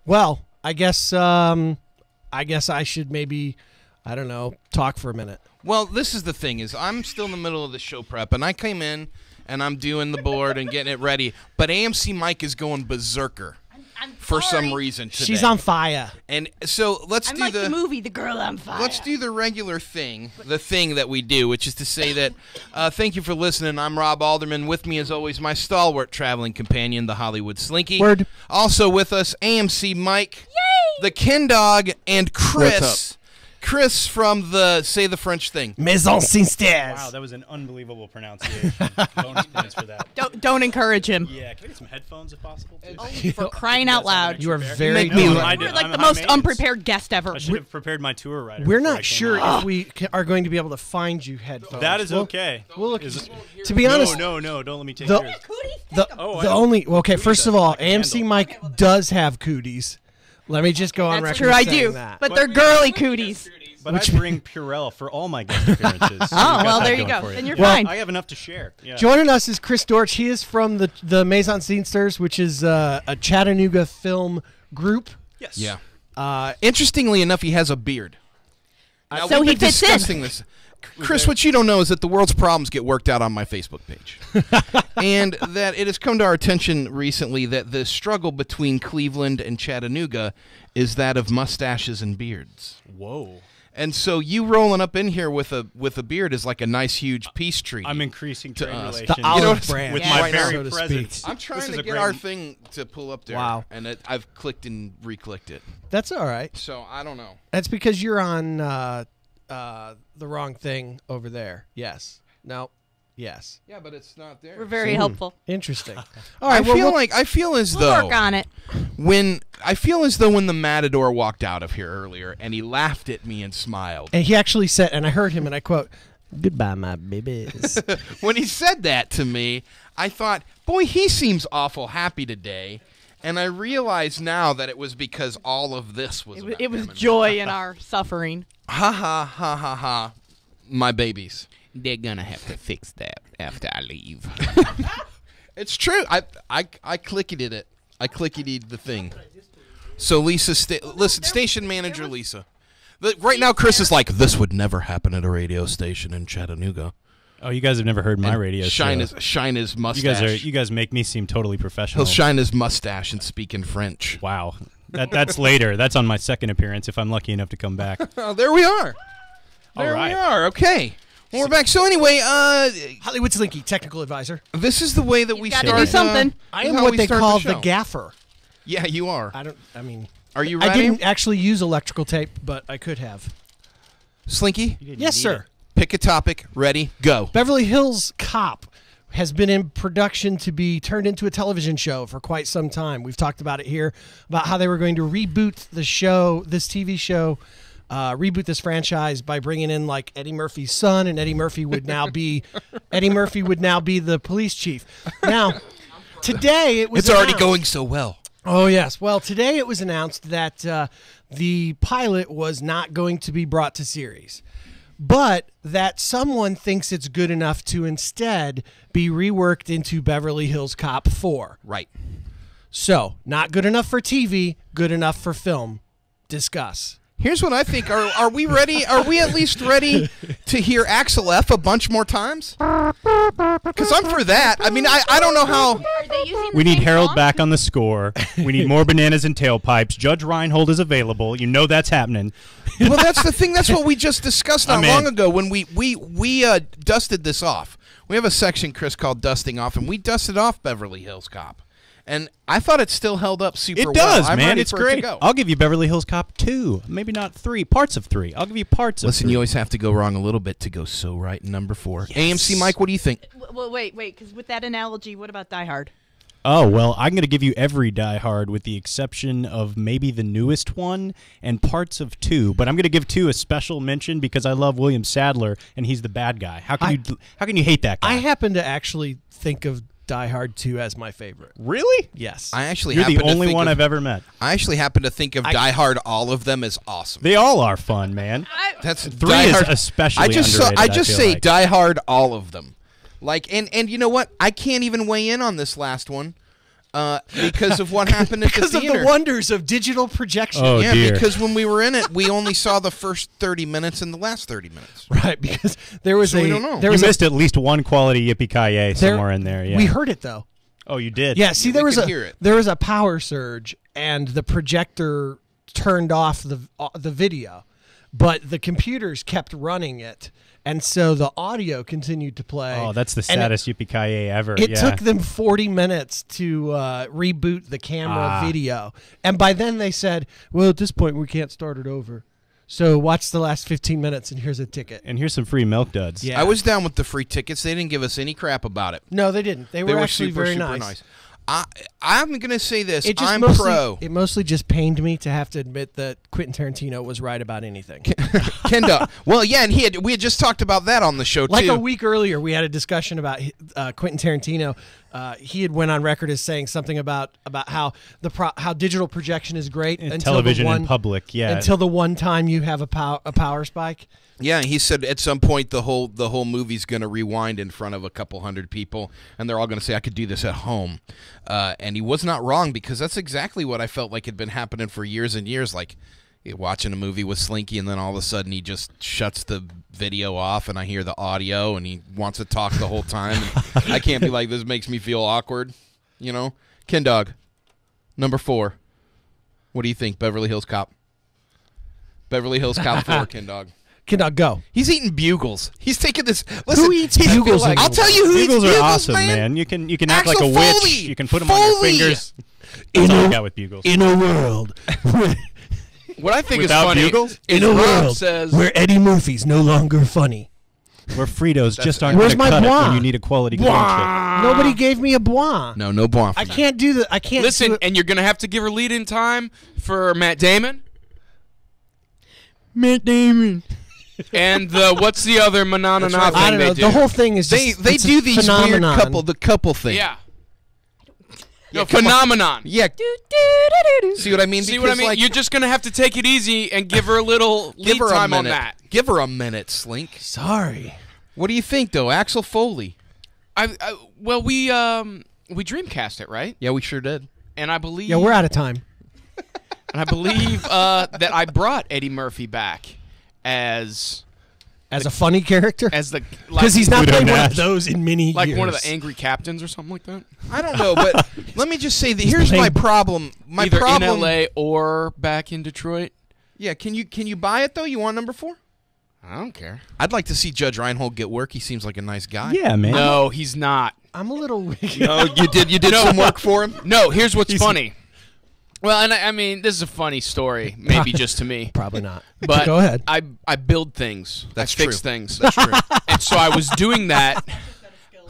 Well, I guess I should maybe, I don't know, talk for a minute. Well, this is the thing is I'm still in the middle of the show prep, and I came in and I'm doing the board and getting it ready, but AMC Mike is going berserker for some reason today. She's on fire. And so let's I'm do like the movie The Girl on Fire. Let's do the regular thing, the thing that we do, which is to say that thank you for listening. I'm Rob Alderman. With me, as always, my stalwart traveling companion, the Hollywood Slinky. Word. Also with us, AMC Mike, the Ken Dog, and Chris. Chris from the Say the French Thing. Maison Sinstairs. Wow, that was an unbelievable pronunciation. Bonus points for that. Don't encourage him. Yeah, can I get some headphones if possible? Oh, for crying out loud. You are very You're I'm like the most unprepared guest ever. I should have prepared my tour writer. We're before I not came sure on. if we are going to be able to find you headphones. That is okay. We'll look. Is- To be honest, No, don't let me take The- yours. the Oh, the I- only okay. First of all, I can AMC handle. Mike does have cooties. Let me just go on That's record true, I saying do. that. But they're girly cooties. But I bring Purell for all my guest appearances. So Oh, you've got well, that there you going go. for Then you're Well, fine. I have enough to share. Yeah. Joining us is Chris Dortch. He is from the Maison Sinstairs, which is a Chattanooga film group. Yes. Yeah. Interestingly enough, he has a beard. Now, So we've he been fits in. discussing this. Chris, what you don't know is that the world's problems get worked out on my Facebook page. And that it has come to our attention recently that the struggle between Cleveland and Chattanooga is that of mustaches and beards. Whoa. And so you rolling up in here with a beard is like a nice huge peace treaty. I'm increasing To trade us. relations The olive what? brand. with Yeah. my Right now, very so to presence. speak. I'm trying This is to a get great- our thing to pull up there. Wow. And I've clicked and re-clicked it. That's all right. So I don't know. That's because you're on the wrong thing over there. Yes. No. Yes. Yeah, but it's not there. We're very helpful. Interesting. All right. I feel as We'll though work on it. when the Matador walked out of here earlier and he laughed at me and smiled. and he actually said, and I heard him, and I quote, "Goodbye, my babies." When he said that to me, I thought, boy, he seems awful happy today. And I realize now that it was because all of this was about It was him and joy in our suffering. ha ha ha ha ha, my babies. They're gonna have to fix that after I leave. It's true. I clickety it. I clickety the thing. So Lisa, listen, station manager Lisa. Right now, Chris is like, this would never happen at a radio station in Chattanooga. Oh, you guys have never heard my And radio shine show. shine his mustache. You guys make me seem totally professional. He'll shine his mustache and speak in French. Wow. That's later. That's on my second appearance if I'm lucky enough to come back. Oh, there we are. There All right. we are. Okay. Well, we're back. So anyway, Hollywood Slinky, technical advisor. this is the way that we gotta start. do something. I this is am how what we they start call the the show. gaffer. Yeah, you are. I mean, Are you I ready? didn't actually use electrical tape, but I could have. Slinky, Yes, sir. pick a topic. Ready? Go. Beverly Hills Cop has been in production to be turned into a television show for quite some time. We've talked about it here, about how they were going to reboot the show, this TV show, reboot this franchise by bringing in like Eddie Murphy's son, and Eddie Murphy would now be the police chief. Now, today it was It's already announced- going so well. Oh, yes. Well, today it was announced that the pilot was not going to be brought to series, but that someone thinks it's good enough to instead be reworked into Beverly Hills Cop 4. Right. So, not good enough for TV, good enough for film. Discuss. Here's what I think. Are we ready? Are we at least ready to hear Axel F a bunch more times? Because I'm for that. I mean, I don't know how. Are they using the We need same Harold song? back on the score. We need more bananas and tailpipes. Judge Reinhold is available. You know that's happening. Well, that's the thing. That's what we just discussed not I'm in. long ago when we dusted this off. We have a section, Chris, called Dusting Off, and we dusted off Beverly Hills Cop. And I thought it still held up super It well. does, I'm man. ready It's for it to great. go. I'll give you Beverly Hills Cop 2. Maybe not 3. Parts of 3. I'll give you parts of Listen, 3. you always have to go wrong a little bit to go so right in number 4. AMC Mike, what do you think? Well, wait, because with that analogy, what about Die Hard? Oh, well, I'm going to give you every Die Hard with the exception of maybe the newest one and parts of 2. But I'm going to give 2 a special mention because I love William Sadler and he's the bad guy. How can you hate that guy? I happen to actually think of Die Hard 2 as my favorite. Really? Yes. I actually You're happen the to only think one of, I've ever met. I actually happen to think of Die Hard, all of them, as awesome. They all are fun, man. That's 3 Die is Hard. especially I just underrated, I just feel say like. Die Hard, all of them. Like, and you know what? I can't even weigh in on this last one because of what happened at Because the of theater. the wonders of digital projection. Oh, Yeah, dear. because when we were in it, we only saw the first 30 minutes and the last 30 minutes. Right, because there was So we don't know. there You was missed at least one quality yippee-ki-yay there- somewhere in there. Yeah. We heard it though. Oh, you did? Yeah, see, we there was could hear it. there was a power surge, and the projector turned off the video, but the computers kept running it, and so the audio continued to play. Oh, that's the And saddest yippee-ki-yay ever. It yeah. took them 40 minutes to reboot the camera video, and by then they said, "Well, at this point, we can't start it over. So watch the last 15 minutes, and here's a ticket." And here's some free milk duds. Yeah. I was down with the free tickets. They didn't give us any crap about it. No, they didn't. They were actually super, very super nice. I'm going to say this. It just I'm mostly, pro. It mostly just pained me to have to admit that Quentin Tarantino was right about anything. Kenda. Well, yeah, and we had just talked about that on the show, Like too. a week earlier, we had a discussion about Quentin Tarantino. He had went on record as saying something about how how digital projection is great And until television the one, in public, yeah. until the one time you have a power spike. Yeah, he said at some point the whole movie's going to rewind in front of a couple hundred people, and they're all going to say, "I could do this at home," and he was not wrong, because that's exactly what I felt like had been happening for years and years. Like you're watching a movie with Slinky, and then all of a sudden he just shuts the video off, and I hear the audio, and he wants to talk the whole time. And I can't be like, this makes me feel awkward, you know. Ken Dog, number 4. What do you think, Beverly Hills Cop? Beverly Hills Cop 4, Ken Dog. Cannot go. He's eating Bugles. He's taking this. Listen, Who eats Bugles I'll anymore? tell you who Bugles eats are Bugles, awesome, man. You can act like a Axel witch. Foley. You can put them on your Foley. fingers. That's all I got with Bugles. In a world, What I think Without is funny Bugles? is in a Rob world says where Eddie Murphy's no longer funny. Where Fritos just aren't Where's going to my cut it Blanc? when you need a quality corn chip. Nobody gave me a Blanc. No bon. I can't do that. I can't. do listen, it. and you're gonna have to give her lead in time for Matt Damon. Matt Damon. And what's the other Manana thing I don't they know. do? The whole thing is They just, they it's a do these phenomenon. weird couple thing. Yeah. Yeah, No, come on. phenomenon. Yeah. See what I mean? See what I Because, mean? like, You're just gonna have to take it easy and give her a little give lead her a time minute. on that. Give her a minute, Slink. Sorry. What do you think, though? Axel Foley. Well, we Dreamcast it, right? Yeah, we sure did. And I believe Yeah, we're out of time. that I brought Eddie Murphy back as As a funny character, the because he's not Pluto played one of Nash. those in many like years. one of the angry captains or something like that. I don't know, but let me just say that here's playing- my problem. My Either problem. in LA or back in Detroit. Yeah, can you buy it though? You want number 4? I don't care. I'd like to see Judge Reinhold get work. He seems like a nice guy. Yeah, man. No, he's not. I'm a little. Oh, you did some work for him. No, here's what's funny. Well, and I mean, this is a funny story, maybe just to me. Probably not. But Go ahead. I build things. That's I fix true. things. That's true. And so I was doing that.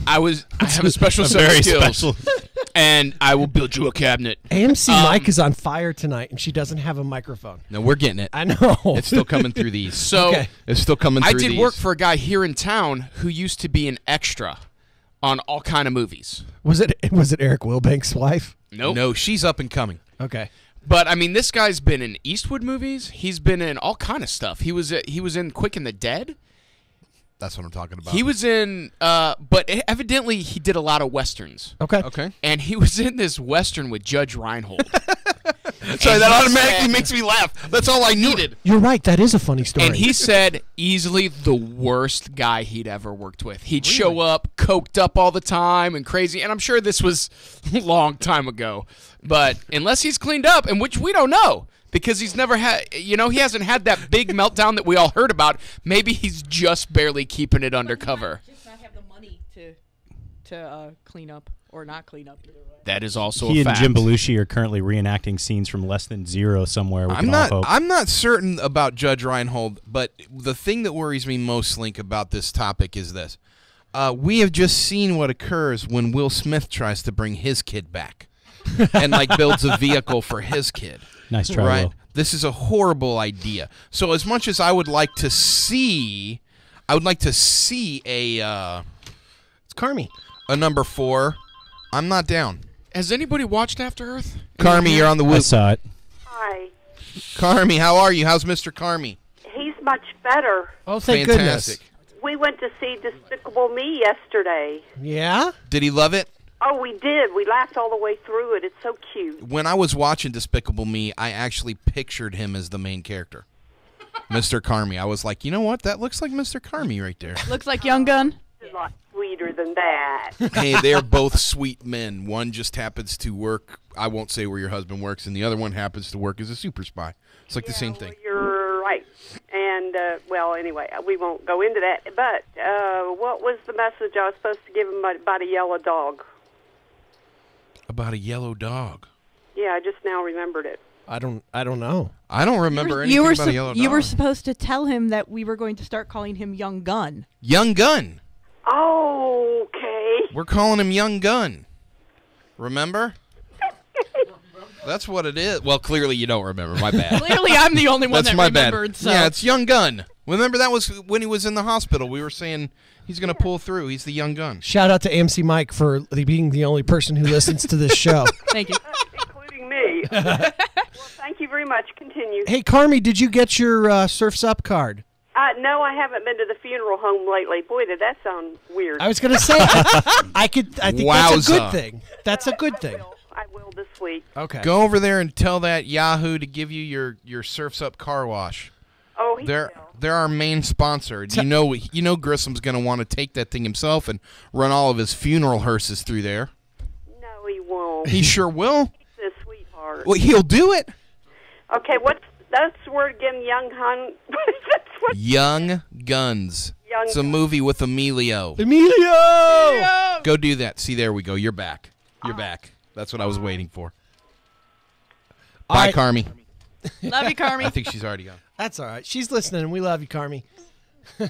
I have a special set Very of skills. special. And I will build you a cabinet. AMC Mike is on fire tonight, and she doesn't have a microphone. No, we're getting it. I know. It's still coming through these. So Okay. It's still coming through I did these. work for a guy here in town who used to be an extra on all kind of movies. Was it Eric Wilbank's wife? Nope. No, she's up and coming. Okay. But I mean, this guy's been in Eastwood movies. He's been in all kind of stuff. He was in Quick and the Dead. That's what I'm talking about. He was in, but evidently he did a lot of westerns. Okay. Okay. And he was in this western with Judge Reinhold. Sorry, And that he automatically said- makes me laugh. That's all I needed. You're right. That is a funny story. And he said easily the worst guy he'd ever worked with. He'd show up coked up all the time and crazy. And I'm sure this was a long time ago. But unless he's cleaned up, and which we don't know, because he's never had, he hasn't had that big meltdown that we all heard about. Maybe he's just barely keeping it undercover. Just not have the money to clean up or not clean up either way. That is also He a and fact. Jim Belushi are currently reenacting scenes from Less Than Zero somewhere. We I'm can not. all hope. I'm not certain about Judge Reinhold, but the thing that worries me most, Link, about this topic is this: we have just seen what occurs when Will Smith tries to bring his kid back, and like builds a vehicle for his kid. Nice try, Right? Will. This is a horrible idea. So as much as I would like to see, a it's Carmi. a number 4. I'm not down. Has anybody watched After Earth? Carmi, you're on the I whoop. saw it. Hi. Carmi, how are you? How's Mr. Carmi? He's much better. Oh, thank Fantastic. goodness. We went to see Despicable Me yesterday. Yeah. Did he love it? Oh, we did. We laughed all the way through it. It's so cute. When I was watching Despicable Me, I actually pictured him as the main character, Mr. Carmy. I was like, you know what? That looks like Mr. Carmy right there. Looks like Young Gun. It's a lot sweeter than that. Hey, they're both sweet men. One just happens to work, I won't say where your husband works, and the other one happens to work as a super spy. It's like the same thing. Well, you're right. And, anyway, we won't go into that. But what was the message I was supposed to give him about a yellow dog? About a yellow dog. Yeah, I just now remembered it. I don't know. I don't remember anything about a yellow dog. You were supposed to tell him that we were going to start calling him Young Gun. Young Gun. Okay. We're calling him Young Gun. Remember? That's what it is. Well, clearly you don't remember. My bad. Clearly, I'm the only one That's that my remembered. bad. So. Yeah, it's Young Gun. Remember that was when he was in the hospital. We were saying he's going to pull through. He's the Young Gun. Shout out to AMC Mike for being the only person who listens to this show. Thank you. Including me. Well, thank you very much. Continue. Hey, Carmy, did you get your Surf's Up card? No, I haven't been to the funeral home lately. Boy, did that sound weird. I was going to say, I think that's a Wowza. good thing. That's a good thing. I will this week. Okay. Go over there and tell that Yahoo to give you your Surf's Up car wash. Oh, he will. They're our main sponsor. You know Grissom's going to want to take that thing himself and run all of his funeral hearses through there. No, he won't. He sure will. He's a sweetheart. Well, he'll do it. Okay, that's the word again, Young Hun. That's what Young Guns. Young It's a movie with Emilio. Emilio! Go do that. See, there we go. You're back. You're back. That's what I was waiting for. All Bye, right. Carmy. Love you, I Carmy. think she's already gone. That's all right. She's listening, and we love you, Carmy.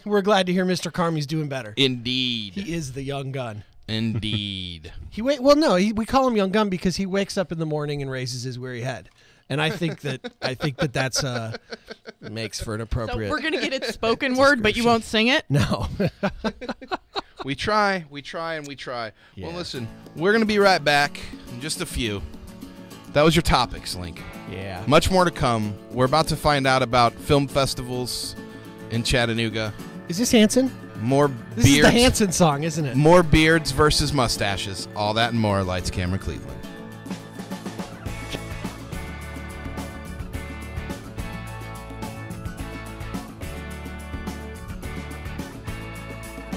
We're glad to hear Mr. Carmy's doing better. Indeed. He is the young gun. Indeed. We call him Young Gun because he wakes up in the morning and raises his weary head. And I think that's makes for an So appropriate. we're gonna get it spoken word, but you won't sing it. No. We try, and we try. Yeah. Well, listen, we're going to be right back in just a few. That was your topics, Link. Yeah. Much more to come. We're about to find out about film festivals in Chattanooga. Is this Hanson? More This is beards. the Hanson song, isn't it? More beards versus mustaches. All that and more. Lights, Camera, Cleveland.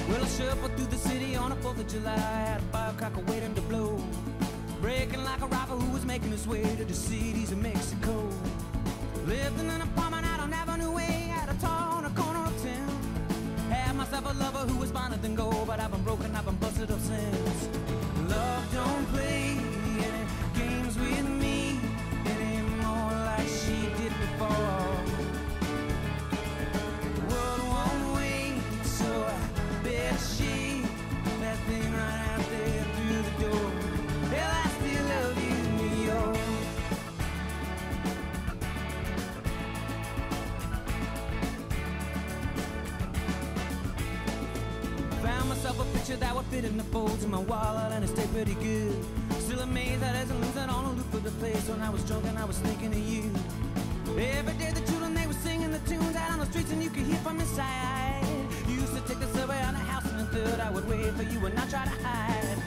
Well, I shuffled through the city on the 4th of July, had a firecracker waiting to blow, breaking like a robber who was making his way to the cities of Mexico. Lived in an apartment out on Avenue A, at a tall on a corner of town. Had myself a lover who was finer than gold, but I've been broken, I've been busted up since. Love don't play any games with me anymore like she did before. The world won't wait, so I bet she that thing right out there through the door. Hell, I still love you, New York. Found myself a picture that would fit in the folds of my wallet, and it stayed pretty good. Still amazed that I isn't losing on a loop of the place. When I was drunk and I was thinking of you. Every day the children, they were singing the tunes out on the streets, and you could hear from inside. You used to take the subway on the house in the third. I would wait for you and not try to hide.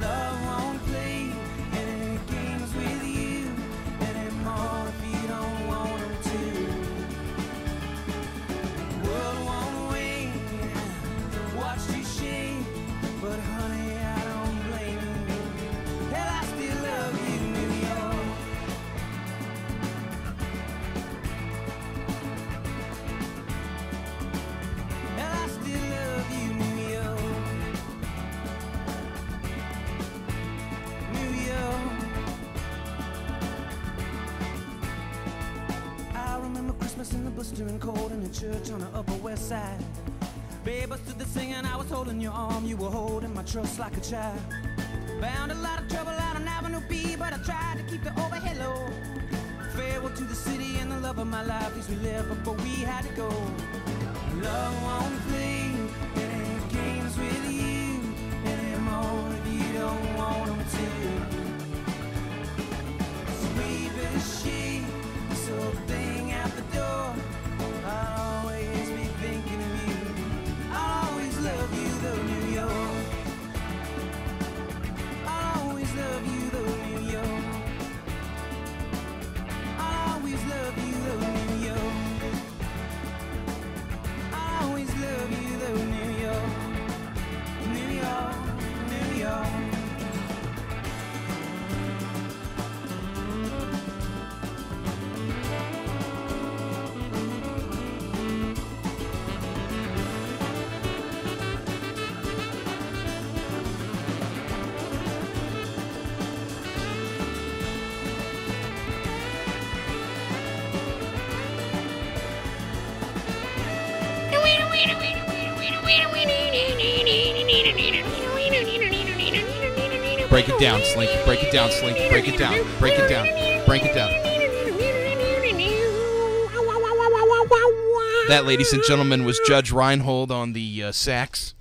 Love won't play any games with you anymore if you don't want them to. The world won't wait, watch you shake, but honey, I don't blame you. Hell, I still love you, New York. Hell, I still love you, New York. New York. I remember Christmas in the blistering cold in the church on the Upper West Side. Babe, I stood there singing, I was holding your arm, you were holding my trust like a child. Found a lot of trouble out on Avenue B, but I tried to keep the overhead low. Farewell to the city and the love of my life, these we left before we had to go. Love won't play any games with you anymore if you don't want them to. Sweep as she, this old thing out the door. I'll always be thinking of you. I'll always love you, though, New York. I'll Break it down, Slink. Break it down, Slink. Break it down. Break it down. Break it down. That, ladies and gentlemen, was Judge Reinhold on the sax.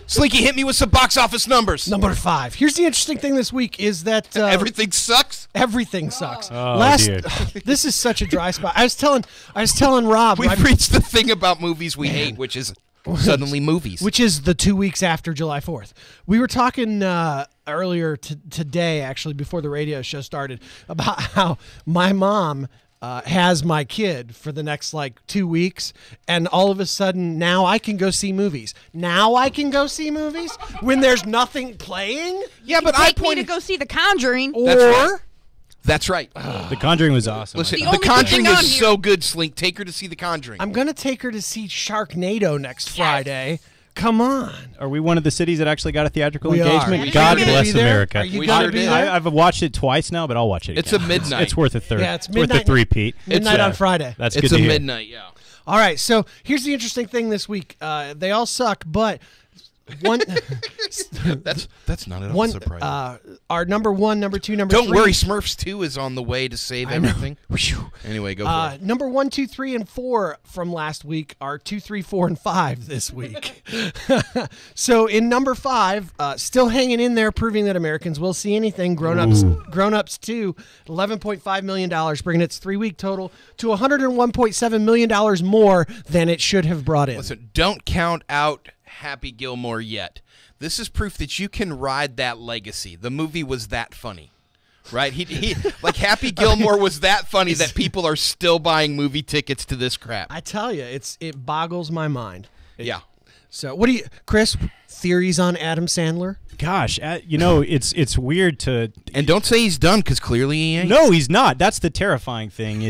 Slinky, hit me with some box office numbers. Number 5. Here's the interesting thing this week is that Everything sucks. everything sucks. Oh, dear. This is such a dry spot. I was telling Rob, We've reached the thing about movies we hate, which is suddenly movies. which is the 2 weeks after July 4th. We were talking earlier today, actually, before the radio show started, about how my mom has my kid for the next 2 weeks, and all of a sudden now I can go see movies. Now I can go see movies when there's nothing playing? Yeah, but I Take me to pointed. go see The Conjuring. That's right. That's right. The Conjuring was awesome. Listen, The The only Conjuring thing on is here- so good, Slink. Take her to see The Conjuring. I'm going to take her to see Sharknado next Friday. Come on. Are we one of the cities that actually got a theatrical We are. engagement? Are you God gonna bless be there? America. Are you We going sure to be did. there? I've watched it twice now, but I'll watch it again. It's a midnight. It's worth a third. Yeah, it's worth a midnight. three-peat. Midnight on Friday. That's It's good a to hear. midnight, yeah. All right, so here's the interesting thing this week. They all suck, but one, That's not at all one, surprising. our number 1, number 2, number Don't 3. worry, Smurfs 2 is on the way to save everything. Anyway, go for it. Number 1, 2, 3, and 4 from last week are 2, 3, 4, and 5 this week. So in number 5, still hanging in there, proving that Americans will see anything. Grown Ups 2, $11.5 million, bringing its 3-week total to $101.7 million more than it should have brought in. Listen, don't count out Happy Gilmore yet. This is proof that you can ride that legacy. The movie was that funny. Right? He like Happy Gilmore was that funny that people are still buying movie tickets to this crap. I tell you, it boggles my mind. Yeah. So, what do you, Chris? Theories on Adam Sandler? Gosh, it's weird to. And don't say he's done, because clearly he ain't. No, he's not. That's the terrifying thing.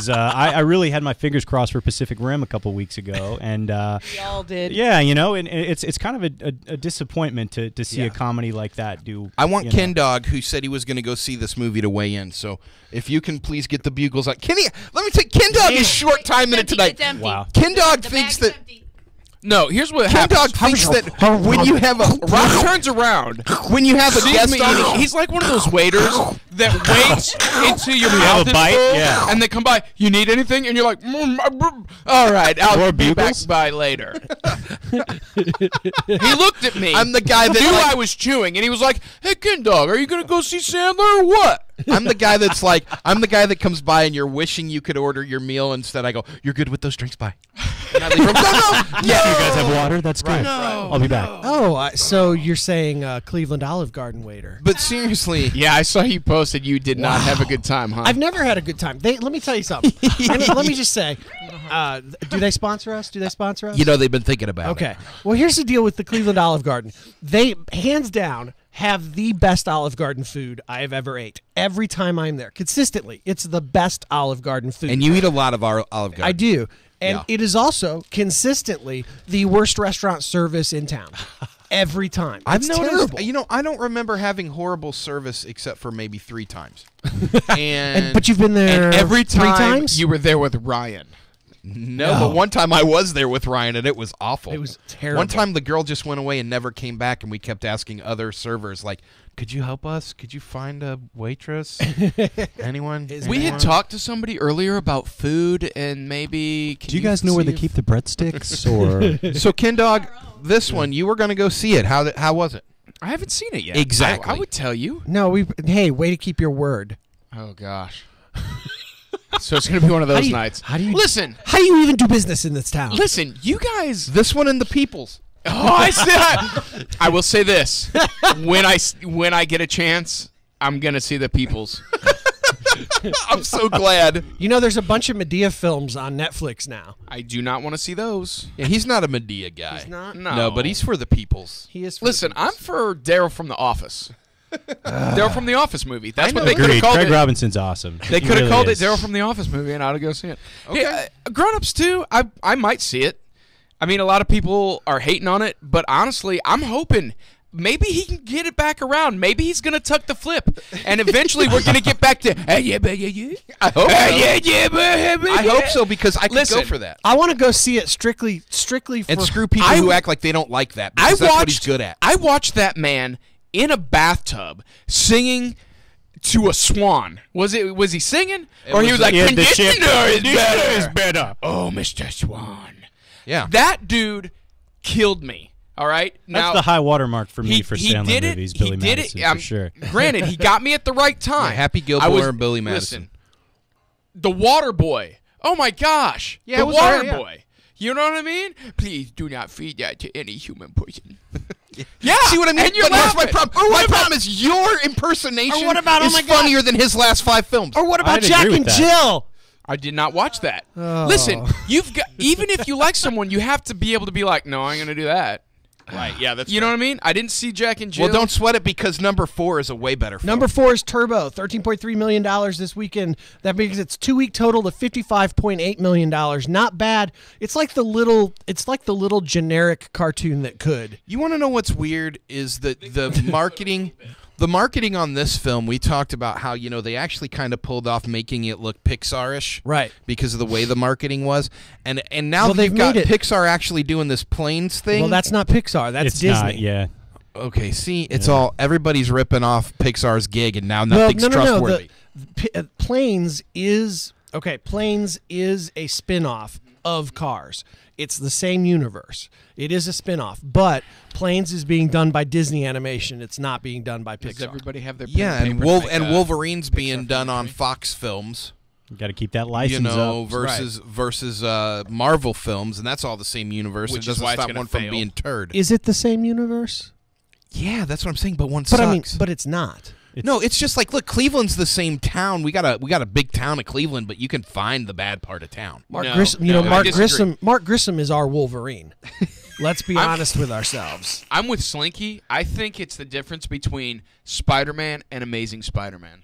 I really had my fingers crossed for Pacific Rim a couple weeks ago, and We all did. yeah, and it's kind of a disappointment to see Yeah. a comedy like that do. I want you know. Ken Dog, who said he was going to go see this movie, to weigh in. So if you can please get the bugles out. Kenny, let me tell you, Ken Dog is short time in it tonight. It's empty. Wow. Ken Dog The thinks bag's that empty. No, here's what Ken happens. Dog thinks that when you have a Rob turns around. when you have a Sees guest me on, eating. He's like one of those waiters that waits until your mouth a is bite? full, Yeah. and they come by. You need anything? And you're like, all right, I'll More be back bugles? by later. He looked at me. I'm the guy that knew like- I was chewing, and he was like, "Hey, Ken Dog, are you gonna go see Sandler or what?" I'm the guy that's like, I'm the guy that comes by and you're wishing you could order your meal. Instead, I go, "You're good with those drinks, bye." And I leave from, no. Yeah, you guys have water. That's good. I'll be back. Oh, so you're saying Cleveland Olive Garden waiter? But seriously, Yeah, I saw you posted. You did not have a good time, huh? I've never had a good time. Let me tell you something. let me just say, do they sponsor us? Do they sponsor us? you know they've been thinking about it. Okay. Well, here's the deal with the Cleveland Olive Garden. They, hands down, have the best Olive Garden food I have ever ate. Every time I'm there, consistently, it's the best Olive Garden food. And you eat a lot of our Olive Garden. I do. And Yeah. it is also consistently the worst restaurant service in town. Every time. I've It's noticed. terrible. You know, I don't remember having horrible service except for maybe 3 times. and But you've been there and every 3 time times? you were there with Ryan. no, but one time I was there with Ryan and it was awful. It was terrible. One time the girl just went away and never came back, and we kept asking other servers like, "Could you help us? Could you find a waitress? Anyone?" We had talked to somebody earlier about food and maybe. Do you guys know where they keep the breadsticks? Or So Ken Dog, this one you were going to go see it. How was it? I haven't seen it yet. Exactly. I would tell you. No, hey, way to keep your word. Oh gosh. So it's gonna be one of those nights. How do you Listen, How do you even do business in this town? listen, you guys. This one and the Peoples. Oh, I will say this: when I get a chance, I'm gonna see the Peoples. I'm so glad. You know, there's a bunch of Medea films on Netflix now. I do not want to see those. Yeah, he's not a Medea guy. He's not. No, but he's for the Peoples. He is. For Listen, the I'm for Daryl from The Office. Daryl from The Office movie. That's what know. they could have agreed. called Craig it. Robinson's awesome. They He could have really called is. it Daryl from The Office movie, and I'd go see it. Okay. Yeah, Grown Ups too. I might see it. I mean, a lot of people are hating on it, but honestly, I'm hoping maybe he can get it back around. Maybe he's gonna tuck the flip, and eventually we're gonna get back to. I hope so. I hope so because I could go for that. I want to go see it strictly for And screw people who act like they don't like that. Because that's what he's good at. I watched that man in a bathtub singing to a swan. Was he singing? Or he was like, conditioner is better. Oh, Mr. Swan. Yeah. That dude killed me. All right? That's the high watermark for me for Sandler did it. movies, Billy He did Madison, it. for sure. Granted, he got me at the right time. Yeah, Happy Gilmore and Billy Madison. Listen, the Water Boy. Oh, my gosh. Yeah, the it was Water right, yeah. Boy. You know what I mean? Please do not feed that to any human person. Yeah. See what I mean? And you're But here's my laughing. problem. My problem is your impersonation Or what about, oh is my God. funnier than his last 5 films. Or what about I'd Jack agree and with that. Jill? I did not watch that. Listen, you've got even if you like someone, you have to be able to be like, no, I ain't gonna do that. Right, yeah, that's You know what I mean? I didn't see Jack and Jill. Well, don't sweat it because number 4 is a way better film. Number 4 is Turbo, $13.3 million this weekend. That means its 2-week total of $55.8 million. Not bad. It's like the little generic cartoon that could. You want to know what's weird is that the marketing. The marketing on this film, we talked about how, they actually kind of pulled off making it look Pixar-ish. Right. Because of the way the marketing was. And now Well, they've they've got made it- Pixar actually doing this planes thing. Well, that's not Pixar. That's It's Disney. not, yeah. Okay, see, it's all, everybody's ripping off Pixar's gig, and now nothing's trustworthy. Planes is a spin-off of Cars. It's the same universe. It is a spin-off, but Planes is being done by Disney Animation. It's not being done by Does Pixar. everybody have their Yeah, pen and paper to make a Wolverine's being Pixar done on movie? Fox Films. You got to keep that license up. versus Marvel films, and that's all the same universe. Which it is doesn't why it's stop gonna one from fail. being turd. Is it the same universe? Yeah, that's what I'm saying. But one But sucks. I mean, but it's not. No, it's just like, look, Cleveland's the same town. We got a big town of Cleveland, but you can find the bad part of town. Mark No, Grissom, no, I Mark disagree. Grissom. Mark Grissom is our Wolverine. Let's be honest with ourselves. I'm with Slinky. I think it's the difference between Spider-Man and Amazing Spider-Man.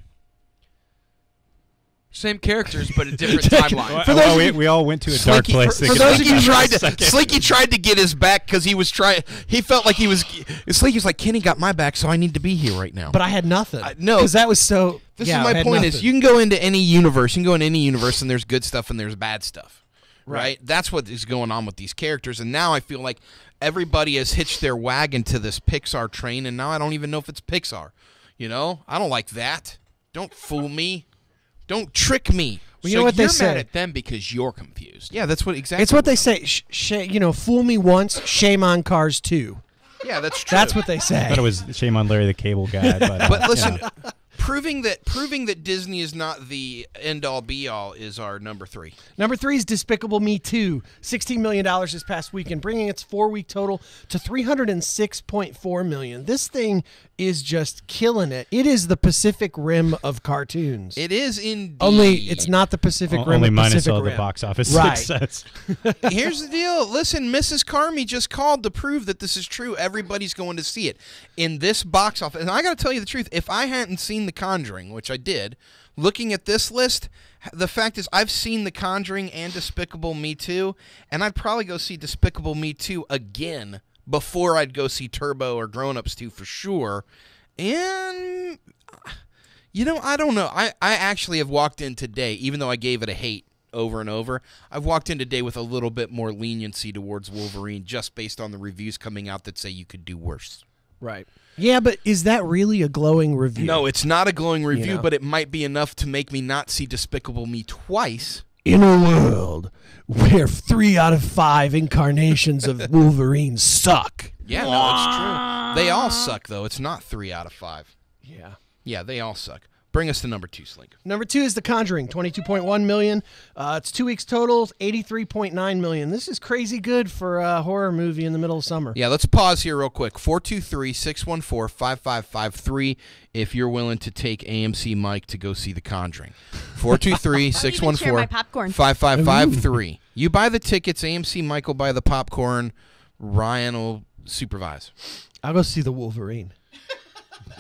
Same characters, but a different timeline. For those of you- we all went to a dark place. for thinking those about of you that. Slinky tried to get his back because he was trying. He felt like he was. Slinky was like, Kenny got my back, so I need to be here right now. But I had nothing. No. because that was so. This yeah, is I my had point: is nothing. you can go into any universe. You can go in any universe, and there's good stuff and there's bad stuff. Right? That's what is going on with these characters. And now I feel like everybody has hitched their wagon to this Pixar train, and now I don't even know if it's Pixar. I don't like that. Don't fool me. Don't trick me. Well, you know what they you're say. mad at them because you're confused. Yeah, that's what exactly. It's what they say. Fool me once, shame on Cars 2. Yeah, that's true. That's what they say. I thought it was shame on Larry the Cable Guy. But listen, proving that Disney is not the end all be all is our number 3. Number 3 is Despicable Me 2, $16 million this past weekend, bringing its 4-week total to $306.4 million. This thing is just killing it. It is the Pacific Rim of cartoons. It is indeed. Only it's not the Pacific Rim. Only of minus Pacific all the Rim. box office Right. success. Here's the deal. Listen, Mrs. Carmi just called to prove that this is true. Everybody's going to see it in this box office. And I got to tell you the truth. If I hadn't seen The Conjuring, which I did, looking at this list, the fact is I've seen The Conjuring and Despicable Me 2, and I'd probably go see Despicable Me 2 again before I'd go see Turbo or Grown Ups 2 for sure. And, I don't know. I actually have walked in today, even though I gave it a hate over and over, I've walked in today with a little bit more leniency towards Wolverine just based on the reviews coming out that say you could do worse. Right. Yeah, but is that really a glowing review? No, it's not a glowing review, know. but it might be enough to make me not see Despicable Me twice. In a world where 3 out of 5 incarnations of Wolverine suck. Yeah, no, it's true. They all suck, though. It's not 3 out of 5. Yeah. Yeah, they all suck. Bring us to number 2, Slink. Number 2 is The Conjuring, $22.1 million. It's 2 weeks total, $83.9 million. This is crazy good for a horror movie in the middle of summer. Yeah, let's pause here real quick. 423-614-5553 if you're willing to take AMC Mike to go see The Conjuring. 423-614-5553. You buy the tickets, AMC Mike will buy the popcorn, Ryan will supervise. I'll go see The Wolverine.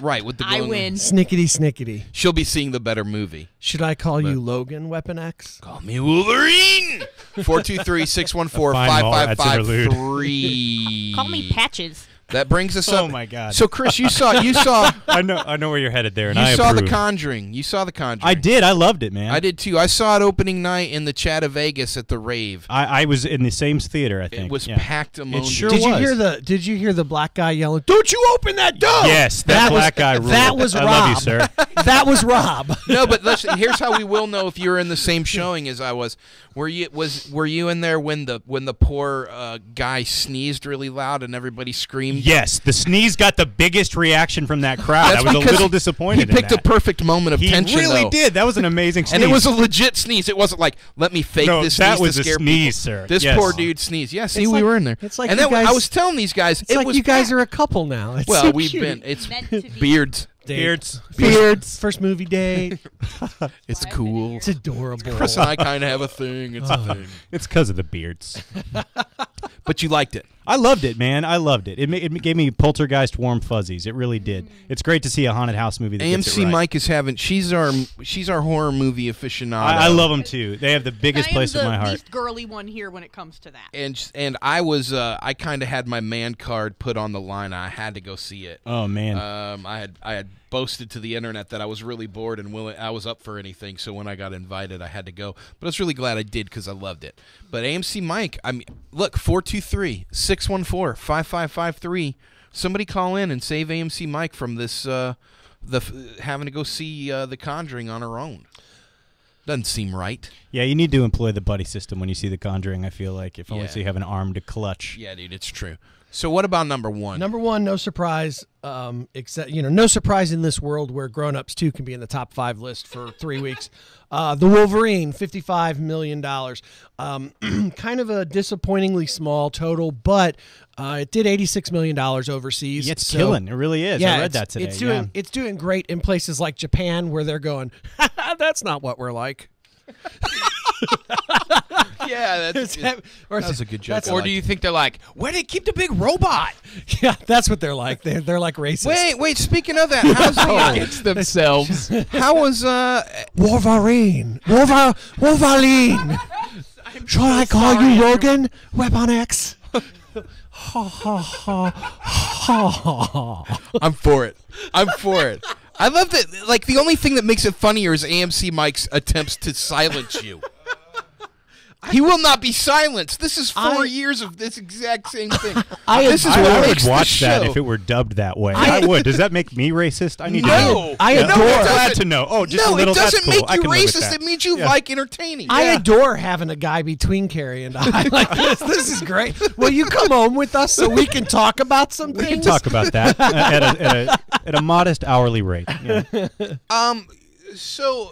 Right, with the I glowing- win. Snickety, snickety. She'll be seeing the better movie. Should I call you Logan, Weapon X? Call me Wolverine! 423-614-5553. Call me Patches. That brings us up. Oh my God. So Chris, you saw I know where you're headed there, and you I saw approve. The Conjuring. You saw The Conjuring. I did. I loved it, man. I did too. I saw it opening night in the Chat of Vegas at the Rave. I was in the same theater. I think It was yeah. packed among. It sure Did you was. Did you hear the black guy yelling, "Don't you open that door"? Yes, that black guy ruled. That was I Rob. love you, sir. That was Rob. No, but here's how we will know if you were in the same showing as I was. Were you in there when the poor guy sneezed really loud and everybody screamed? Yes, the sneeze got the biggest reaction from that crowd. That's I was a because little disappointed. He picked in a that. perfect moment of He tension. really though. did. That was an amazing sneeze. And it was a legit sneeze. It wasn't like, let me fake No, this that sneeze was to a scare sneeze, people. sir. This Yes. poor dude sneezed. Yeah, see, It's we like- were in there. it's like and you then guys- I was telling these guys, It's it like was you guys packed. are a couple now. It's Well, so we've cute. been. It's Meant to be. beards. Beards. First movie date. It's cool. It's adorable. Chris and I kind of have a thing. It's a thing. It's because of the beards. But you liked it. I loved it, man. I loved it. It gave me poltergeist warm fuzzies. It really did. It's great to see a haunted house movie that gets it AMC right. Mike is having. She's our horror movie aficionado. I love them too. They have the biggest I am place the in my heart. least girly one here when it comes to that. And I was I kind of had my man card put on the line. I had to go see it. Oh man. I had boasted to the internet that I was really bored and willing. I was up for anything. So when I got invited, I had to go. But I was really glad I did because I loved it. But AMC Mike, I mean, look, 423-614-5553. Somebody call in and save AMC Mike from this having to go see The Conjuring on her own. Doesn't seem right. Yeah, you need to employ the buddy system when you see The Conjuring. I feel like if only Yeah. so you have an arm to clutch. Yeah, dude, it's true. So what about number one? Number one, no surprise. Except no surprise in this world where Grown Ups 2 can be in the top 5 list for 3 weeks. The Wolverine, $55 million. Kind of a disappointingly small total, but it did $86 million overseas. Yeah, it's so- killing. It really is. Yeah, I read that today. It's doing great in places like Japan where they're going, that's not what we're like. Yeah, that's That was a good joke. Or do you think they're like, where did they keep the big robot? Yeah, that's what they're like. They're like racist. Wait. Speaking of that, how's the, Against themselves. how was Wolverine. Wolverine. Shall I call you Rogan? Weapon X. Ha ha ha ha. I'm for it. I love that. Like the only thing that makes it funnier is AMC Mike's attempts to silence you. He will not be silenced. This is 4 years of this exact same thing. This is what I would makes the watch that show. if it were dubbed that way. I would. Does that make me racist? I need to No. know. I Yeah, adore- I'm glad to know. Oh, just No, a little. it doesn't that's cool. make I you can live with racist. that. It means you Yeah. like entertaining. I adore having a guy between Carrie and I. Like this is great. Will you come home with us so we can talk about some We things? can talk about that at a modest hourly rate. Yeah. So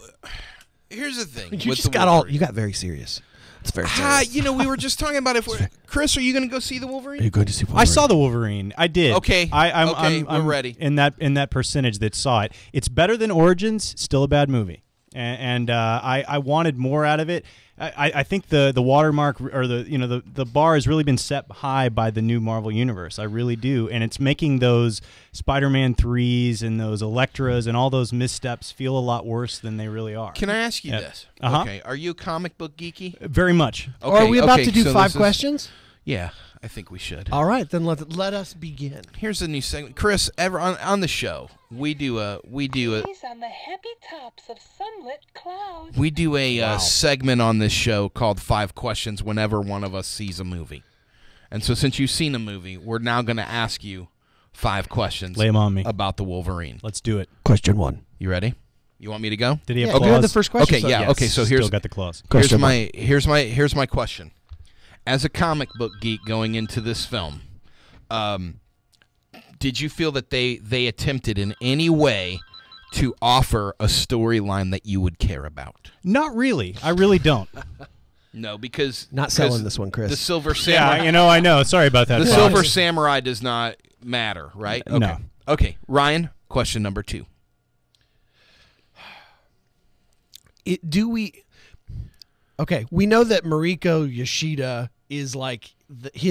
here's the thing. You with just the got Wolverine. you got very serious. It's very serious. We were just talking about Chris, are you going to go see the Wolverine? Are you going to see Wolverine? I saw the Wolverine. I did. Okay. I'm we're ready. In that percentage that saw it. It's better than Origins. Still a bad movie. And I wanted more out of it. I think the watermark or the bar has really been set high by the new Marvel universe. I really do, and it's making those Spider-Man 3s and those Electras and all those missteps feel a lot worse than they really are. Can I ask you Yeah. this? Uh-huh. Okay. Are you comic book geeky? Very much. Okay, Or are we about to do so 5 this is- questions? Yeah, I think we should. All right, then let us begin. Here's a new segment, Chris. On the show, we do a Trees on the happy tops of sunlit clouds. segment on this show called 5 Questions whenever one of us sees a movie. And so since you've seen a movie, we're now going to ask you 5 questions Lay 'em on me. about the Wolverine. Let's do it. Question 1. You ready? You want me to go? Did he have Yeah, claws? you had the first question. Okay, yeah. Yes, Okay, so still here's got the claws. Question here's my question. As a comic book geek going into this film, did you feel that they attempted in any way to offer a storyline that you would care about? Not really. I really don't. No, because Not selling this one, Chris. The Silver Samurai. Yeah, I know. Sorry about that. The Fox. Silver Samurai does not matter, right? Okay. No. Okay, Ryan. Question number 2. Okay, we know that Mariko Yoshida is like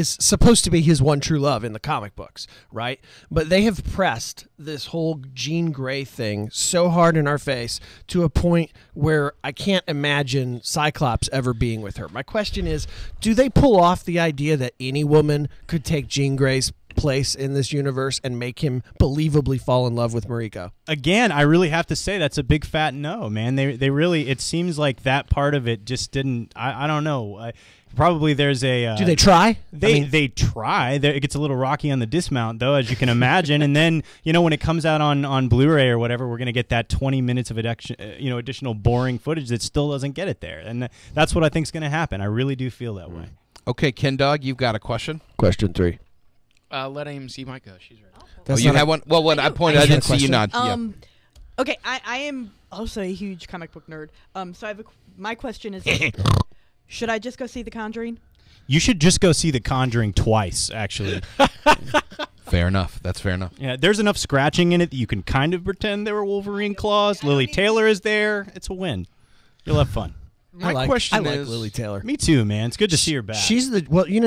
supposed to be his one true love in the comic books, right? But they have pressed this whole Jean Grey thing so hard in our face to a point where I can't imagine Cyclops ever being with her. My question is, do they pull off the idea that any woman could take Jean Grey's place in this universe and make him believably fall in love with Mariko. Again, I really have to say that's a big fat no, man. They really, it seems like that part of it just didn't. I don't know. Probably there's a. Do they try? They try. It gets a little rocky on the dismount, though, as you can imagine. And then, when it comes out on Blu-ray or whatever, we're going to get that 20 minutes of additional boring footage that still doesn't get it there. And that's what I think is going to happen. I really do feel that way. Okay, Ken Dog, you've got a question? Question 3. Let him see Micah. She's ready. Oh, you have one? Well, what I pointed, I didn't see you nod. Okay, I am also a huge comic book nerd. So my question is, should I just go see The Conjuring? You should just go see The Conjuring twice, actually. Fair enough. That's fair enough. Yeah, there's enough scratching in it that you can kind of pretend they were Wolverine claws. Lily Taylor is there. It's a win. You'll have fun. My question I like is, Lily Taylor. Me too, man. It's good to see her back. She's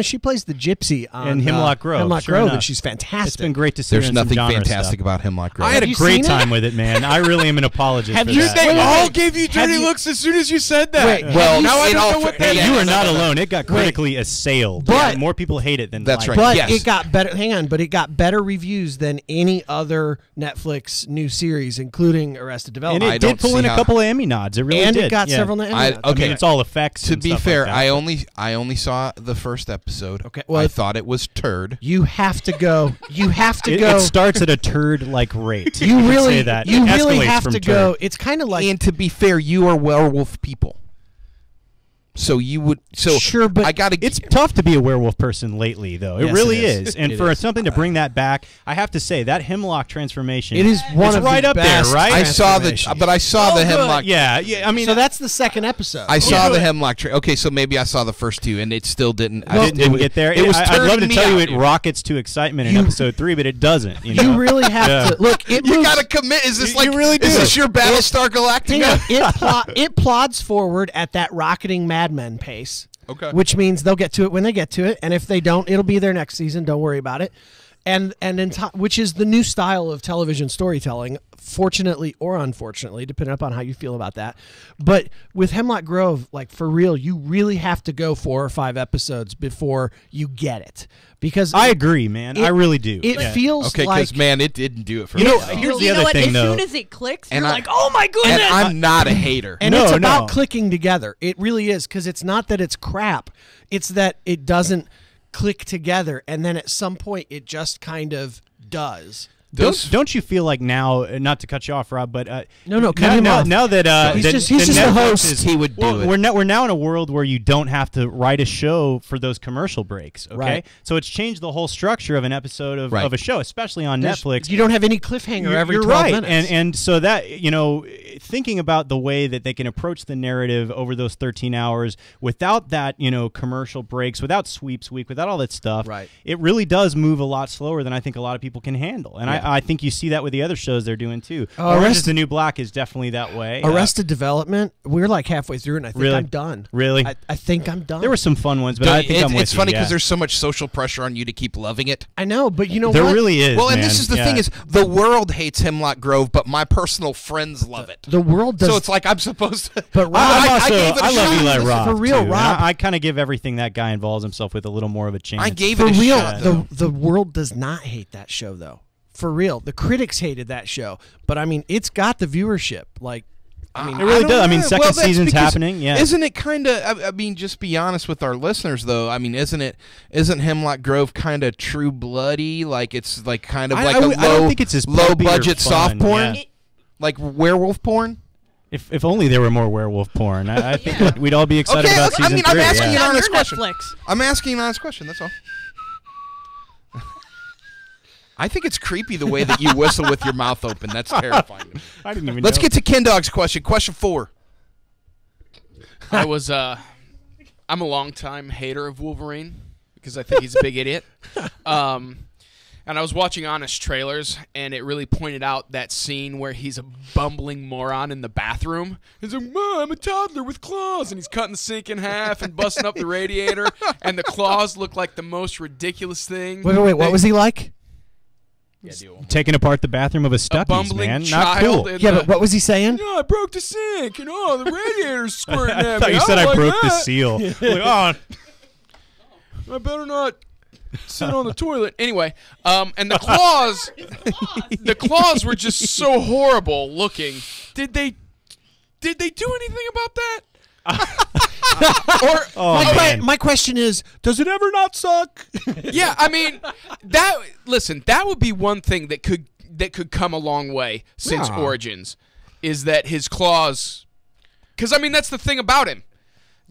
she plays the gypsy on in Hemlock Grove. Hemlock sure Grove, enough. and she's fantastic. It's been great to see her There's in some nothing genre fantastic stuff. about Hemlock Grove. I had a you great seen time it? with it, man. I really am an apologist Have for you that. seen They it? all gave you dirty you- looks as soon as you said that. Wait, Well, now I in don't all know what fa- that yeah, You is. are not alone. It got critically assailed. But- more people hate it than That's like right. But Yes. it got better. Hang on, but it got better reviews than any other Netflix new series, including Arrested And Development. I it don't did pull see in a how- couple of Emmy nods. It really and did. it got yeah. several Emmy I- nods. I mean, Okay. it's all effects. To and be stuff fair, like that. I only saw the first episode. Okay, well, I thought it was turd. You have to go. You have to It, go. it starts at a turd-like rate. you could really, say that. you It really escalates have from to turd. go. It's kind of like And to be fair, you are werewolf people. So you would. So Sure, but I got to. It's tough to be a werewolf person lately, though. It Yes, really it is. is. And It for is. something to bring that back, I have to say that Hemlock transformation. it is one it's of right the up there, best right? I saw the. transformations. But I saw the good. hemlock. Yeah. I mean, So that's the second episode. I saw Yeah. the hemlock. Okay, so maybe I saw the first two, and it still didn't. I didn't get there. It was. I'd love to turning me tell you out, it dude. rockets to excitement in episode 3, but it doesn't. You, know? You really have Yeah. to look. It You moves, got to commit. Is this You like? really Is do. this your Battlestar Hang on. Galactica? It plods forward at that rocketing Mad Men pace. Okay. Which means they'll get to it when they get to it, and if they don't, it'll be there next season. Don't worry about it. And which is the new style of television storytelling, fortunately or unfortunately, depending upon how you feel about that. But with Hemlock Grove, like for real, you really have to go 4 or 5 episodes before you get it, because I agree, man. It- I really do. It Yeah. feels Okay, like because man, it didn't do it for You me. know, though. here's the you know other what? thing, As though. soon as it clicks, And you're I- like, oh my goodness. and I'm not a hater. And No, it's about no. clicking together. It really is, because it's not that it's crap. It's that it doesn't click together, and then at some point it just kind of does. Don't you feel like now? Not to cut you off, Rob, but No, cut him off. now that He's that- just that the Netflix host. is- He would do well, it. We're now in a world where you don't have to write a show for those commercial breaks. Okay, Right. so it's changed the whole structure of an episode of Right. a show, especially on Netflix. You don't have any cliffhanger every You're 12 right, minutes. and so that thinking about the way that they can approach the narrative over those 13 hours without that commercial breaks, without sweeps week, without all that stuff, Right. it really does move a lot slower than I think a lot of people can handle, and I think you see that with the other shows they're doing too. Orange is the New Black is definitely that way. Arrested Development, we're like halfway through, and I think Really? I'm done. Really? I think I'm done. There were some fun ones, but I think I'm with it's you, funny yeah. because there's so much social pressure on you to keep loving it. I know, but you know There what? really is. Well, and man. this is the Yeah. thing: is the world hates Hemlock Grove, but my personal friends love it. The world does. So it's like I'm supposed to. But Rob, I gave it a love shot. Eli For Roth real, too, and Rob. I kind of give everything that guy involves himself with a little more of a chance. I gave for it a real, shot. the world does not hate that show, though. For real, the critics hated that show, but I mean, it's got the viewership. Like, I mean, It really don't does. I mean, know. second Well, that's season's because- happening. Yeah. Isn't it kind of? I mean, just be honest with our listeners, though. I mean, isn't Hemlock Grove kind of True Bloody? Like it's like kind of I- like I a would- I don't think it's as low pulpy or budget soft fun, porn, yeah. like werewolf porn. If only there were more werewolf porn, I think we'd all be excited about Okay, season I mean, 3. I'm asking yeah. you an On honest your question. Netflix. I'm asking an honest question. That's all. I think it's creepy the way that you whistle with your mouth open. That's terrifying. I didn't even. Let's know. get to Ken Dog's question. Question 4. I was I'm a longtime hater of Wolverine because I think he's a big idiot. And I was watching Honest Trailers, and it really pointed out that scene where he's a bumbling moron in the bathroom. He's like, "Mom, I'm a toddler with claws," and he's cutting the sink in half and busting up the radiator, and the claws look like the most ridiculous thing. wait, what was he like? taking apart the bathroom of a A Stuckey's, bumbling man. Not child. cool. in Yeah, the- but what was he saying? No, I broke the sink, and the radiator's squirting I at thought me. you said don't I like broke the that. seal. Like, oh, I better not sit on the toilet. Anyway, and the claws were just so horrible looking. Did they do anything about that? My question is, does it ever not suck? Yeah, I mean, that would be one thing that could come a long way since Origins, is that his claws, because I mean that's the thing about him.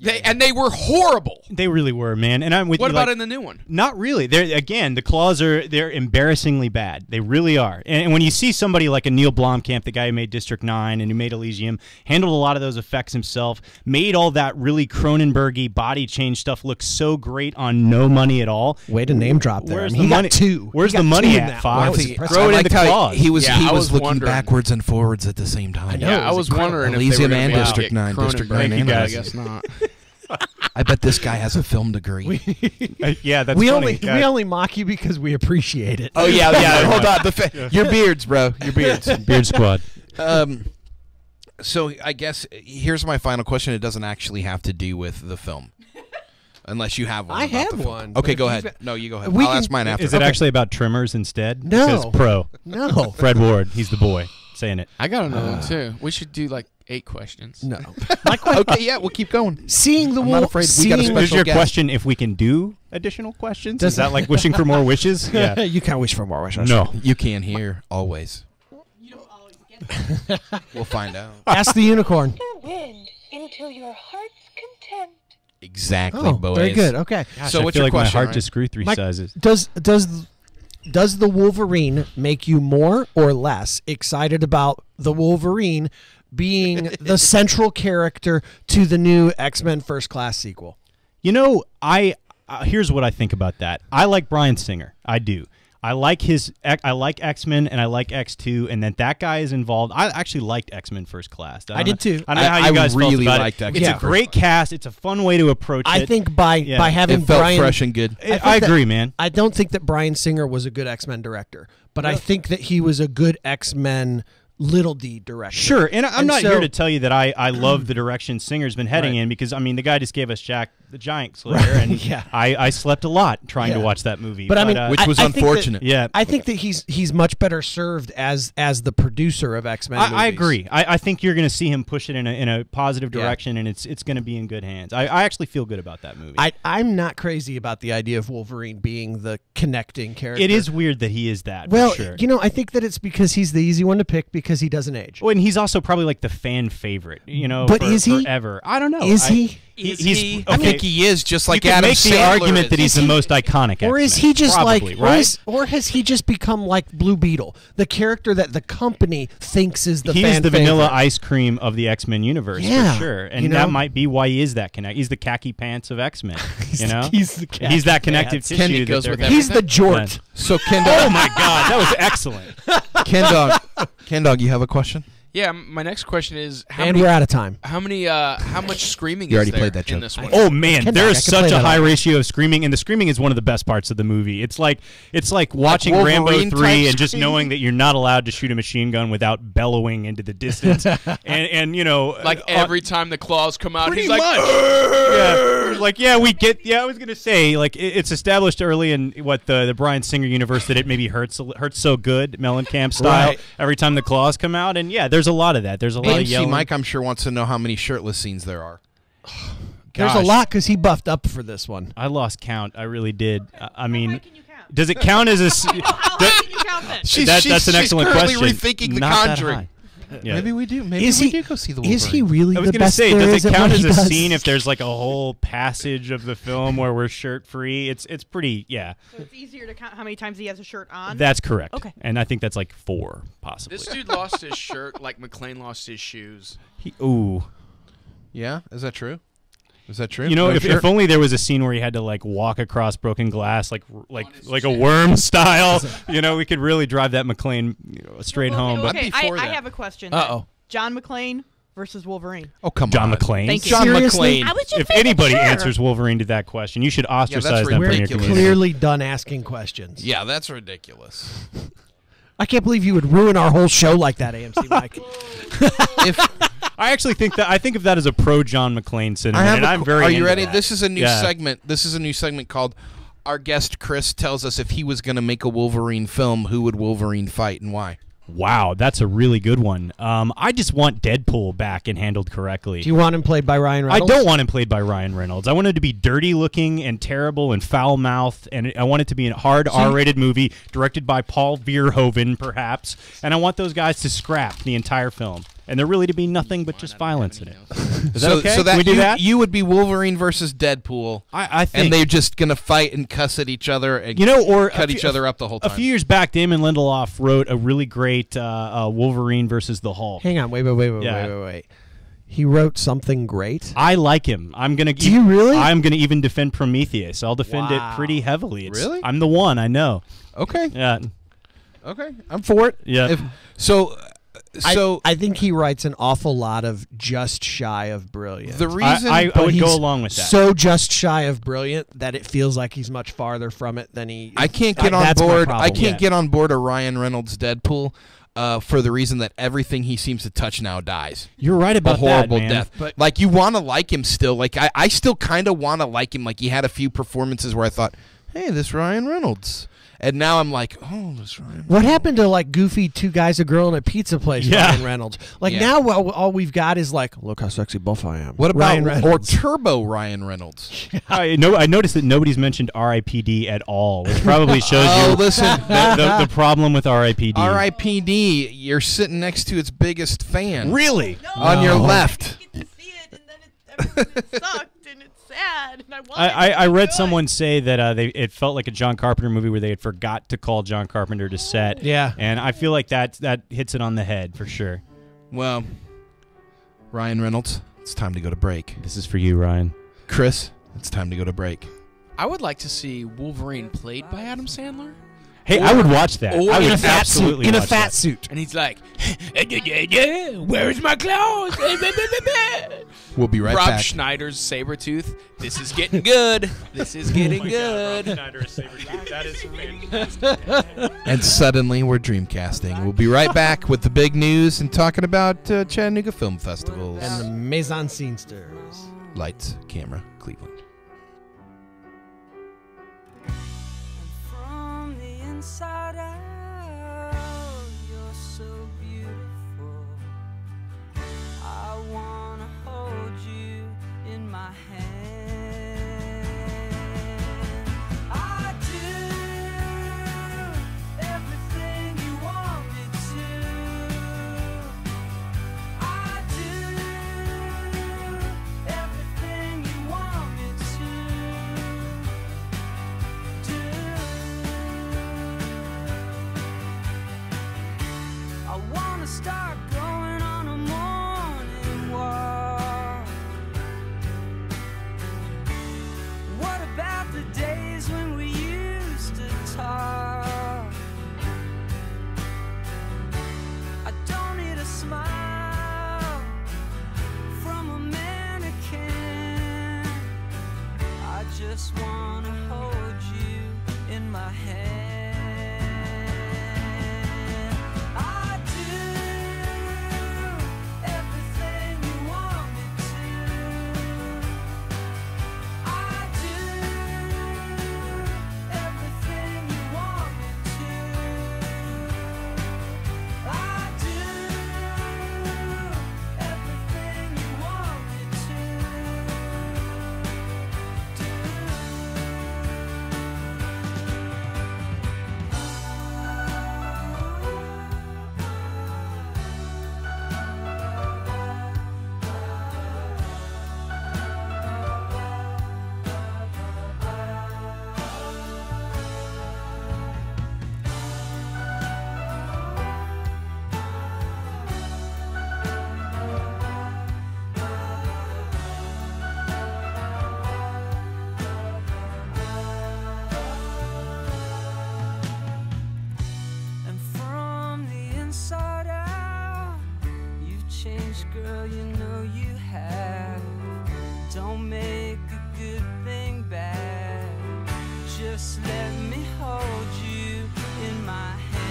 They were horrible. They really were, man. And I'm with you. What about like, in the new one? Not really. The claws they're embarrassingly bad. They really are. And when you see somebody like a Neil Blomkamp, the guy who made District 9 and who made Elysium, handled a lot of those effects himself, made all that really Cronenberg-y body change stuff look so great on no money at all. Way to name drop there. Where's I mean, the he money? got 2. Where's He the got money 2 in at, that Fox? one. Throw it in the claws. He was I was looking wondering. backwards and forwards at the same time. I know. Yeah, I was wondering if they Elysium were gonna and be able to District get 9. District 9 Cronenberg. and I Elysium. guess not. I bet this guy has a film degree. Yeah, that's we funny. we only mock you because we appreciate it. Oh yeah. Hold on, your beards, bro. Your beards. Beard Squad. So I guess here's my final question. It doesn't actually have to do with the film, unless you have one. I about have the film. one, Okay, but go if ahead. you've- No, you go ahead. We I'll can- ask mine after. Is it actually about trimmers instead? No. Because pro. No. Fred Ward, he's the boy saying it. I got another one too. We should do like 8 questions. No. Okay, yeah, we'll keep going. Seeing the I'm not wolf. afraid. We got a seeing- special Is your guest. question if we can do additional questions? Does- Is that like wishing for more wishes? Yeah. You can't wish for more wishes. No. You can hear always. We'll find out. Ask the unicorn. The wind into your heart's content. Exactly, Oh, boys. very good. Okay. Gosh, So I what's feel your like my question, heart Ryan? just grew 3 My- sizes. Does the Wolverine make you more or less excited about the Wolverine being the central character to the new X-Men First Class sequel? You know, here's what I think about that. I like Bryan Singer. I do. I like X-Men and I like X2, and that guy is involved. I actually liked X-Men First Class. I did too. I don't know how I you guys really felt about liked it. X-Men It's a First great cast. It's a fun way to approach it. I think by having It felt Bryan, fresh and good. think I that- agree, man. I don't think that Bryan Singer was a good X-Men director, but I think that he was a good X-Men Little D director. Sure, and I'm And not so- here to tell you that I love the direction Singer's been heading Right. in, because I mean the guy just gave us Jack the Giant Slayer, and Yeah. I slept a lot trying to Yeah. watch that movie. But I mean, Which was I think that- unfortunate. yeah, I think that he's much better served as the producer of X-Men. I movies. agree. I think you're going to see him push it in a positive Yeah. direction, and it's going to be in good hands. I actually feel good about that movie. I'm not crazy about the idea of Wolverine being the connecting character. It is weird that he is that. Well, for sure. I think that it's because he's the easy one to pick because he doesn't age. Oh, and he's also probably like the fan favorite, But for, is he? forever? I don't know. Is he? He's, I think he is, just like you can Adam make the Sandler argument is. that he's the most iconic. Or is X-Men. he just Probably, like, right? or has he just become like Blue Beetle, the character that the company thinks is the He fan is the vanilla favorite? ice cream of the X-Men universe, Yeah, for sure, and you know? that might be why he is that connect. He's the khaki pants of X-Men. He's that He's connective pants. tissue. Kenny that goes they're with gonna- that. He's the Jort. So Ken Oh Dog, my God, that was excellent. Ken Dog, you have a question? Yeah, my next question is how And many, we're out of time. how much screaming You already is there played that in joke. this one? Oh man, Ken there Dog, is I can play such a that high out. ratio of screaming, and the screaming is one of the best parts of the movie. It's like watching Rambo Wolverine 3 type and just screaming? knowing that you're not allowed to shoot a machine gun without bellowing into the distance, and Like every time the claws come out, pretty he's like, much. Yeah, like we get. Yeah, I was gonna say like it's established early in what the Bryan Singer universe that it maybe hurts so good Mellencamp style Right. every time the claws come out, and yeah, there's a lot of that. There's a lot of AMC yelling. Mike, I'm sure, wants to know how many shirtless scenes there are. There's a Gosh. lot because he buffed up for this one. I lost count. I really did. I How mean, high can you count? does it count as a? How high can you count then? That's an excellent currently question. rethinking The Not that Conjuring. high. Yeah. Maybe we do. Maybe Is we he- do go see the Wolverine. Is he really I was the going to best say, there does is it at count what as he a does? scene if there's like a whole passage of the film where we're shirt free? It's pretty, yeah. So it's easier to count how many times he has a shirt on. That's correct. Okay. And I think that's like 4, possibly. this dude lost his shirt like McClane lost his shoes. Ooh. Yeah, is that true? Is that true? You know, No if shirt? only there was a scene where he had to like walk across broken glass, like a worm style. We could really drive that McClane straight home. But Okay, I'd be for I that. have a question. Uh-oh. John McClane versus Wolverine. Oh, come John on. McClane. Thank you. John Seriously? McClane. I was just If making anybody sure. answers Wolverine to that question, you should ostracize them from your ridiculous. community. Clearly done asking questions. Yeah, that's ridiculous. I can't believe you would ruin our whole show like that, AMC Mike. If I actually think of that as a pro John McClane I sentiment, have and a I'm qu- very Are you into ready? that. This is a new Yeah. segment. This is a new segment called our guest Chris tells us if he was going to make a Wolverine film, who would Wolverine fight and why? Wow, that's a really good one. I just want Deadpool back and handled correctly. Do you want him played by Ryan Reynolds? I don't want him played by Ryan Reynolds. I want him to be dirty looking and terrible and foul mouthed, and I want it to be a hard R-rated movie directed by Paul Verhoeven, perhaps. And I want those guys to scrap the entire film, and there really to be nothing but just violence in it. Is that okay? So that Can we do that? you would be Wolverine versus Deadpool. I think. And they're just gonna fight and cuss at each other and or cut each other up the whole time. A few years back, Damon Lindelof wrote a really great Wolverine versus the Hulk. Hang on, wait. He wrote something great. I like him. I'm gonna. Do you really? I'm gonna even defend Prometheus. I'll defend it Wow. pretty heavily. Really? I'm the one. I know. Okay. Yeah. Okay. I'm for it. Yeah. I think he writes an awful lot of just shy of brilliant. The reason I But would he's go along with that. So just shy of brilliant that it feels like he's much farther from it than he. I can't get on that's my board. problem. I can't Yeah. get on board a Ryan Reynolds Deadpool for the reason that everything he seems to touch now dies. You're right A about horrible that, man. death. But like you want to like him still. Like I still kind of want to like him. Like he had a few performances where I thought, hey, this Ryan Reynolds. And now I'm like, oh, this Ryan. What happened to like goofy two guys, a girl, in a pizza place? Yeah. Ryan Reynolds. Like Yeah. now, all we've got is like, look how sexy buff I am. What about Ryan or Reynolds? Turbo Ryan Reynolds? I noticed that nobody's mentioned R.I.P.D. at all, which probably shows Oh, you listen. the problem with R.I.P.D. R.I.P.D. You're sitting next to its biggest fan. Really? On your left. get to see it, and then it sucked, and it's sad, and I want I read someone say that it felt like a John Carpenter movie where they had forgot to call John Carpenter to set. Yeah. And I feel like that hits it on the head for sure. Well, Ryan Reynolds, it's time to go to break. This is for you, Ryan. Chris, it's time to go to break. I would like to see Wolverine played by Adam Sandler. Hey, I would watch that. or I would in a fat suit. absolutely In a watch fat that. suit. And he's like, where's my clothes? We'll be right Rob back. Schneider's Sabretooth. This is getting good. This is getting good. And suddenly we're dreamcasting. We'll be right back with the big news and talking about Chattanooga Film Festivals. And the Maison Scenesters. Lights, camera, Cleveland. From the inside out, you're so beautiful. I wanna hold you in my hand. I do everything you want me to. I do everything you want me to do. I wanna start going on a morning walk. What about the days when we used to talk? I don't need a smile from a mannequin. I just wanna hold you in my hand. I do everything you want me to. I do everything you want me to. I do everything you want me And from the inside out, you've changed, girl, you know you have. Don't make a good thing bad. Just let me hold you in my hand.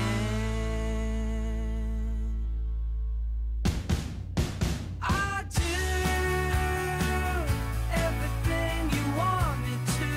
I do everything you want me to.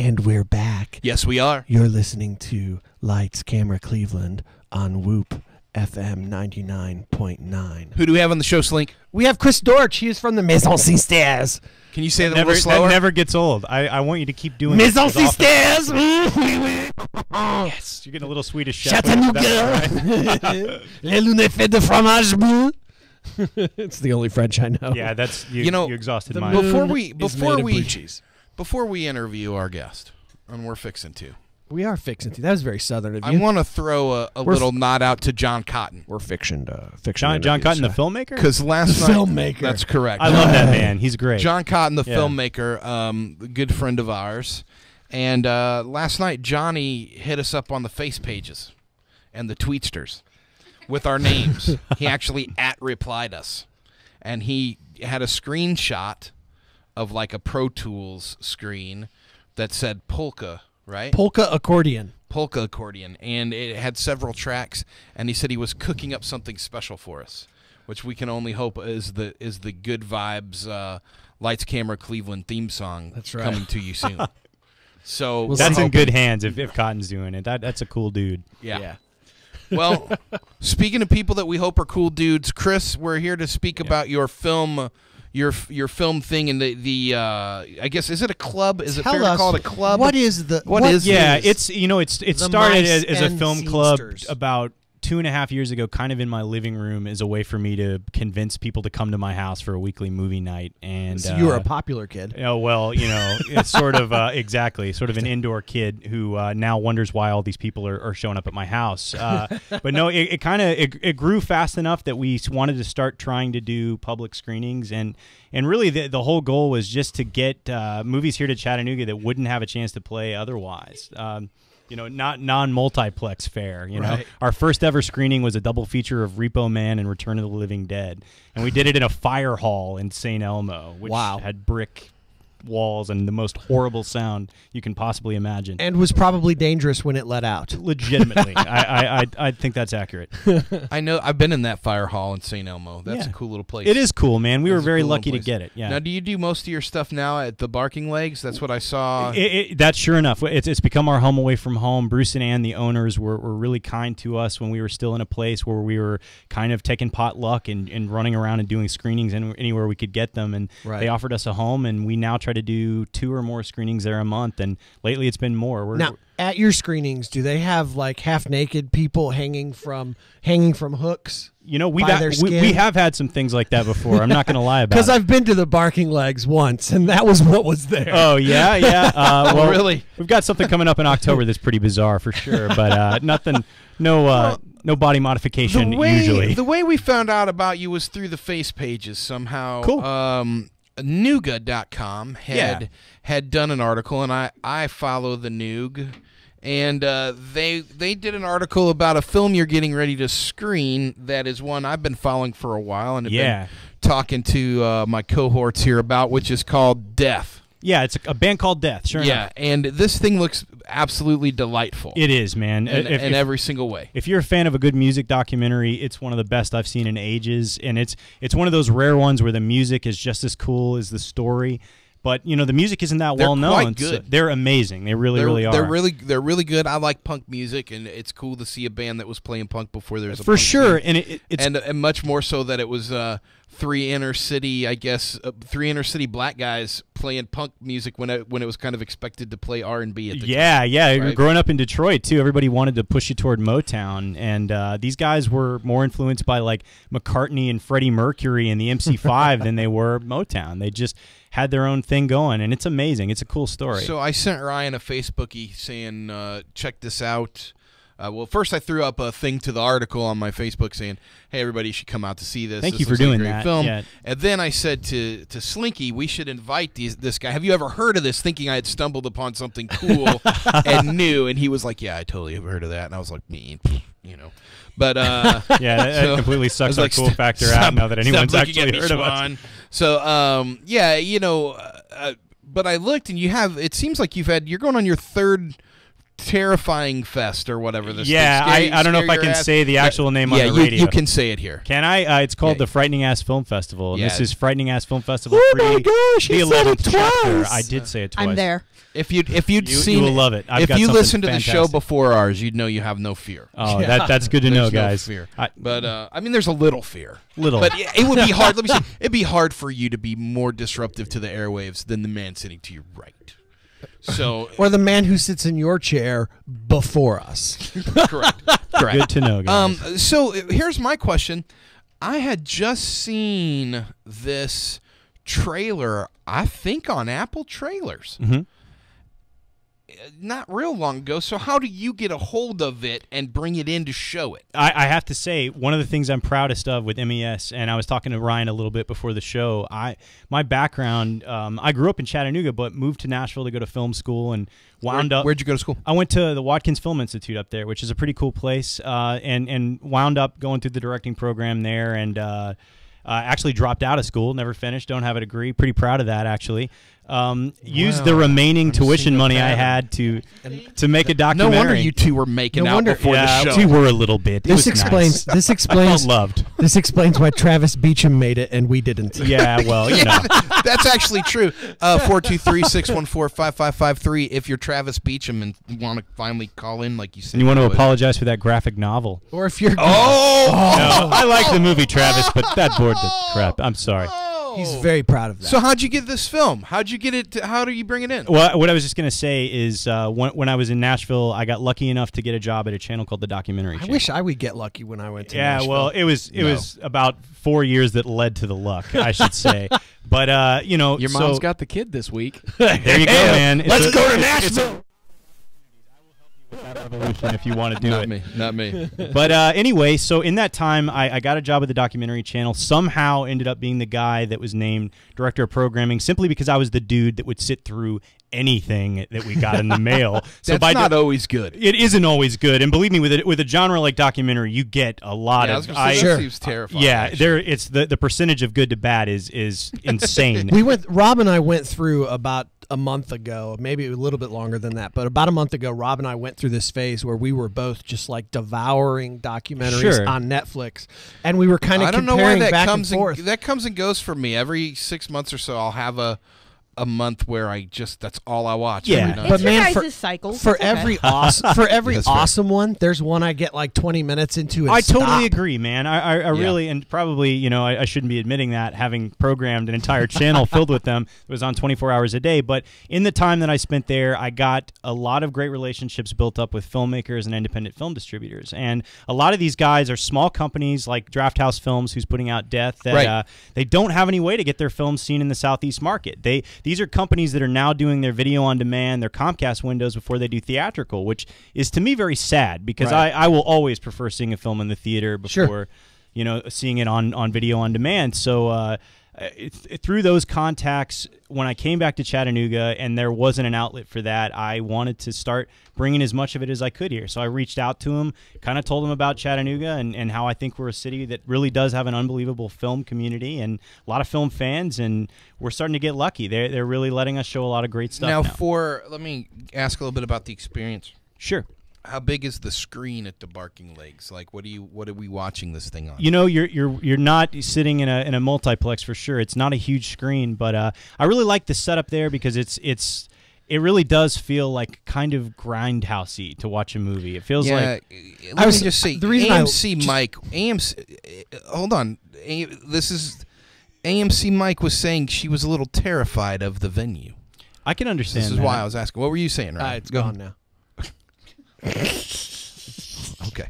And we're back. Yes, we are. You're listening to Lights, Camera, Cleveland on Whoop FM 99.9. Who do we have on the show, Slink? We have Chris Dortch. He is from the Maison Sisters. Can you say that a Never, little that slower? never gets old. I want you to keep doing Maison it. as often- Sisters. Yes, you're getting a little Swedish chef. Chattanooga. Les lunettes faites de fromage bleu. It's the only French I know. Yeah, that's you exhausted the mine. moon Before is made we of blue cheese. before we interview our guest, and we're fixing to, We are fixing to. That was very southern of I you. want to throw a little nod out to John Cotton. We're fiction. John Cotton, the filmmaker. Because last The night, filmmaker. That's correct. I love that man. He's great. John Cotton, the Yeah. filmmaker, a good friend of ours. And last night, Johnny hit us up on the face pages and the tweetsters with our names. He actually @replied us. And he had a screenshot of like a Pro Tools screen that said polka, right? Polka accordion. Polka accordion. And it had several tracks. And he said he was cooking up something special for us, which we can only hope is the Good Vibes Lights, Camera, Cleveland theme song. That's right. Coming to you soon. So We'll That's see. in good hands if Cotton's doing it. That's a cool dude. Yeah. Well, speaking of people that we hope are cool dudes, Chris, we're here to speak about your film, your film thing, and the I guess, is it a club? Is it fair to call it a club? What is the? What is Yeah, this? it The started Mice as a and film club Scenesters. about 2.5 years ago, kind of in my living room, as a way for me to convince people to come to my house for a weekly movie night. And So you were a popular kid. oh well, it's sort of exactly sort of an indoor kid who now wonders why all these people are showing up at my house. But no, it kind of it grew fast enough that we wanted to start trying to do public screenings, and really the whole goal was just to get movies here to Chattanooga that wouldn't have a chance to play otherwise. Not non-multiplex fare. Right. Our first ever screening was a double feature of Repo Man and Return of the Living Dead, and we did it in a fire hall in St. Elmo, which Wow. had brick walls and the most horrible sound you can possibly imagine. And was probably dangerous when it let out. Legitimately, I think that's accurate. I know. I've been in that fire hall in St. Elmo. That's Yeah. a cool little place. It is cool, man. We were It's a very cool lucky to place. get it. Yeah. Now, do you do most of your stuff now at the Barking Legs? That's what I saw. That's sure enough. It's become our home away from home. Bruce and Ann, the owners, were really kind to us when we were still in a place where we were kind of taking potluck and running around and doing screenings anywhere we could get them. And Right. they offered us a home, and we now try to do 2 or more screenings there a month. And lately it's been more. Now, at your screenings, do they have like half naked people hanging from hooks? We by their skin? we have had some things like that before. I'm not going to lie about it. Because I've been to the Barking Legs once, and that was what was there. Oh yeah, yeah. Well, really? We've got something coming up in October that's pretty bizarre for sure, but nothing, no body modification usually. The way we found out about you was through the face pages somehow. Cool. Nooga.com had done an article, and I follow the Noog, and they did an article about a film you're getting ready to screen that is one I've been following for a while and have been talking to my cohorts here about, which is called Death. Yeah, it's a band called Death. Sure. Yeah, enough. and this thing looks absolutely delightful. It is, man. in every single way. If you're a fan of a good music documentary, it's one of the best I've seen in ages, and it's one of those rare ones where the music is just as cool as the story. But the music isn't that well known. Quite good. So they're amazing. They really are. They're really good. I like punk music, and it's cool to see a band that was playing punk before there was a for punk sure. scene. And it's and much more so that it was three inner city black guys playing punk music when it was kind of expected to play R&B at the time. Right? Growing up in Detroit too, everybody wanted to push you toward Motown, and these guys were more influenced by like McCartney and Freddie Mercury and the MC5 than they were Motown. They just had their own thing going, and it's amazing. It's a cool story. So I sent Ryan a Facebookie saying, check this out. Well, first I threw up a thing to the article on my Facebook saying, hey, everybody, you should come out to see this. Thank This you for looks like a doing great that. film. Yeah. And then I said to Slinky, we should invite this guy. Have you ever heard of this? Thinking I had stumbled upon something cool and new. And he was like, yeah, I totally have heard of that. And I was like, But yeah, that so completely I sucks was our like, cool factor stop- out now that anyone's stop looking at actually me, heard of us. Siobhan. So but I looked, and it seems like you're going on your third Terrifying Fest or whatever this. Yeah, I don't know if I can say the actual name on the radio. You can say it here. Can I? It's called the Frightening Ass Film Festival. And Yeah. this is Frightening Ass Film Festival. Oh 3, my gosh, the you said it 11th chapter. twice. I did say it twice. I'm there. If you'd seen, you will love it. I've if got you something listened to the show fantastic. before ours, you'd know you have no fear. Oh, that's good to know, There's no guys. fear. I- But I mean, there's a little fear. Little. But it would be hard. Let me say, it'd be hard for you to be more disruptive to the airwaves than the man sitting to your right. So Or the man who sits in your chair before us. correct. Correct. Good to know, guys. So here's my question. I had just seen this trailer, I think on Apple Trailers. Mhm. Not real long ago. So how do you get a hold of it and bring it in to show it? I have to say, one of the things I'm proudest of with MES, and I was talking to Ryan a little bit before the show, my background, I grew up in Chattanooga, but moved to Nashville to go to film school and wound up. Where'd you go to school? I went to the Watkins Film Institute up there, which is a pretty cool place, and wound up going through the directing program there, and actually dropped out of school, never finished, don't have a degree. Pretty proud of that, actually. Used the remaining tuition money I had to make a No documentary. wonder you two were making No out wonder- before Yeah, the show. we were a little bit. It This was explains. nice. This I explains. felt loved. This explains why Travis Beecham made it and we didn't. Yeah, well, you know. That's actually true. 423-614-5553 if you're Travis Beecham and want to finally call in like you said. And you want to would. apologize for that graphic novel. Or if you're. Oh! No, I like the movie Travis, but that bored the crap. I'm sorry. He's very proud of that. So how'd you get this film? How'd you get it? How do you bring it in? Well, what I was just going to say is when I was in Nashville, I got lucky enough to get a job at a channel called The Documentary I Channel. wish I would get lucky when I went to. Yeah, Nashville. well, it was about 4 years that led to the luck, I should say. But you know, Your so, mom's got the kid this week. there you go, man. Let's go to it's Nashville. that revolution if you want to do Not it. me. Not me. But anyway, so in that time, I got a job at the Documentary Channel. Somehow ended up being the guy that was named director of programming simply because I was the dude that would sit through anything that we got in the mail. So That's not always good. it isn't always good, and believe me, with a genre like documentary, you get a lot Yeah, I of. was gonna say, that seems terrifying. Yeah, actually. there. It's the percentage of good to bad is insane. Rob and I went through about a month ago, maybe a little bit longer than that, but about a month ago, Rob and I went through this phase where we were both just like devouring documentaries Sure. on Netflix, and we were kind of I don't know why comparing that back comes and forth. that comes and goes for me. Every 6 months or so, I'll have a month where that's all I watch. Yeah. every night. But It's your man, guys' cycles. For It's okay. every That's fair. awesome one, there's one I get like 20 minutes into. And I totally stop. agree, man. I really, and probably, you know, I shouldn't be admitting that, having programmed an entire channel filled with them. It was on 24 hours a day. But in the time that I spent there, I got a lot of great relationships built up with filmmakers and independent film distributors. And a lot of these guys are small companies like Draft House Films, who's putting out Death, that Right. they don't have any way to get their films seen in the Southeast market. These are companies that are now doing their video on demand, their Comcast windows before they do theatrical, which is to me very sad because Right. I will always prefer seeing a film in the theater before Sure. you know, seeing it on video on demand. So through those contacts, when I came back to Chattanooga and there wasn't an outlet for that, I wanted to start bringing as much of it as I could here. So I reached out to him, kind of told him about Chattanooga and how I think we're a city that really does have an unbelievable film community and a lot of film fans, and we're starting to get lucky. They're really letting us show a lot of great stuff now. Let me ask a little bit about the experience. Sure. How big is the screen at the Barking Legs? Like, what are we watching this thing on? You know, you're not sitting in a multiplex for sure. It's not a huge screen, but I really like the setup there because it really does feel like kind of grindhousey to watch a movie. It feels like let me just say, the reason AMC Mike, hold on, AMC Mike was saying she was a little terrified of the venue. I can understand. This is that. why I was asking. What were you saying, right? It's gone now. Okay.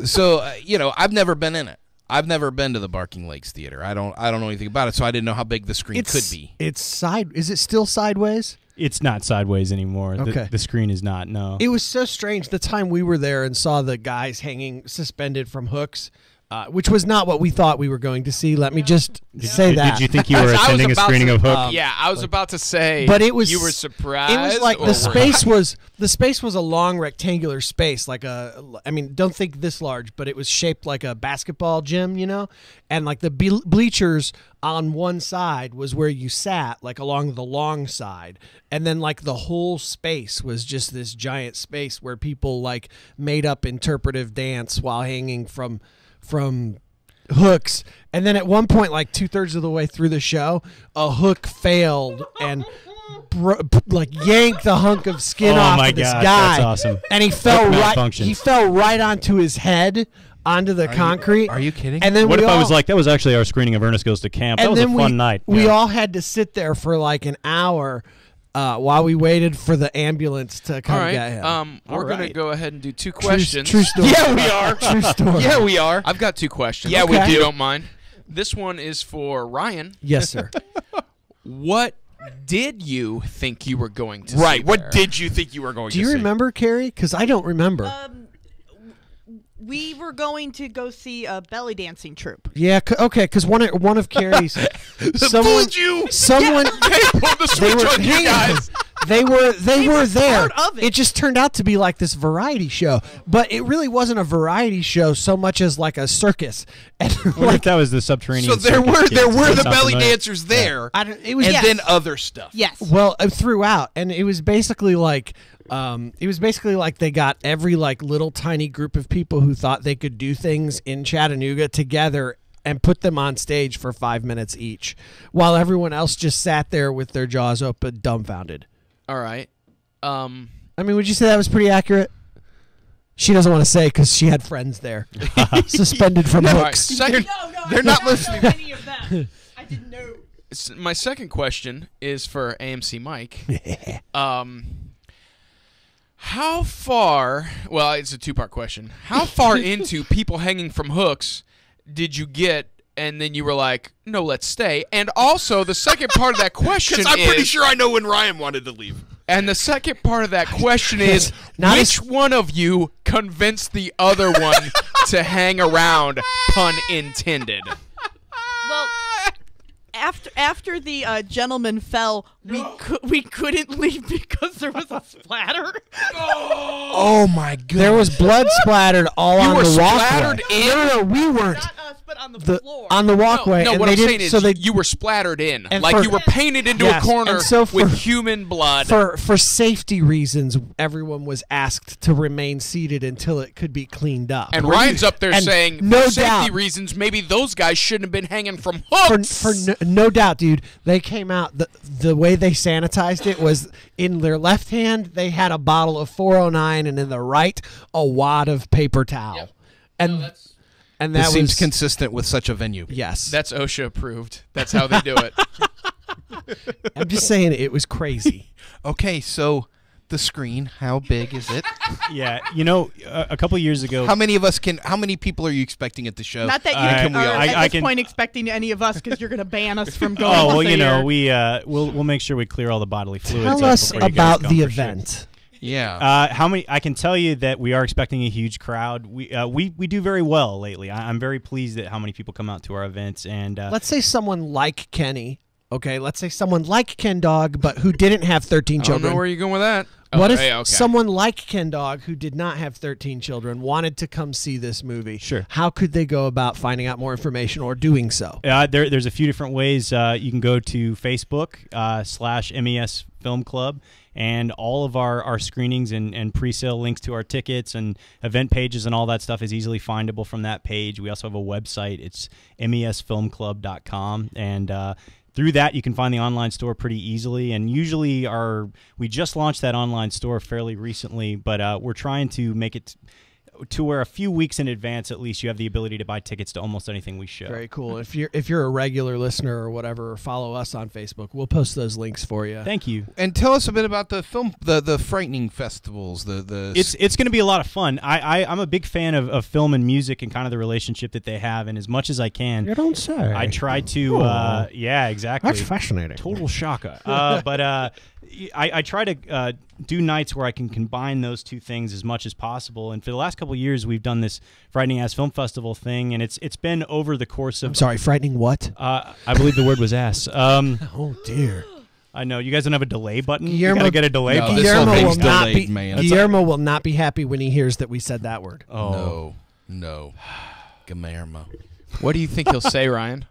So you know, I've never been in it. I've never been to the Barking Lakes Theater. I don't know anything about it, so I didn't know how big the screen could be. It's side. Is it still sideways? It's not sideways anymore. Okay. The screen is not. No. It was so strange. The time we were there and saw the guys hanging suspended from hooks which was not what we thought we were going to see. Let me just say that. Did you think you were attending a screening of Hook? Yeah, I was about to say. But it was you were surprised. It was like or the space was a long rectangular space, like I mean, don't think this large, but it was shaped like a basketball gym, you know, and like the bleachers on one side was where you sat, like along the long side, and then like the whole space was just this giant space where people like made up interpretive dance while hanging from hooks. And then at one point, like 2/3 of the way through the show, a hook failed and like yanked a hunk of skin off of this guy. That's awesome. And he fell Hook right. malfunctions. He fell right onto his head, onto the concrete. Are you kidding? And then What we if I all, was like, that was actually our screening of Ernest Goes to Camp. That and was a then fun night. We Yeah. all had to sit there for like an hour while we waited for the ambulance to come All right. get him. We're gonna right. go ahead and do two questions. True story. Yeah, we are. True story. Yeah, we are. I've got two questions. Yeah, we If you do. don't mind. This one is for Ryan. Yes, sir. What did you think you were going to see Right. What there? did you think you were going Do to you see? remember, Carrie? Because I don't remember. We were going to go see a belly dancing troupe. Yeah, okay, because one of Carrie's someone Fooled you. someone They pulled the they switch were on you hang on. guys. They were there. part of it. It just turned out to be like this variety show, but it really wasn't a variety show so much as like a circus. And I wonder if that was the subterranean. So there circus were kids. Does that the sound belly familiar? dancers there, it was and Yes. then other stuff. Yes. well throughout, and it was basically like. They got every like little tiny group of people who thought they could do things in Chattanooga together and put them on stage for 5 minutes each, while everyone else just sat there with their jaws open, dumbfounded. All right. I mean, would you say that was pretty accurate? She doesn't want to say because she had friends there, suspended from All right. hooks. Second, They're not listening. Any of them. I didn't know. my second question is for AMC Mike. How far? Well, it's a two-part question. How far into people hanging from hooks did you get, and then you were like, "No, let's stay"? And also, the second part of that question Because I'm pretty is, sure I know when Ryan wanted to leave. and the second part of that question is, Not which one of you convinced the other one to hang around? Pun intended. Well, after the gentleman fell, we couldn't leave because there was a splatter. Oh my god! There was blood splattered all on were the walkway. splattered in? No, we weren't. Not us, but on the The, floor. on the walkway. No, and what they I'm didn't, saying is so they, you were splattered in. And Like for- you were painted into Yes, a corner and so for- with human blood. for safety reasons, everyone was asked to remain seated until it could be cleaned up. and Ryan's up there and saying, no for safety doubt, reasons, maybe those guys shouldn't have been hanging from for hooks. no doubt, dude, they came out. The way they sanitized it was in their left hand they had a bottle of 409, and in the right a wad of paper towel. Yep. And that This was seems consistent with such a venue. yes. That's OSHA approved. That's how they do it. I'm just saying it was crazy. Okay, so the screen, how big is it? Yeah, you know, a couple years ago. How many people are you expecting at the show? Not that you Can we are all- at I this can- point expecting any of us because you're going to ban us from going. Oh well, once a you know, year. we'll make sure we clear all the bodily fluids. Tell up us before you guys about come the for sure. event. Yeah. How many? I can tell you that we are expecting a huge crowd. We do very well lately. I'm very pleased at how many people come out to our events. And Let's say someone like Kenny. Okay, let's say someone like Ken Dog, but who didn't have 13 I don't children. know where you're going with that. What if Okay, okay. someone like Ken Dog, who did not have 13 children, wanted to come see this movie? Sure. How could they go about finding out more information or doing so? there's a few different ways. You can go to Facebook /MES Film Club, and all of our screenings and pre-sale links to our tickets and event pages and all that stuff is easily findable from that page. We also have a website. It's mesfilmclub.com, and through that, you can find the online store pretty easily. And usually, we just launched that online store fairly recently, but we're trying to make it to where a few weeks in advance, at least, you have the ability to buy tickets to almost anything we show. Very cool. If you're a regular listener or whatever, or follow us on Facebook. We'll post those links for you. Thank you. And tell us a bit about the film, the frightening festivals. It's going to be a lot of fun. I'm a big fan of film and music and kind of the relationship that they have. And as much as I can, You don't say. I try to. Yeah, exactly. That's fascinating. Total shocker. But I try to do nights where I can combine those two things as much as possible. And for the last couple of years, we've done this Frightening Ass Film Festival thing, and it's been over the course of. I'm sorry, frightening what? I believe the word was ass. Oh dear. I know you guys don't have a delay button. Guillermo- You gotta get a delay No, button. this whole Guillermo will thing's not delayed, be. man. Guillermo will not be happy when he hears that we said that word. Oh. No. Guillermo. What do you think he'll say, Ryan?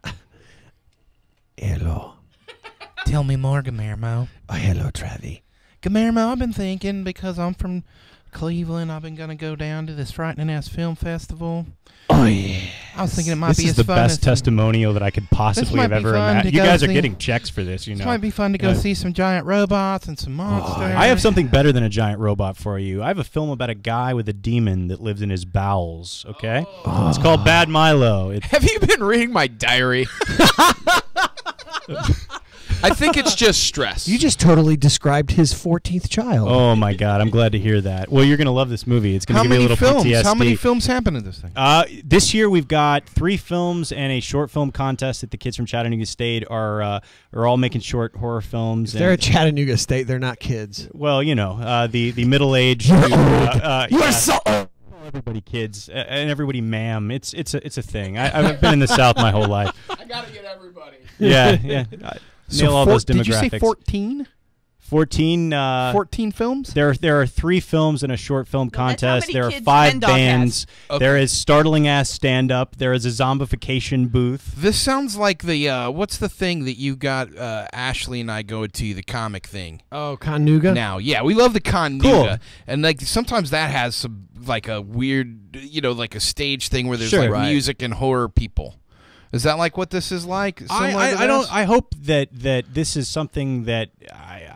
Hello. Tell me more, Guillermo. Oh, hello, Travi. Guillermo, I've been thinking, because I'm from Cleveland, I've been going to go down to this Frightening Ass Film Festival. Oh yeah. I was thinking it might This be is as the fun best as testimonial that I could possibly might have be ever fun imagined. to You go guys are see. getting checks for this, you This know. might be fun to go Yeah. see some giant robots and some monsters. I have something better than a giant robot for you. I have a film about a guy with a demon that lives in his bowels, okay? It's called Bad Milo. Have you been reading my diary? I think it's just stress. You just totally described his 14th child. Oh, my God. I'm glad to hear that. Well, you're going to love this movie. It's going How to give you a many little films? PTSD. How many films happen in this thing? This year we've got 3 films and a short film contest that the kids from Chattanooga State are all making short horror films. They're at And, Chattanooga State. They're not kids. well, you know, the middle-aged. You're so old. Everybody kids and everybody ma'am. It's a thing. I've been in the South my whole life. I gotta get everybody. Yeah. Nail all those demographics. Did you say 14? 14. 14 films? There are 3 films in a short film No, that's how contest. many There are kids 5 Ken Dog has. bands. Okay. There is startling ass stand up. There is a zombification booth. This sounds like the, what's the thing that you got Ashley and I go to, the comic thing? Oh, Conuga? Now, yeah, we love the Conuga. Cool. And, like, sometimes that has some, like, a weird, you know, like a stage thing where there's, Sure. like, Right. music and horror people. Is that like what this is like? Similar to I don't. this? I hope that this is something that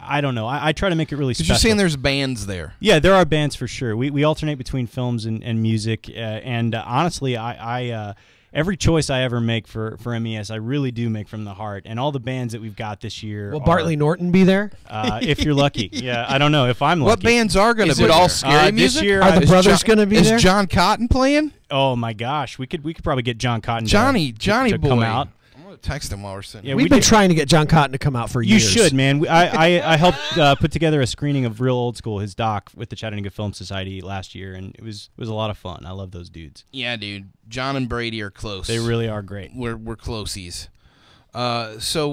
I don't know. I try to make it really Because special. you're saying there's bands there. Yeah, there are bands for sure. We alternate between films and music, and honestly, I every choice I ever make for MES, I really do make from the heart. And all the bands that we've got this year, Will Bartley Norton be there? if you're lucky. Yeah, I don't know if I'm lucky. What bands are going to Is be it all there? scary This music? year, Are the Is brothers going to be Is there? John Cotton playing? Oh my gosh, we could probably get John Cotton. Johnny to boy. come out. I'm going to text him while we're sitting Yeah, here. We've we been did- trying to get John Cotton to come out for You years. should, man. I helped put together a screening of Real Old School, his doc, with the Chattanooga Film Society last year, and it was a lot of fun. I love those dudes. Yeah, dude. John and Brady are close. They really are great. We're closies. So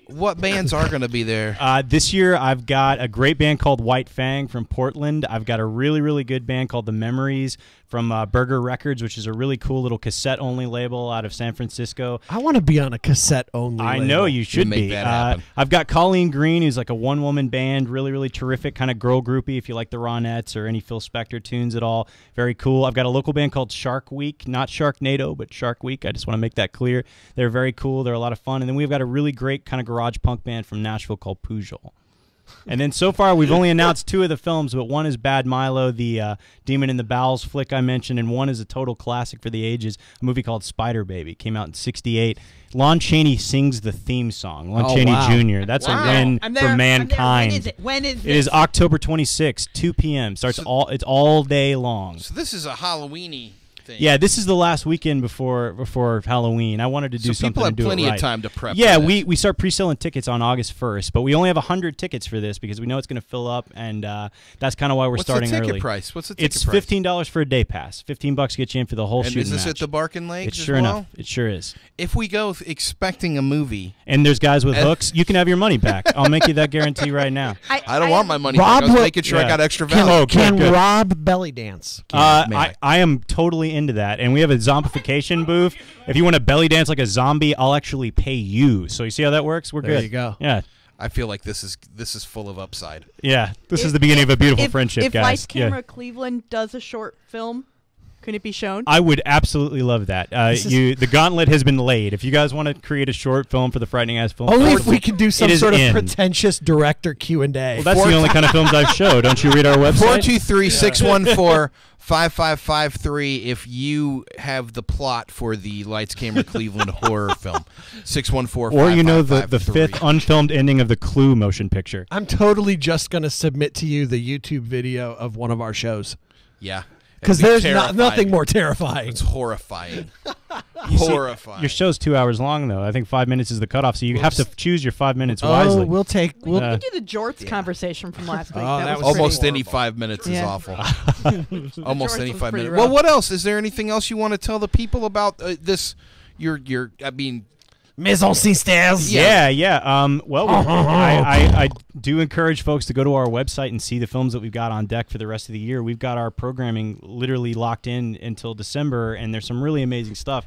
what bands are going to be there? This year, I've got a great band called White Fang from Portland. I've got a really, really good band called The Memories from Burger Records, which is a really cool little cassette-only label out of San Francisco. I want to be on a cassette only. I label. know you should make be. that happen. I've got Colleen Green, who's like a one-woman band, really, really terrific, kind of girl groupie if you like the Ronettes or any Phil Spector tunes at all. Very cool. I've got a local band called Shark Week, not Sharknado, but Shark Week. I just want to make that clear. They're very cool. They're a lot of fun. And then we've got a really great kind of garage punk band from Nashville called Pujol. And then so far, we've only announced 2 of the films, but one is Bad Milo, the Demon in the Bowels flick I mentioned, and one is a total classic for the ages, a movie called Spider Baby. Came out in '68. Lon Chaney sings the theme song. Lon Oh, Chaney wow. Jr. That's a win for mankind. When is It is October 26th, 2 p.m. It's all day long. So this is a Halloweeny thing. Yeah, this is the last weekend before Halloween. I wanted to do So something people have to do plenty it of right. time to prep. Yeah, for this. we start pre-selling tickets on August 1st, but we only have 100 tickets for this because we know it's going to fill up, and that's kind of why we're What's starting the ticket early. price? What's the ticket It's price? $15 for a day pass. $15 gets you in for the whole And shooting is this match. at the Barking Lakes? It's as sure well? enough. It sure is. If we go expecting a movie, And there's guys with hooks. You can have your money back. I'll make you that guarantee right now. I don't want my money Rob back. I was will- making sure I Yeah. got extra Can, value. can good. Rob belly dance? man. I am totally into that, and we have a zombification booth. If you want to belly dance like a zombie, I'll actually pay you. So you see how that works? We're There good. you go. Yeah, I feel like this is full of upside. yeah. This is the beginning of a beautiful friendship, if guys. Lights Yeah. Camera Cleveland does a short film, can it be shown? I would absolutely love that. The gauntlet has been laid. If you guys want to create a short film for the Frightening Ass Film Only if Festival, we can do some it is sort of in. pretentious director Q&A. Well, that's the only kind of films I've showed. Don't you read our website? 423-614-5553 if you have the plot for the Lights Camera Cleveland horror film. 614 Or you know the fifth unfilmed ending of the Clue motion picture. I'm totally just going to submit to you the YouTube video of one of our shows. Yeah. Because It'll be there's terrifying. nothing more terrifying. It's horrifying. Horrifying. Your show's 2 hours long, though. I think 5 minutes is the cutoff, so you have to choose your 5 minutes wisely. Oh, we'll take. We can do the jorts conversation from last week. that was Almost pretty any horrible. 5 minutes is Yeah. awful. Almost Jorts any was 5 pretty minutes. rough. Well, what else? Is there anything else you want to tell the people about this? I mean, Maison Sisters. Yeah. Well, I do encourage folks to go to our website and see the films that we've got on deck for the rest of the year. We've got our programming literally locked in until December, and there's some really amazing stuff.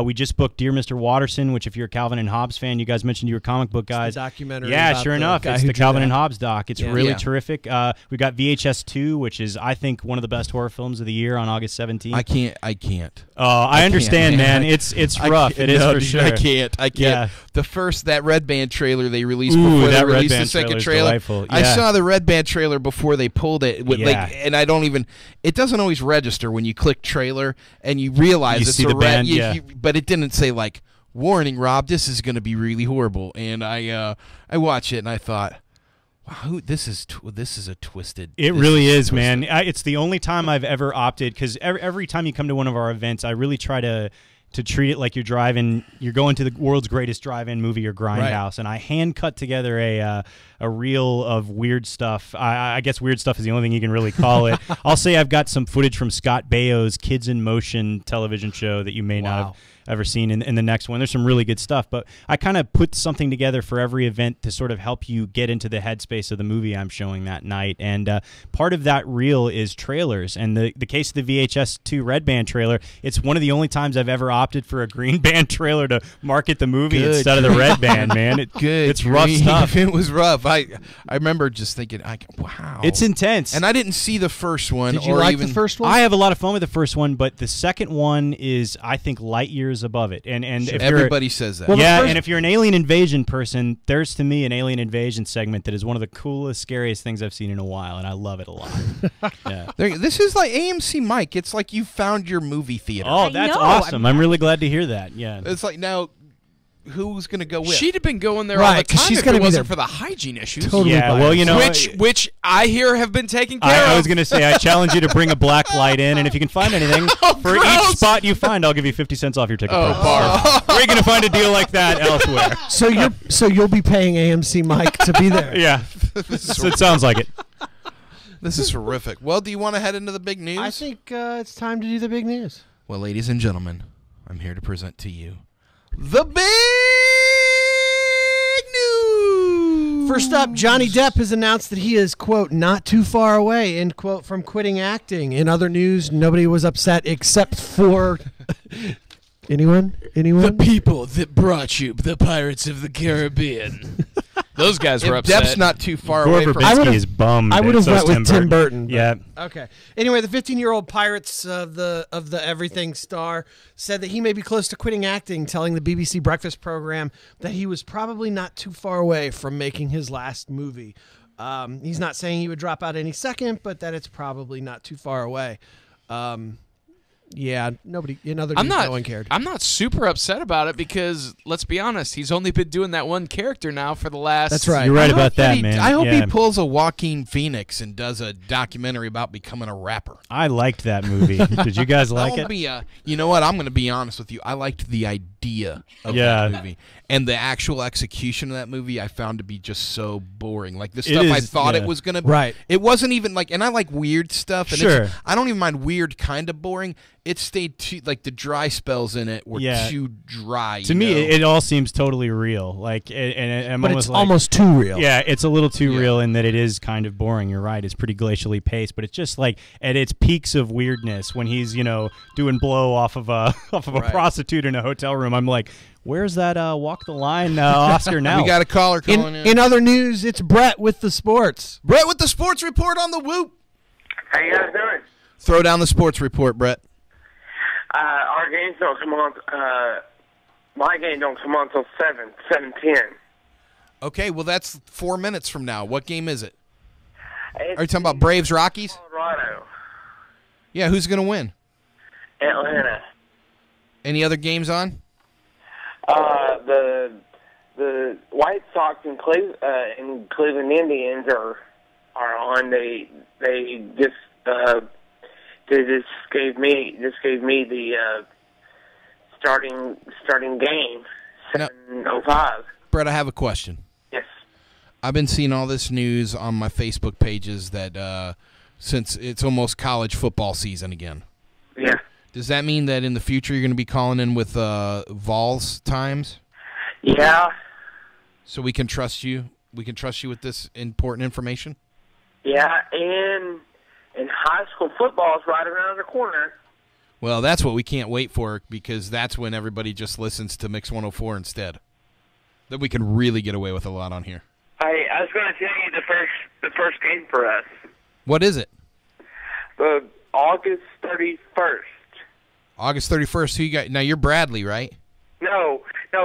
We just booked Dear Mr. Watterson, which if you're a Calvin and Hobbes fan, you guys mentioned you were comic book guys. the documentary Yeah, about sure the enough. guy It's who the drew Calvin that. and Hobbes doc. It's Yeah. really Yeah. terrific. We got VHS 2, which is, I think, one of the best horror films of the year on August 17th. I can't. I understand, can't, man. man. It's rough. It is No, for dude, sure. I can't. Yeah. That Red Band trailer they released Ooh, before they that Red released the Band second trailer's trailer. delightful. I Yeah. saw the Red Band trailer before they pulled it. Yeah. And I don't even. It doesn't always register when you click trailer and you realize You it's see a the red. band, But it didn't say like, "Warning, Rob, this is going to be really horrible." And I watched it and I thought, wow, this is a twisted. It this really is, twisted. man. It's the only time I've ever opted, because every time you come to one of our events, I really try to treat it like you're going to the world's greatest drive-in movie or grindhouse, and I hand cut together a reel of weird stuff. I guess weird stuff is the only thing you can really call it. I'll say I've got some footage from Scott Baio's Kids in Motion television show that you may not have ever seen in the next one. There's some really good stuff, but I kind of put something together for every event to sort of help you get into the headspace of the movie I'm showing that night. And part of that reel is trailers. And the case of the VHS 2 Red Band trailer, it's one of the only times I've ever opted for a Green Band trailer to market the movie Good instead of the Red Band, man. It's rough stuff. It was rough. I remember just thinking, wow. It's intense. And I didn't see the first one. Did you or like even, the first one? I have a lot of fun with the first one, but the second one is, I think, light years above it. And if you're, Everybody says that. Well, the yeah, first- and if you're an alien invasion person, there's to me an alien invasion segment that is one of the coolest, scariest things I've seen in a while, and I love it a lot. Yeah. This is like AMC Mike. It's like you found your movie theater. Oh, I that's know. awesome! I'm really glad to hear that. Yeah. It's like, now, who's going to go with? She'd have been going there all Right, the 'cause time she's if gonna it be wasn't there. for the hygiene issues. Totally Yeah, biased. well, you know, which I hear have been taken care of. I was going to say, I challenge you to bring a black light in, and if you can find anything, for each gross. spot you find, I'll give you 50 cents off your ticket. Oh, price. barf. Where are you going to find a deal like that elsewhere? So you'll be paying AMC Mike to be there. Yeah. It sounds like it. This is horrific. Well, do you want to head into the big news? I think it's time to do the big news. Well, ladies and gentlemen, I'm here to present to you the big news. First up, Johnny Depp has announced that he is, quote, not too far away, end quote, from quitting acting. In other news, nobody was upset except for anyone? The people that brought you the Pirates of the Caribbean. Those guys were If upset. Depp's not too far Gore away from I Verbinski would've- is bummed. I would have and so went is with Tim Burton. but- Yeah. Okay. Anyway, the 15-year-old Pirates of the Everything star said that he may be close to quitting acting, telling the BBC Breakfast program that he was probably not too far away from making his last movie. He's not saying he would drop out any second, but that it's probably not too far away. Yeah, nobody in other news, no one cared. I'm not super upset about it because let's be honest, he's only been doing that one character now for the last. That's right. You're right I hope about that, he- man. I hope Yeah. he pulls a Joaquin Phoenix and does a documentary about becoming a rapper. I liked that movie. Did you guys like I'll it? be you know what? I'm going to be honest with you. I liked the idea of Yeah. that movie. And the actual execution of that movie I found to be just so boring. Like the It stuff I is, thought yeah. it was going to be. Right. It wasn't even like, and I like weird stuff. And Sure. I don't even mind weird kind of boring. It stayed too, like the dry spells in it were Yeah. too dry. To you me, know? it all seems totally real. Like, and I'm But almost it's like, almost too real. Yeah, it's a little too Yeah. real in that it is kind of boring. You're right. It's pretty glacially paced, but it's just like at its peaks of weirdness when he's, doing blow off of a Right. prostitute in a hotel room. I'm like, where's that Walk the Line Oscar now? We got a caller calling in. In other news, it's Brett with the sports. Brett with the sports report on the Whoop. How you guys doing? Throw down the sports report, Brett. Our games don't come on. My game don't come on until 7:10. Okay, well, that's 4 minutes from now. What game is it? Are you talking about Braves Rockies? Colorado, Yeah, who's going to win? Atlanta. Any other games on? The White Sox and Cleveland Indians are on. They just gave me the starting game, 7:05. Brett, I have a question. Yes. I've been seeing all this news on my Facebook pages that since it's almost college football season again. Yeah. Does that mean that in the future you're going to be calling in with Vols times? Yeah. So we can trust you? We can trust you with this important information? Yeah, and high school football is right around the corner. Well, that's what we can't wait for, because that's when everybody just listens to Mix 104 instead. That we can really get away with a lot on here. I was going to tell you the first game for us. What is it? August 31st. August 31st. Who you got? Now, you're Bradley, right? No,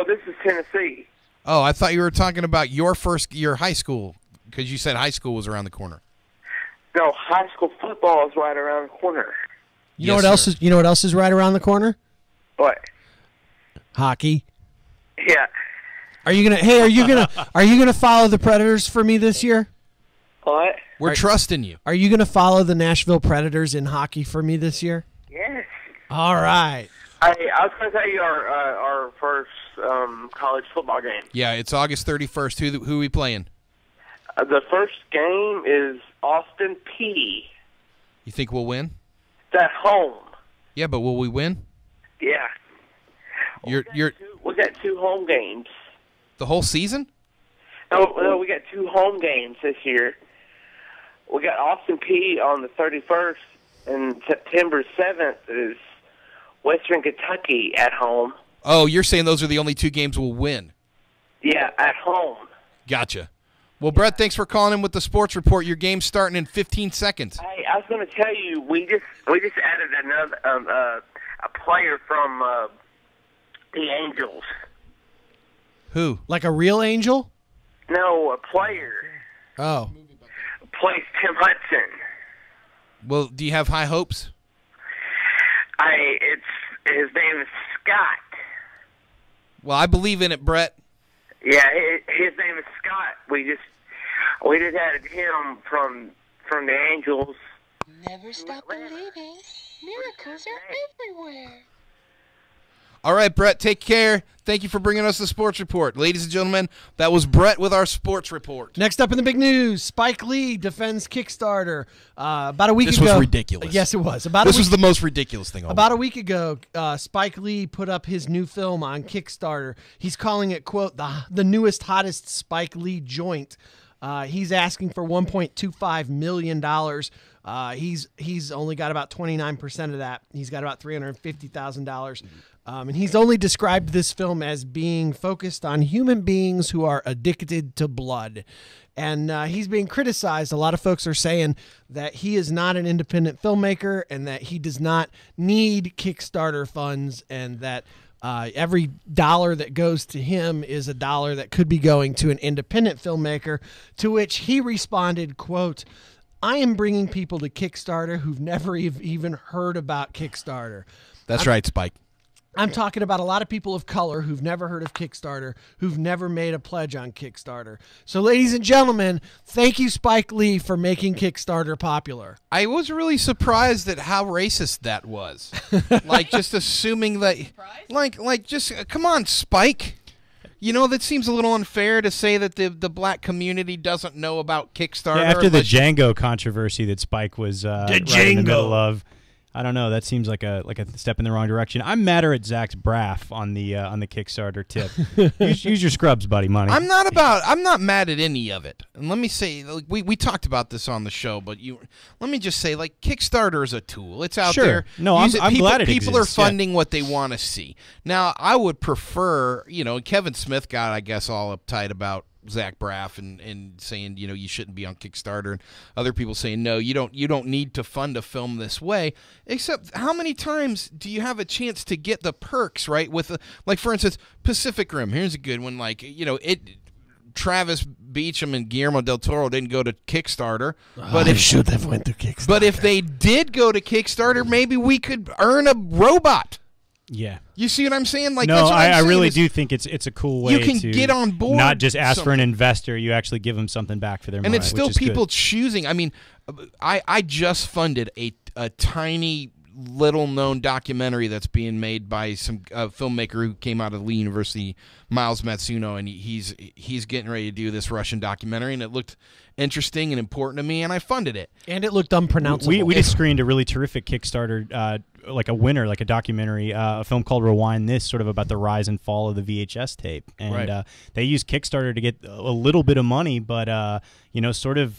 this is Tennessee. Oh, I thought you were talking about your high school, because you said high school was around the corner. No, high school football is right around the corner. You know what else is? You know what else is right around the corner? What? Hockey. Yeah. Are you gonna follow the Predators for me this year? What? We're trusting you. Are you gonna follow the Nashville Predators in hockey for me this year? Yes. All right. I was going to tell you our first college football game. Yeah, it's August 31st. Who are we playing? The first game is Austin P. You think we'll win? It's at home. Yeah, but will we win? Yeah. We got two home games. The whole season? No, we got two home games this year. We got Austin P on the 31st, and September 7th is Western Kentucky at home. Oh, you're saying those are the only two games we'll win? Yeah, at home. Gotcha. Well, Brett, thanks for calling in with the sports report. Your game's starting in 15 seconds. Hey, I was going to tell you, we just added another a player from the Angels. Who? Like a real angel? No, a player. Oh. Plays Tim Hudson. Well, do you have high hopes? His name is Scott. Well, I believe in it, Brett. Yeah, his name is Scott. We just added him from the Angels. Never stop believing. Miracles are everywhere. All right, Brett, take care. Thank you for bringing us the sports report. Ladies and gentlemen, that was Brett with our sports report. Next up in the big news, Spike Lee defends Kickstarter. About a week ago. This was ridiculous. Yes, it was. This was the most ridiculous thing. About a week ago, Spike Lee put up his new film on Kickstarter. He's calling it, quote, the newest, hottest Spike Lee joint. He's asking for $1.25 million. He's only got about 29% of that. He's got about $350,000. And he's only described this film as being focused on human beings who are addicted to blood. And he's being criticized. A lot of folks are saying that he is not an independent filmmaker and that he does not need Kickstarter funds, and that every dollar that goes to him is a dollar that could be going to an independent filmmaker, to which he responded, quote, "I am bringing people to Kickstarter who've never even heard about Kickstarter." That's right, Spike. I'm talking about a lot of people of color who've never heard of Kickstarter, who've never made a pledge on Kickstarter. So, ladies and gentlemen, thank you, Spike Lee, for making Kickstarter popular. I was really surprised at how racist that was. Like, just assuming that, come on, Spike. You know, that seems a little unfair to say that the black community doesn't know about Kickstarter. Yeah, after the Django controversy that Spike was right in the middle of. I don't know. That seems like a step in the wrong direction. I'm madder at Zach's braff on the Kickstarter tip. use your scrubs, buddy. Money. I'm not mad at any of it. And let me say, like, we talked about this on the show, but let me just say, like, Kickstarter is a tool. It's out there. No, I'm glad it people exists. are funding what they want to see. Now, I would prefer, Kevin Smith got, I guess, all uptight about Zach Braff and saying, you shouldn't be on Kickstarter, and other people saying, no, you don't need to fund a film this way. Except, how many times do you have a chance to get the perks, right? With like, for instance, Pacific Rim. Here's a good one. Like, Travis Beacham and Guillermo del Toro didn't go to Kickstarter, but they should have went to Kickstarter. But if they did go to Kickstarter, maybe we could earn a robot. Yeah. You see what I'm saying? Like, no, that's what I I'm really saying do think it's a cool way you can to get on board. Not just ask for an investor, you actually give them something back for their money. And it's still which is people good. choosing. I mean, I just funded a tiny little-known documentary that's being made by some filmmaker who came out of Lee University, Miles Matsuno, and he's getting ready to do this Russian documentary, and it looked interesting and important to me, and I funded it. And it looked unpronounceable. We just screened a really terrific Kickstarter, like a winner, like a documentary, a film called Rewind This, sort of about the rise and fall of the VHS tape. And they used Kickstarter to get a little bit of money, but sort of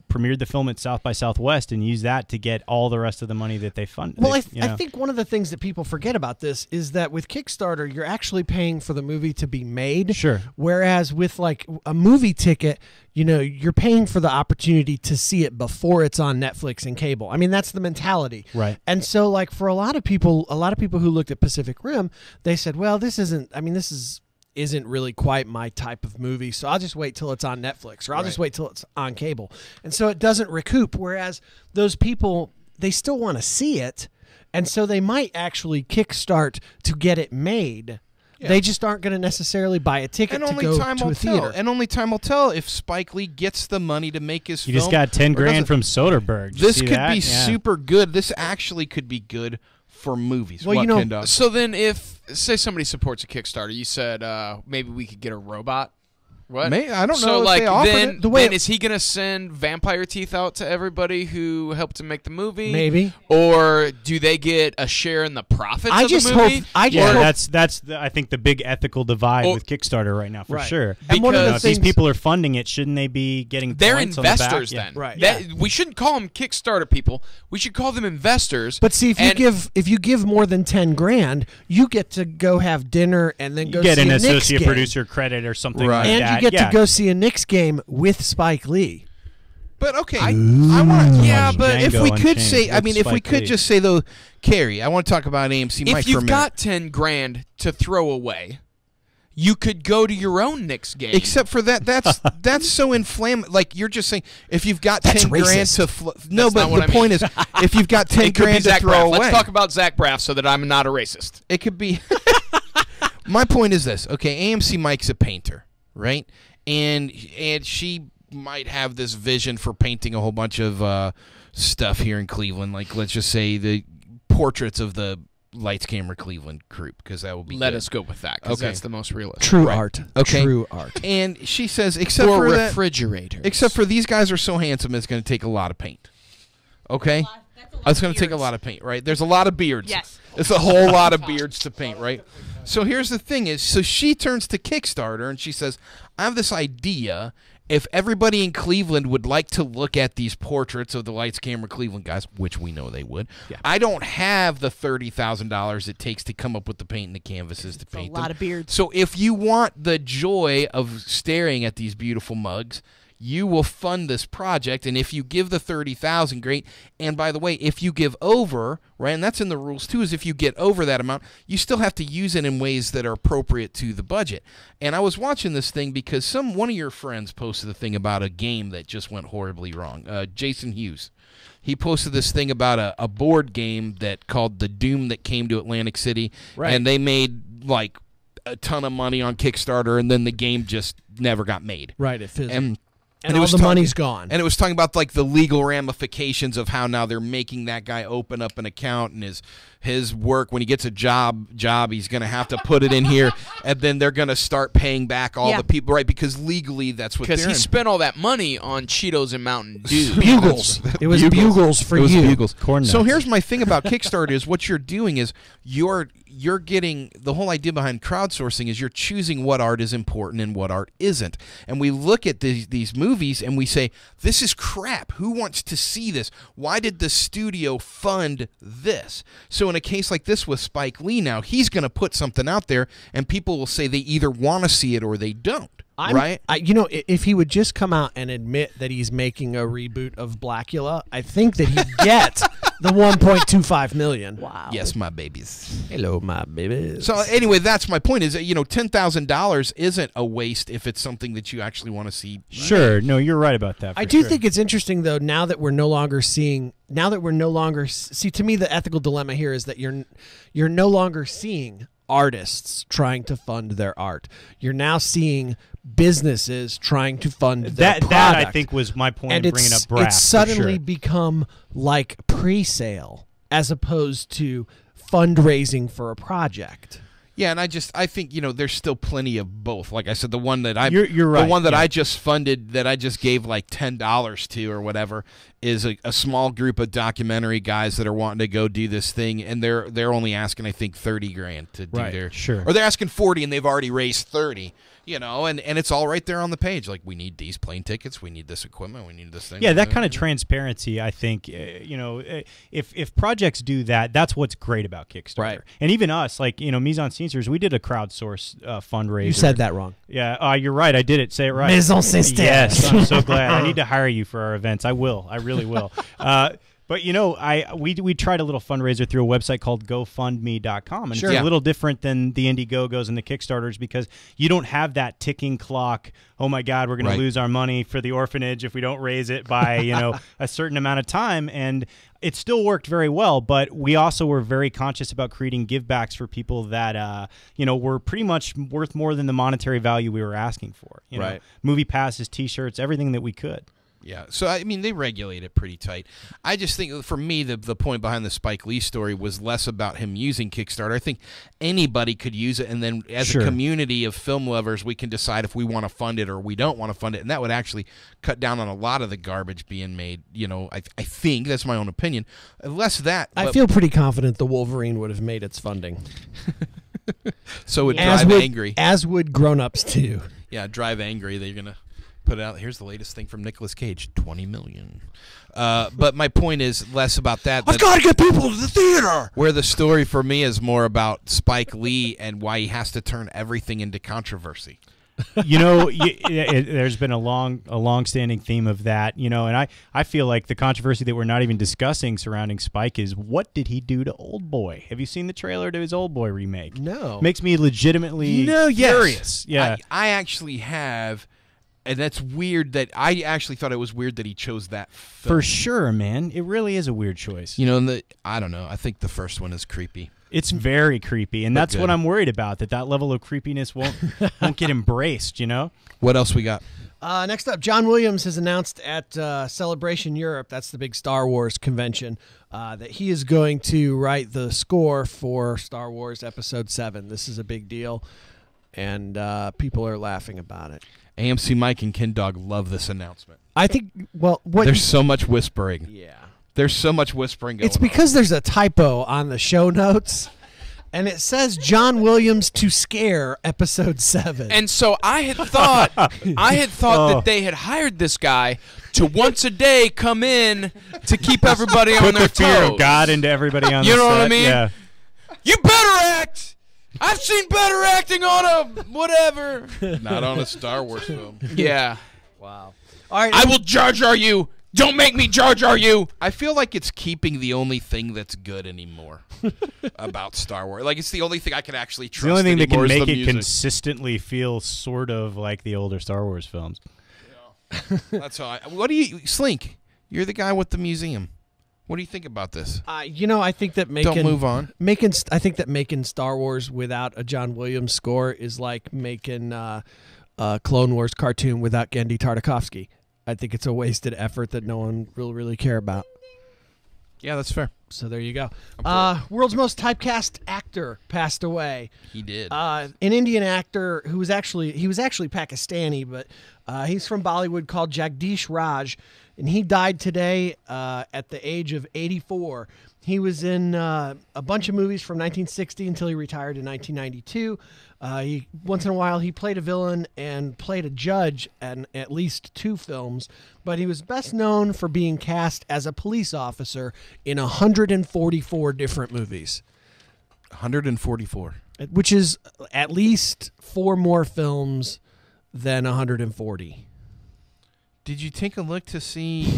premiered the film at South by Southwest and used that to get all the rest of the money that they funded. Well, I think one of the things that people forget about this is that with Kickstarter, you're actually paying for the movie to be made. Sure. Whereas with like a movie ticket, you're paying for the opportunity to see it before it's on Netflix and cable. I mean, that's the mentality. Right. And so like for a lot of people who looked at Pacific Rim, they said, well, this isn't really quite my type of movie, so I'll just wait till it's on Netflix, or I'll just wait till it's on cable. And so it doesn't recoup, whereas those people, they still want to see it, and so they might actually kickstart to get it made. Yeah. They just aren't going to necessarily buy a ticket to go to a theater. And only time will tell if Spike Lee gets the money to make his film. You just got 10 grand from Soderbergh. This could be super good. This actually could be good for movies. Well, so then if, say somebody supports a Kickstarter, you said maybe we could get a robot. What? I don't so know like if they offered then, it. Then is he going to send vampire teeth out to everybody who helped to make the movie? Maybe. Or do they get a share in the profits of the movie? That's I think the big ethical divide with Kickstarter right now, for sure. And one of the if these people are funding it, shouldn't they be getting they're points investors on the back? then. Right. That, we shouldn't call them Kickstarter people. We should call them investors. But see, if you give more than 10 grand, you get to go have dinner and then go get see an a Knicks associate game. producer credit or something like and that. you get to go see a Knicks game with Spike Lee. But okay, I want to. Yeah, but if we could Unchained say, I mean, if we could just say though, Carrie, I want to talk about AMC Mike if for a you've minute. got 10 grand to throw away, you could go to your own Knicks game. Except for that's so inflammatory. Like you're just saying, if you've got 10 grand to no, That's but not what the I mean. point is, if you've got 10 it could be grand to Zach throw Braff. away, Let's talk about Zach Braff so that I'm not a racist. it could be. My point is this. Okay, AMC Mike's a painter, right? And she might have this vision for painting a whole bunch of stuff here in Cleveland, like let's just say the portraits of the Lights Camera Cleveland group, because that would be Let good. us go with that, because that's the most realistic. True art. Okay. True art. And she says, except Or for refrigerators. except for these guys are so handsome, it's going to take a lot of paint. Okay, it's going to take a lot of paint, right? There's a lot of beards. Yes. It's a whole lot of beards to paint, right? So here's the thing: is so she turns to Kickstarter and she says, "I have this idea. If everybody in Cleveland would like to look at these portraits of the Lights Camera Cleveland guys, which we know they would, I don't have the $30,000 it takes to come up with the paint and the canvases to paint them. A lot of beards. So if you want the joy of staring at these beautiful mugs, you will fund this project, and if you give the $30,000, great. And by the way, if you give over, right, and that's in the rules too, is if you get over that amount, you still have to use it in ways that are appropriate to the budget. And I was watching this thing because one of your friends posted a thing about a game that just went horribly wrong. Jason Hughes. He posted this thing about a board game that called The Doom that came to Atlantic City, and they made like a ton of money on Kickstarter, and then the game just never got made. Right, it fizzled. And all it was the money's gone. And it was talking about like the legal ramifications of how now they're making that guy open up an account, and his work when he gets a job he's going to have to put it in here, and then they're going to start paying back all the people, right? Because legally that's what they're Because he spent all that money on Cheetos and Mountain Dew. Bugles. It was bugles for you. Bugles. Corn So nuts. here's my thing about Kickstarter is what you're doing is you're getting the whole idea behind crowdsourcing is you're choosing what art is important and what art isn't. And we look at these movies and we say, this is crap. Who wants to see this? Why did the studio fund this? So in a case like this with Spike Lee now, he's going to put something out there and people will say they either want to see it or they don't. Right? If he would just come out and admit that he's making a reboot of Blackula, I think that he'd get the $1.25 million. Wow. Yes, my babies. Hello, my babies. So anyway, that's my point. Is that $10,000 isn't a waste if it's something that you actually want to see. Sure, no, you're right about that. I do think it's interesting though. Now that we're no longer seeing, to me, the ethical dilemma here is that you're no longer seeing artists trying to fund their art. You're now seeing businesses trying to fund their product. That I think was my point and in bringing up Braff. It's suddenly become like pre-sale. as opposed to fundraising for a project. Yeah, and I think there's still plenty of both. Like I said, the one that You're right, the one that yeah. I just funded, that I just gave like $10 to or whatever, is a small group of documentary guys that are wanting to go do this thing, and they're only asking I think $30,000 to do Right, their sure. or they're asking 40 and they've already raised 30. And it's all right there on the page. Like, we need these plane tickets, we need this equipment, we need this thing. Yeah, that kind of transparency, I think, if projects do that, that's what's great about Kickstarter. Right. And even us, like, Mise en Scenesters, we did a crowdsource fundraiser. You said that wrong. Yeah, you're right. I did it. Say it right. Mise en Scenesters. Yes, I'm so glad. I need to hire you for our events. I will. I really will. But we tried a little fundraiser through a website called GoFundMe.com, and Sure. it's Yeah. a little different than the Indiegogos and the Kickstarters because you don't have that ticking clock. Oh my God, we're going Right. to lose our money for the orphanage if we don't raise it by a certain amount of time. And it still worked very well, but we also were very conscious about creating givebacks for people that were pretty much worth more than the monetary value we were asking for. Right. Movie passes, T-shirts, everything that we could. Yeah, so I mean they regulate it pretty tight. I just think for me the point behind the Spike Lee story was less about him using Kickstarter. I think anybody could use it, and then as Sure. a community of film lovers, we can decide if we want to fund it or we don't want to fund it, and that would actually cut down on a lot of the garbage being made. I think that's my own opinion. Less that, I but- feel pretty confident the Wolverine would have made its funding. so would Drive Angry. As would grown-ups too. Yeah, Drive Angry. They're gonna put out. Here's the latest thing from Nicolas Cage: $20 million. But my point is less about that. I've got to get people to the theater. Where the story for me is more about Spike Lee and why he has to turn everything into controversy. There's been a long-standing theme of that, and I feel like the controversy that we're not even discussing surrounding Spike is what did he do to Old Boy? Have you seen the trailer to his Old Boy remake? No. Makes me legitimately curious. Yeah. I actually have, and that's weird that I actually thought it was weird that he chose that film. For sure, man. It really is a weird choice. I don't know. I think the first one is creepy. It's very creepy, and But that's good. what I'm worried about, that level of creepiness won't get embraced, What else we got? Next up, John Williams has announced at Celebration Europe, that's the big Star Wars convention, that he is going to write the score for Star Wars Episode 7. This is a big deal, and people are laughing about it. AMC Mike and Ken Dog love this announcement. I think, what There's so much whispering. Yeah. There's so much whispering going It's because there's a typo on the show notes, and it says John Williams to Scare Episode 7. And so I had thought that they had hired this guy to once a day come in to keep everybody on Put their the fear toes. of God into everybody on You the know set. what I mean? Yeah. You better act. I've seen better acting on a whatever. Not on a Star Wars film. Yeah. Wow. All right. I will Jar Jar you. Don't make me Jar Jar you. I feel like it's keeping the only thing that's good anymore about Star Wars. Like, it's the only thing I can actually It's trust. the only thing that can anymore is make the it music. consistently feel sort of like the older Star Wars films. That's all. What do you, Slink? You're the guy with the museum. What do you think about this? I think that making Don't move on. I think that making Star Wars without a John Williams score is like making a Clone Wars cartoon without Genndy Tartakovsky. I think it's a wasted effort that no one will really care about. Yeah, that's fair. So there you go. World's most typecast actor passed away. He did. An Indian actor who was actually Pakistani, but he's from Bollywood, called Jagdish Raj, and he died today at the age of 84. He was in a bunch of movies from 1960 until he retired in 1992. Once in a while he played a villain and played a judge in at least 2 films, but he was best known for being cast as a police officer in 144 different movies. 144. Which is at least 4 more films than 140. Did you take a look to see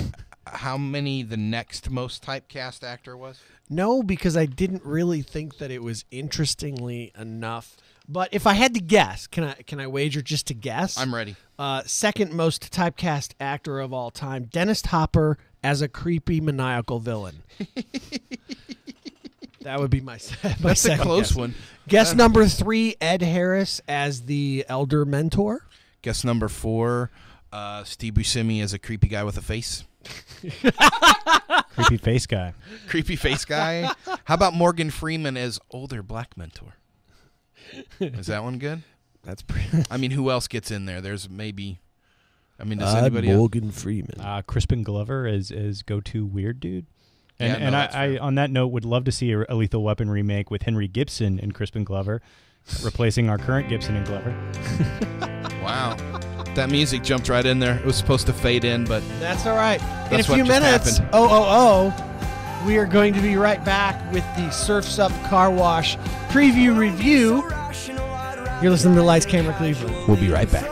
how many the next most typecast actor was? No, because I didn't really think that it was interestingly enough. But if I had to guess, can I wager just to guess? I'm ready. Second most typecast actor of all time, Dennis Hopper as a creepy maniacal villain. That would be my That's a second close guess. one. Guess number 3, Ed Harris as the elder mentor. Guess number 4, Steve Buscemi as a creepy guy with a face. Creepy face guy. Creepy face guy. How about Morgan Freeman as older black mentor? Is that one good? That's pretty. I mean, who else gets in there? There's maybe. I mean, does anybody else? Morgan Freeman. Crispin Glover as go-to weird dude. And, Yeah, no, that's I fair. on that note, would love to see a Lethal Weapon remake with Henry Gibson and Crispin Glover, replacing our current Gibson and Glover. Wow. That music jumped right in there. It was supposed to fade in, but That's all right. In a That's what few just minutes, happened. we are going to be right back with the Surf's Up Car Wash preview review. You're listening to Lights, Camera, Cleveland. We'll be right back.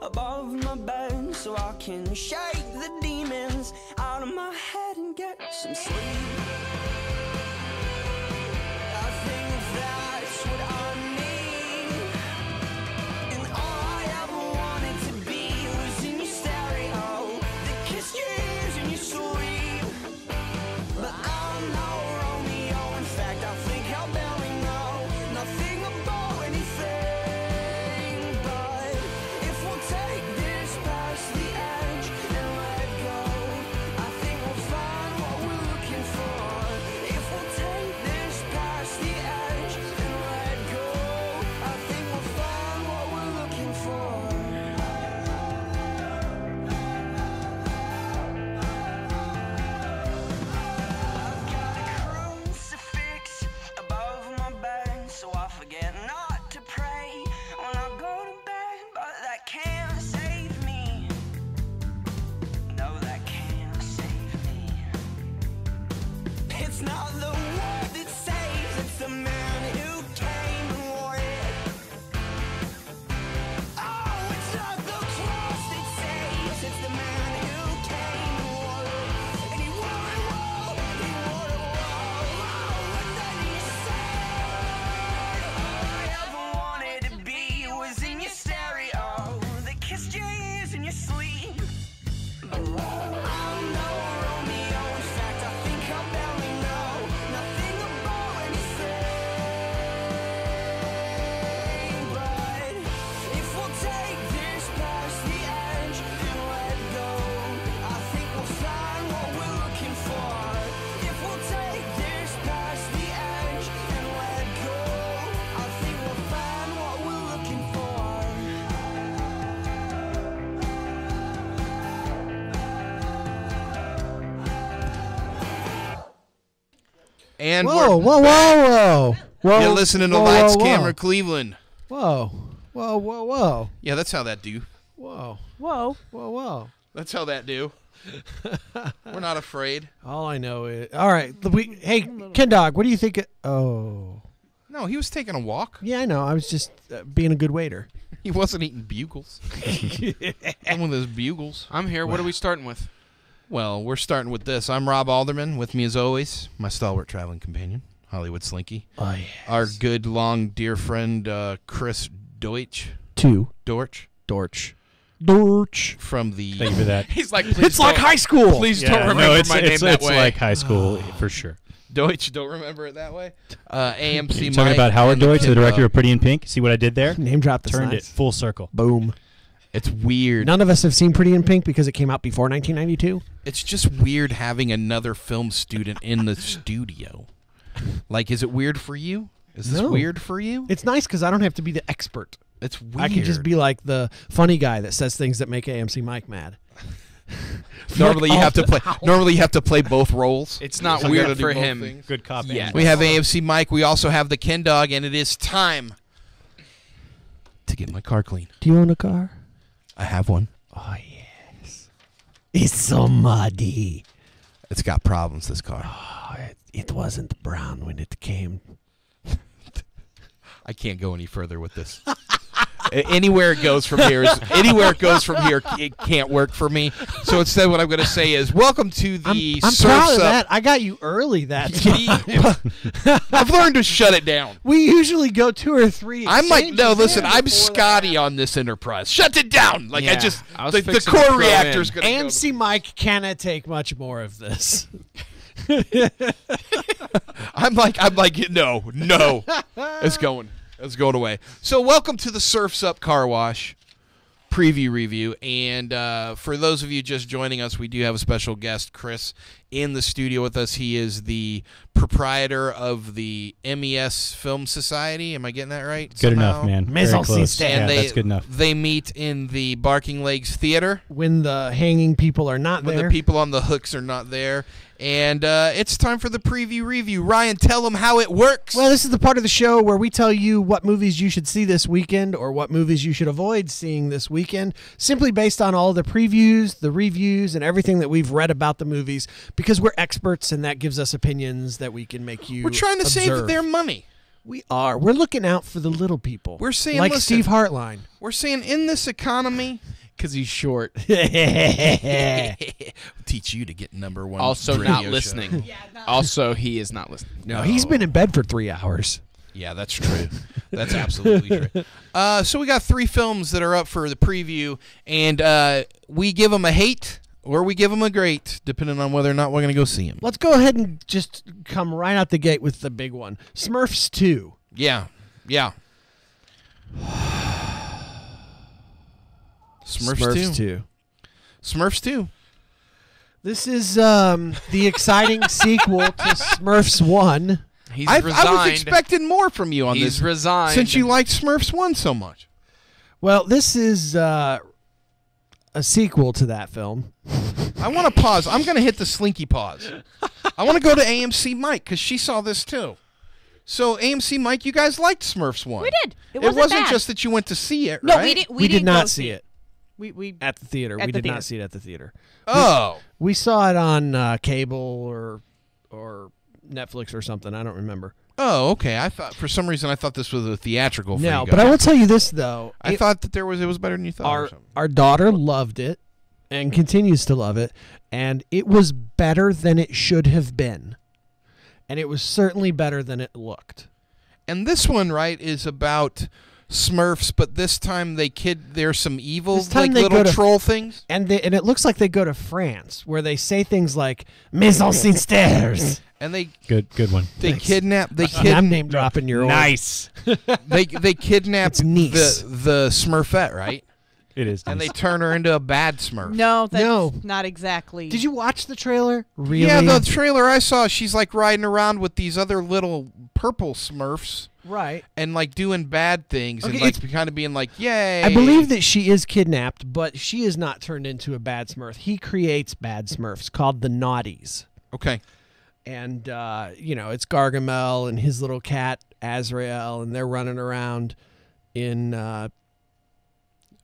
above my bed so I can shake the demons out of my head and get some sleep. I think that's what I need, and all I ever wanted to be was in your stereo that kissed your ears and your sleep. But I'm no Romeo, in fact I think I barely know nothing about anything. Not the word that saves, it's the man who came and wore it. Oh, it's not the cross that saves, it's the man who came and wore it. And he wore it all, he wore it all. Oh, and then he said, all I ever wanted to be was in your stereo that kissed your ears in your sleep. But I'm no Romeo, in fact I think I'm barely nothing about anything. But if we'll take this past the edge and let go, I think we'll find what we're looking for. If we'll take this past the edge and let go, I think we'll find what we're looking for. And Whoa, we're whoa, whoa, whoa. You're listening to Whoa, Lights, whoa, Camera, whoa. Cleveland. Whoa, whoa, whoa, whoa. Yeah, that's how that do. Whoa, Whoa. whoa, whoa. That's how that do. We're not afraid. All I know is, all right. Hey, Ken Dog, what do you think? Oh, No, he was taking a walk. yeah, I know. I was just being a good waiter. He wasn't eating bugles. Some of those bugles. I'm here. What are we starting with? Well, we're starting with this. I'm Rob Alderman. With me, as always, my stalwart traveling companion, Hollywood Slinky. Oh, yeah. Our good, long, dear friend, Chris Deutsch. Dorch. From the... Thank you for that. He's like, please It's like don't- high school. Please Yeah, don't remember no, it's, my name it's, that it's way. like high school for sure. Deutsch, don't remember it that way. AMC You're talking Mike about Howard and Deutsch, the Kim, director of Pretty in Pink. See what I did there? Name drop the Turned it signs. full circle. Boom. It's weird. None of us have seen Pretty in Pink because it came out before 1992. It's just weird having another film student in the studio. Like, is it weird for you? Is this No. weird for you? It's nice because I don't have to be the expert. It's weird. I can just be like the funny guy that says things that make AMC Mike mad. Normally you have to play. Normally you have to play both roles. It's not So I weird gotta do for both him. things. Good cop. Yeah. and We have AMC Mike. We also have the Ken Dog, and it is time to get my car clean. Do you own a car? I have one. Oh yes. It's so muddy. It's got problems. This car. Oh, it wasn't brown when it came. I can't go any further with this. Anywhere it goes from here is anywhere it goes from here. It can't work for me. So instead, what I'm going to say is, welcome to the I'm Surf's proud of Up. that. I got you early that time. I've learned to shut it down. We usually go 2 or 3. I'm like, no, exchanges listen, in I'm before Scotty on this enterprise. Shut it down. Like Yeah, I was the fixing to core throw reactor's in. going to go. AMC Mike cannot take much more of this. I'm like, no, it's going away. So welcome to the Surf's Up Car Wash preview review, and for those of you just joining us, we do have a special guest, Chris, in the studio with us. He is the proprietor of the MES Film Society. Am I getting that right? Good somehow? enough, man. Maison Very close. System. Yeah, And that's good enough. They meet in the Barking Legs Theater When the hanging people are not when there. the people on the hooks are not there. And it's time for the preview review. Ryan, tell them how it works. Well, this is the part of the show where we tell you what movies you should see this weekend or what movies you should avoid seeing this weekend, simply based on all the previews, the reviews, and everything that we've read about the movies, because we're experts and that gives us opinions that we can make you We're trying to save observe. their money. We are. We're looking out for the little people. We're saying, like listen, Steve Hartline. We're saying in this economy, Because he's short. teach you to get number one. Also radio not show. listening. Also, he is not listening. No, he's been in bed for 3 hours. Yeah, that's true. That's absolutely true. So we got 3 films that are up for the preview, and we give them a hate or we give them a great, depending on whether or not we're going to go see them. Let's go ahead and just come right out the gate with the big one. Smurfs 2. Yeah. Smurfs 2. Smurfs 2. This is the exciting sequel to Smurfs 1. He's I resigned. was expecting more from you on He's this. resigned. Since you liked Smurfs 1 so much. Well, this is a sequel to that film. I want to pause. I'm going to hit the slinky pause. I want to go to AMC Mike because she saw this too. So AMC Mike, you guys liked Smurfs 1. We did. It It wasn't wasn't bad. just that you went to see it, No, right? we didn't. We did didn't not go see it We at the theater. At We the did theater. not see it at the theater. Oh. We saw it on cable or Netflix or something. I don't remember. Oh, okay. I thought for some reason I thought this was a theatrical for No, you but I guys. will tell you this though. I thought that it was better than you thought. or our something. our daughter loved it and continues to love it, and it was better than it should have been. And it was certainly better than it looked. And this one, right, is about Smurfs, but this time there's some evil This time like they little go to- troll things. And it looks like they go to France, where they say things like "Maison Sisters." And they Good one. kidnap I'm name dropping your Nice. they kidnap It's Nice. the Smurfette, right? It is. And they nice. turn her into a bad Smurf. No, that's No. not exactly. Did you watch the trailer? Really? Yeah, the trailer I saw, she's like riding around with these other little purple Smurfs right. and like doing bad things Okay, and like kind of being like, yay. I believe that she is kidnapped, but she is not turned into a bad Smurf. He creates bad Smurfs called the Naughties. Okay. And, it's Gargamel and his little cat, Azrael, and they're running around in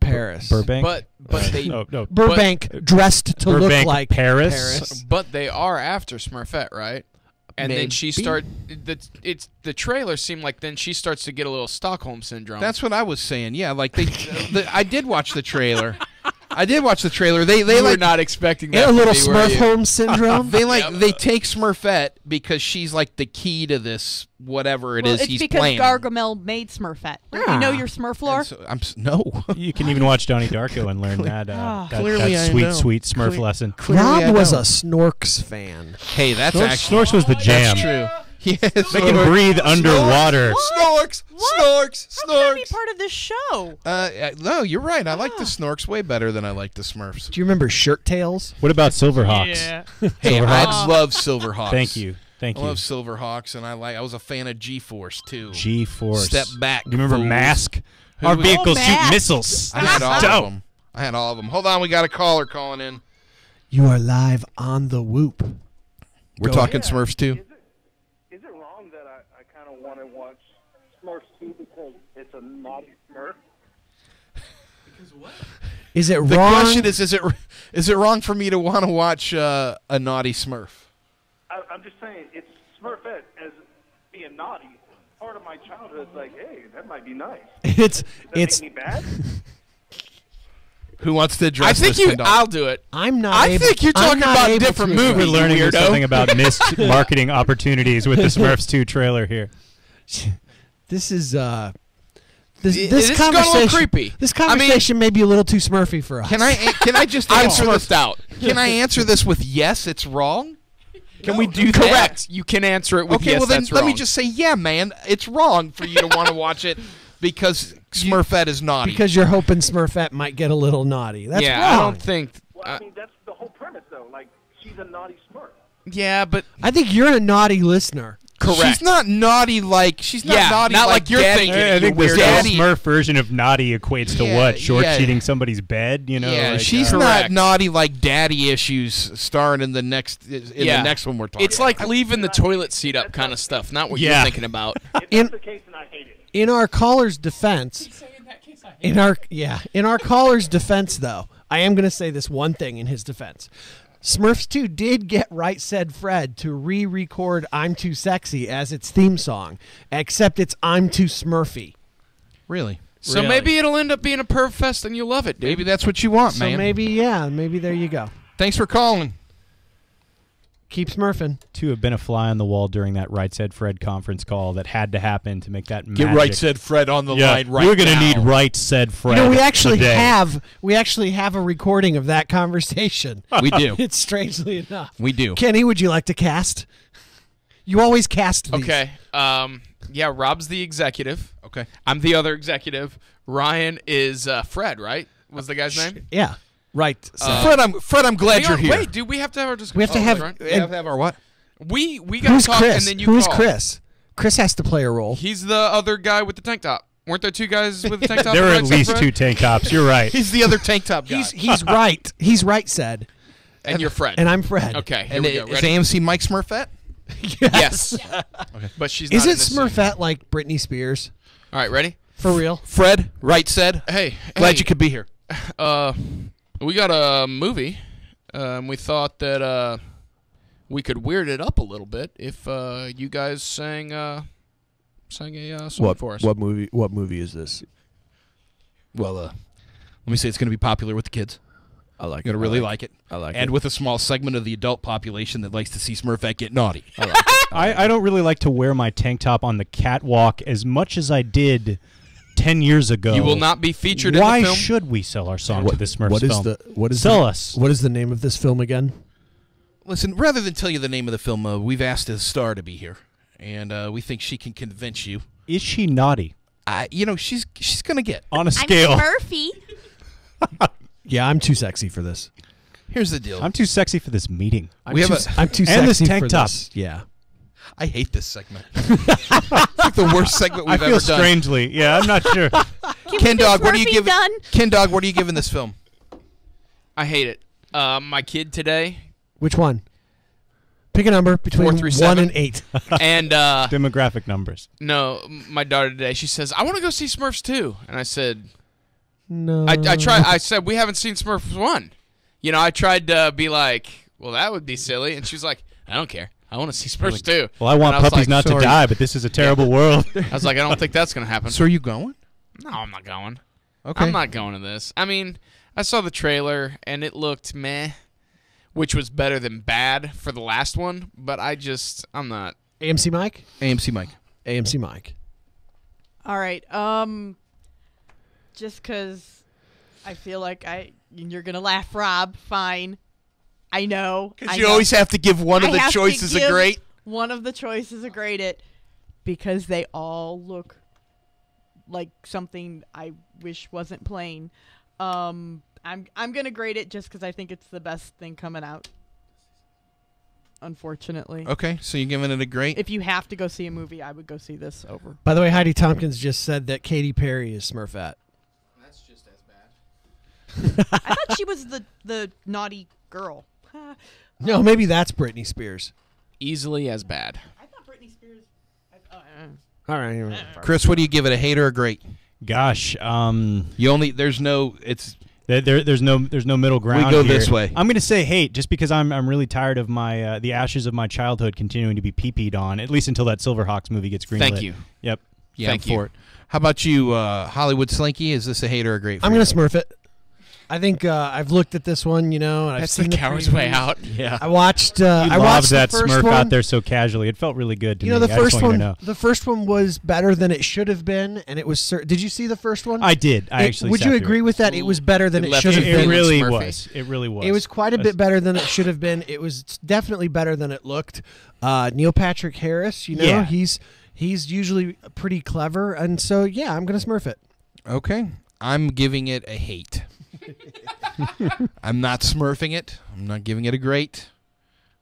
Paris. Burbank. But they no. Burbank, dressed to look Burbank, like Paris. But they are after Smurfette, right? And then she Maybe. the trailer seemed like then she starts to get a little Stockholm syndrome. That's what I was saying. Yeah, like I did watch the trailer. They you were like not expecting that. a from little me, were Smurf you? home syndrome. they take Smurfette because she's like the key to this whatever it well, is it's he's because playing. Gargamel made Smurfette. Don't you know your Smurf lore? And so, no. You can even watch Donnie Darko and learn that Clearly I know. sweet Smurf lesson. Rob was a Snorks fan. Hey, that's Snorks was the jam. That's true. Yes, They can breathe underwater. Snorks, Snorks, How can that be Snorks. part of this show? No, you're right. I like the Snorks way better than I like the Smurfs. Do you remember Shirt Tails? What about Silverhawks? Hey, Silverhawks? I love Silverhawks. Thank you. I love Silverhawks, and I was a fan of G-Force too. G-Force. Step back. You remember fools. Mask? Who Our was- vehicles shoot Mask. missiles. I had all Dope. of them. Hold on, we got a caller calling in. You are live on the Whoop. We're Go talking ahead. Smurfs too. Is it wrong that I kind of want to watch Smurfs 2 because it's a naughty Smurf? Is it The wrong? question is it wrong for me to want to watch a naughty Smurf? I'm just saying, it's Smurfette as being naughty. Part of my childhood is like, hey, that might be nice. It's Does that it's. make me bad? Who wants to address I think this? I'll do it. I'm not. I able- think you're I'm talking not about able different to- movies. We're learning weirdo. something about missed marketing opportunities with the Smurfs 2 trailer here. This is This is getting a little conversation. creepy. This I mean- conversation may be a little too Smurfy for us. Can I just I'm answer this? Smurfed out. Can I answer this with yes? It's wrong. Can we do that? Correct. You can answer it with Okay, yes, well then that's let me wrong. just say, yeah, man, it's wrong for you to want to watch it because Smurfette is naughty. Because you're hoping Smurfette might get a little naughty. That's yeah, wrong. I don't think. Well, I mean, that's the whole premise, though. Like, she's a naughty Smurf. Yeah, but I think you're a naughty listener. correct. She's not naughty like she's not Yeah, naughty not like like you're Daddy. thinking. I think You this weirdo. Daddy- Smurf version of naughty equates to Yeah, what? Short yeah. cheating somebody's bed? You know? Yeah, like, she's not Correct. naughty like Daddy Issues starring in the next Yeah. the next one we're talking. It's like leaving the toilet seat up kind of stuff, not what Yeah. you're thinking about. If In- that's the case, then I hate it. In our caller's defense, in our caller's defense, though, I am going to say this one thing in his defense. Smurfs 2 did get Right Said Fred to re-record "I'm Too Sexy" as its theme song, except it's "I'm Too Smurfy." really. So Really? maybe it'll end up being a perv fest and you'll love it, dude. Maybe that's what you want, So man. maybe there you go. Thanks for calling. Keep smurfing. To have been a fly on the wall during that Right Said Fred conference call that had to happen to make that magic. Fred on the Yeah, we're gonna need Right Said Fred. You know, we actually today. have a recording of that conversation. We do. It's strangely enough. We do. Kenny, would you like to cast? You always cast these. Okay. Yeah, Rob's the executive. Okay. I'm the other executive. Ryan is Fred, right? Was the guy's name? Yeah. Right. So Fred, I'm glad Hang you're on, here. Wait, dude, we have to have our discussion. we have to have. Right? We have to have our what? We got Who's to talk Chris? and then you Who's call. Chris? Chris has to play a role. He's the other guy with the tank top. Weren't there two guys with the tank top? There were Right at side, least Fred? 2 tank tops. You're right. He's the other tank top guy. He's right. He's right. Said. And you're Fred. And I'm Fred. Okay, here and we go. is Ready? AMC Mike Smurfette? Yes. But she's not Is in it this scene. Smurfette like Britney Spears? All right, ready? For real? Fred, right said. Hey, Glad you could be here. We got a movie. We thought that we could weird it up a little bit if you guys sang a song for us. What movie is this? Well, let me say it's going to be popular with the kids. I like You're going to really like it. I like and with a small segment of the adult population that likes to see Smurfette get naughty. I don't really like to wear my tank top on the catwalk as much as I did 10 years ago. You will not be featured Why in the film. should we sell our song to the Smurfs film? what is Sell the, us. What is the name of this film again? Listen, rather than tell you the name of the film, we've asked the star to be here, and we think she can convince you. Is she naughty? She's going to get. On a scale. Murphy. Yeah, I'm too sexy for this. Here's the deal. I'm too sexy for this meeting. I'm We too, have I'm too and this sexy tank for top. this. Yeah. I hate this segment. It's like the worst segment we've I feel ever done. strangely. Yeah, I'm not sure. Ken Dog, what are you Murphy giving? done? Ken Dog, what are you giving this film? I hate it. My kid today, Which one? Pick a number between 4 through 1 7. and 8. and Demographic numbers. no, my daughter today, she says, I want to go see Smurfs 2. And I said, No. I said, we haven't seen Smurfs 1. You know, I tried to be like, well, that would be silly. And she was like, I don't care. I want to see Smurfs 2. Well, I want And was puppies like, not to sorry. die, but this is a terrible world. I was like, I don't think that's going to happen. So are you going? No, I'm not going. Okay. I'm not going to this. I mean, I saw the trailer, and it looked meh, which was better than bad for the last one, but I'm not. AMC Mike? AMC Mike. AMC Mike. All right. Just because I feel like you're gonna laugh, Rob. Fine. I know. Because you always have to give one of I the have to choices a give great. One of the choices a grade it because they all look like something I wish wasn't plain. I'm gonna grade it just because I think it's the best thing coming out. Unfortunately. Okay, so you're giving it a great. If you have to go see a movie, I would go see this over. By the way, Heidi Tompkins just said that Katy Perry is Smurfette. That's just as bad. I thought she was the naughty girl. No, maybe that's Britney Spears. Easily as bad. I thought Britney Spears. All right. Chris, what do you give it? A hate or a great? Gosh, You only there's no it's there's no middle ground. We go here. this way. I'm going to say hate, just because I'm really tired of my the ashes of my childhood continuing to be pee-peed on, at least until that Silverhawks movie gets greenlit. Thank you. Yep. yeah, Thank I'm for you. it. How about you, Hollywood Slinky? Is this a hate or a great? For I'm you? going to smurf it. I think I've looked at this one, and I've That's seen the coward's way previews. out. Yeah. I watched. You I lobbed watched that the first Smurf one. out there so casually. It felt really good to me. The I just first want you one. to know. The first one was better than it should have been, and it was. Did you see the first one? I did. I actually. Would sat you through agree it. with that? It was better than It it left should have you It been. feeling really Smurfy. was. It really was. It was quite a bit better than it should have been. It was definitely better than it looked. Neil Patrick Harris, Yeah. he's usually pretty clever, and so yeah, I'm gonna smurf it. Okay, I'm giving it a hate. I'm not smurfing it. I'm not giving it a great.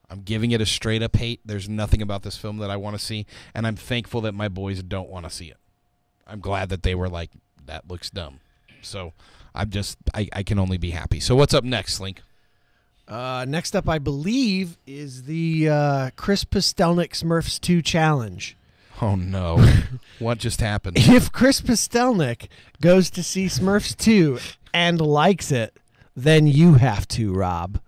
I'm giving it a straight up hate. There's nothing about this film that I want to see, and I'm thankful that my boys don't want to see it. I'm glad that they were like, that looks dumb. So I can only be happy. So what's up next, Slink? Next up, I believe, is the Chris Pastelnik Smurfs 2 challenge. Oh no. What just happened? If Chris Pastelnik goes to see Smurfs 2 and likes it, then you have to, Rob.